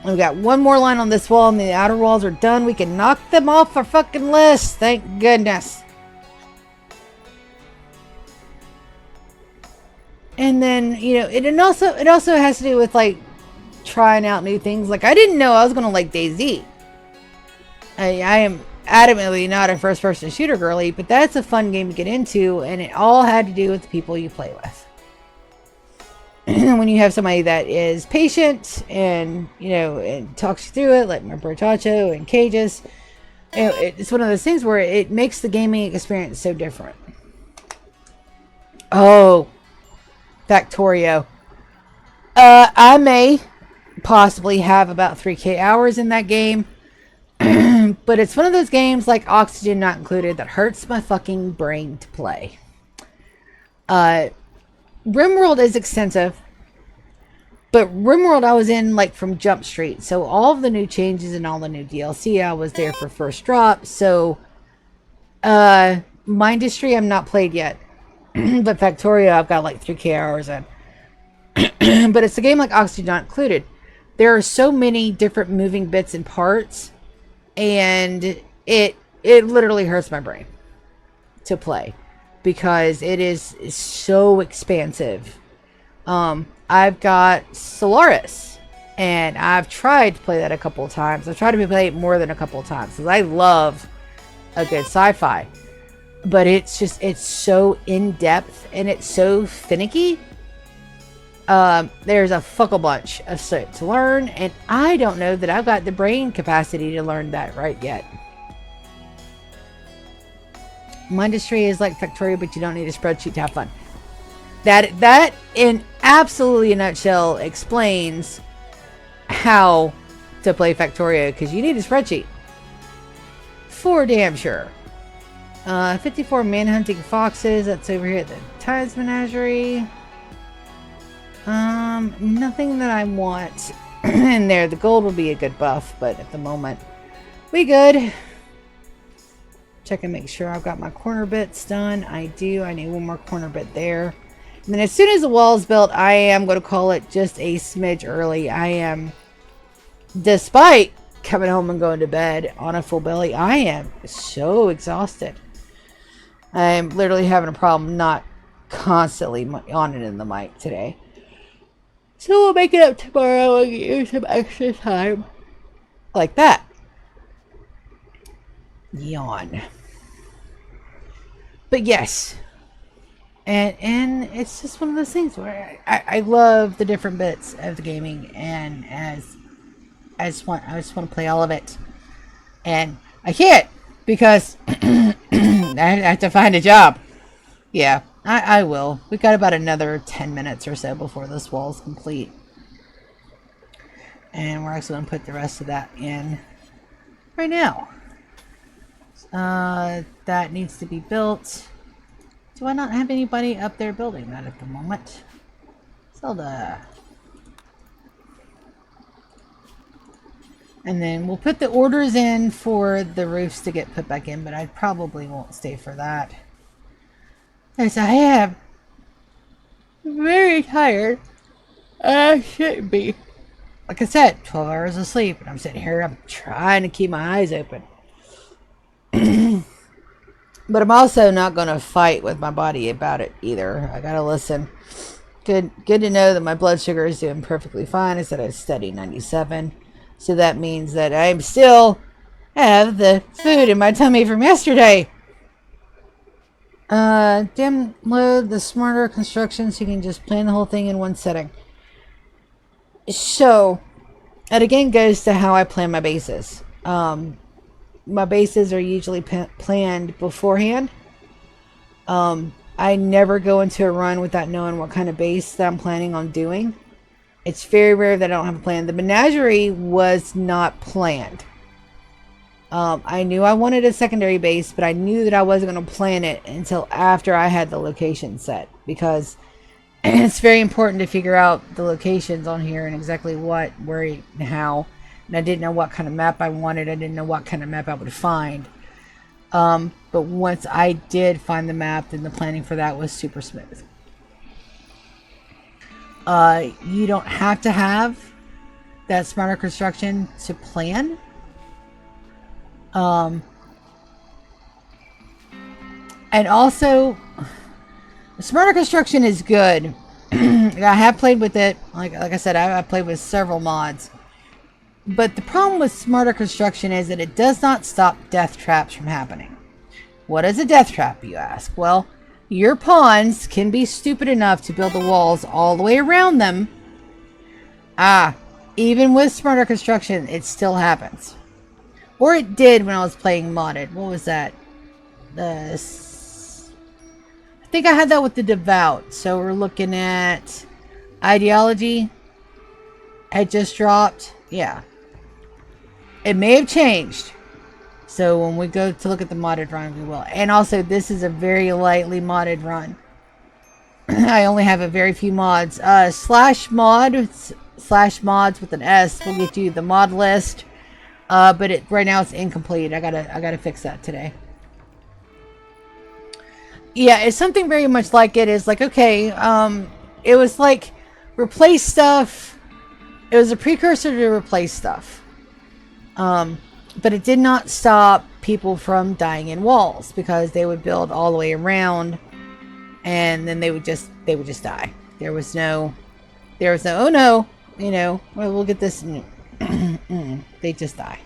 We've got one more line on this wall, and the outer walls are done. We can knock them off our fucking list. Thank goodness. And then, you know, it also has to do with, like, trying out new things. Like, I didn't know I was gonna like DayZ. I am adamantly not a first-person shooter girly, but that's a fun game to get into, and it all had to do with the people you play with. When you have somebody that is patient and, you know, and talks you through it, like my Bertacho and Cages, you know, it's one of those things where it makes the gaming experience so different. Oh, Factorio. I may possibly have about 3K hours in that game. But it's one of those games, like Oxygen Not Included, that hurts my fucking brain to play. Rimworld is extensive. But Rimworld I was in, like, from Jump Street. So all of the new changes and all the new DLC, I was there for first drop. So, Mindustry I'm not played yet. But Factorio, I've got like 3K hours in. But it's a game like Oxygen Not Included. There are so many different moving bits and parts, and it literally hurts my brain to play because it is so expansive. I've got Solaris And I've tried to play that a couple of times. I've tried to play it more than a couple of times because I love a good sci-fi. But it's so in-depth and it's so finicky. There's a fuckle bunch of shit to learn, and I don't know that I've got the brain capacity to learn that right yet. My industry is like Factorio, but you don't need a spreadsheet to have fun. That in absolutely a nutshell explains how to play Factorio, because you need a spreadsheet. For damn sure. 54 manhunting foxes. That's over here at the Tides Menagerie. Nothing that I want in there. The gold will be a good buff, but at the moment, we good. Check and make sure I've got my corner bits done. I do. I need one more corner bit there. And then as soon as the wall's built, I am going to call it just a smidge early. I am, despite coming home and going to bed on a full belly, I am so exhausted. I'm literally having a problem not constantly on it in the mic today. So we'll make it up tomorrow and get you some extra time. Like that. Yawn. But yes. And it's just one of those things where I love the different bits of the gaming, and I just want to play all of it. And I can't because I have to find a job. Yeah, I will. We've got about another 10 minutes or so before this wall is complete. And we're actually going to put the rest of that in right now. That needs to be built. Do I not have anybody up there building that at the moment? Zelda. And then we'll put the orders in for the roofs to get put back in, but I probably won't stay for that. As I am very tired. I shouldn't be. Like I said, 12 hours of sleep, and I'm sitting here, I'm trying to keep my eyes open. But I'm also not going to fight with my body about it either. I gotta listen. Good to know that my blood sugar is doing perfectly fine. I said I steady 97. So that means that I still have the food in my tummy from yesterday. Download the smarter construction so you can just plan the whole thing in one setting. So, it again goes to how I plan my bases. My bases are usually planned beforehand. I never go into a run without knowing what kind of base that I'm planning on doing. It's very rare that I don't have a plan. The menagerie was not planned. I knew I wanted a secondary base, but I knew that I wasn't going to plan it until after I had the location set, because it's very important to figure out the locations on here and exactly what, where, and how. And I didn't know what kind of map I wanted. I didn't know what kind of map I would find. But once I did find the map, then the planning for that was super smooth. You don't have to have that smarter construction to plan. And also, smarter construction is good. I have played with it. Like I said, I played with several mods. But the problem with smarter construction is that it does not stop death traps from happening. What is a death trap, you ask? Well, your pawns can be stupid enough to build the walls all the way around them. Even with smarter construction, it still happens. Or it did when I was playing modded. What was that? I think I had that with the Devout. So we're looking at Ideology. Had just dropped. Yeah. It may have changed. So when we go to look at the modded run, we will. And also, this is a very lightly modded run. I only have a very few mods. Slash mods with an S will get you the mod list. But right now it's incomplete. I gotta fix that today. Yeah, it's something very much like it is like, okay, it was like replace stuff. It was a precursor to replace stuff. But it did not stop people from dying in walls, because they would build all the way around and then they would just die. There was no, oh no, you know, well, we'll get this. They just die.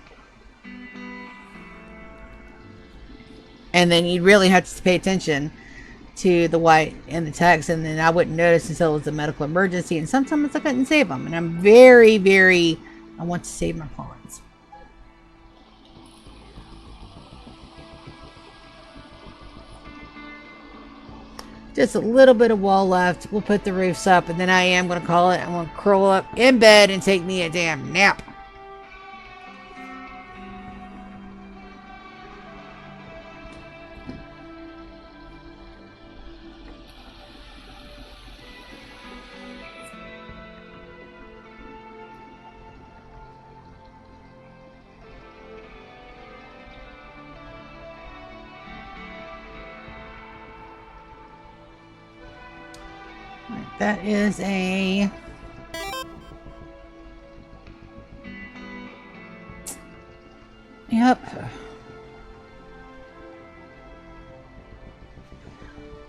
And then you'd really have to pay attention to the white and the text, and then I wouldn't notice until it was a medical emergency, and sometimes I couldn't save them, and I'm very, I want to save my pawns. Just a little bit of wall left. We'll put the roofs up, and then I am going to call it. I'm going to curl up in bed and take me a damn nap. That is a... Yep.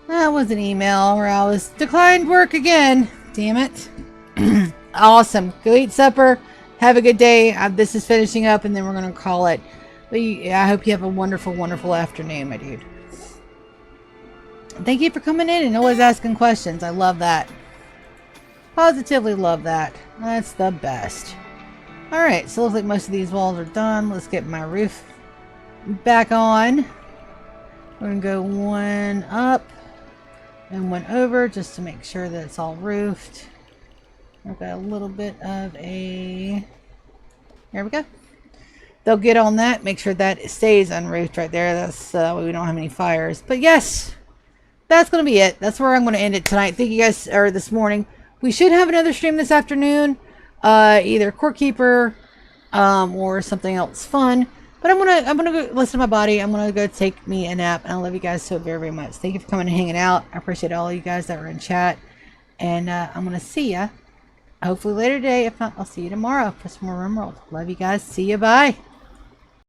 That was an email where I was declined work again. Damn it. Awesome. Go eat supper. Have a good day. This is finishing up, and then we're going to call it. But I hope you have a wonderful, wonderful afternoon, my dude. Thank you for coming in and always asking questions. I love that. Positively love that. That's the best. Alright, so it looks like most of these walls are done. Let's get my roof back on. We're going to go one up and one over just to make sure that it's all roofed. I've got a little bit of a... There we go. They'll get on that. Make sure that it stays unroofed right there. That's we don't have any fires. But yes, that's going to be it. That's where I'm going to end it tonight. Thank you guys, or this morning. We should have another stream this afternoon. Either Court Keeper or something else fun. But I'm gonna go listen to my body. I'm gonna go take me a nap, and I love you guys so very, very much. Thank you for coming and hanging out. I appreciate all you guys that were in chat, and I'm gonna see ya hopefully later today. If not, I'll see you tomorrow for some more Rimworld. Love you guys. See you. Bye.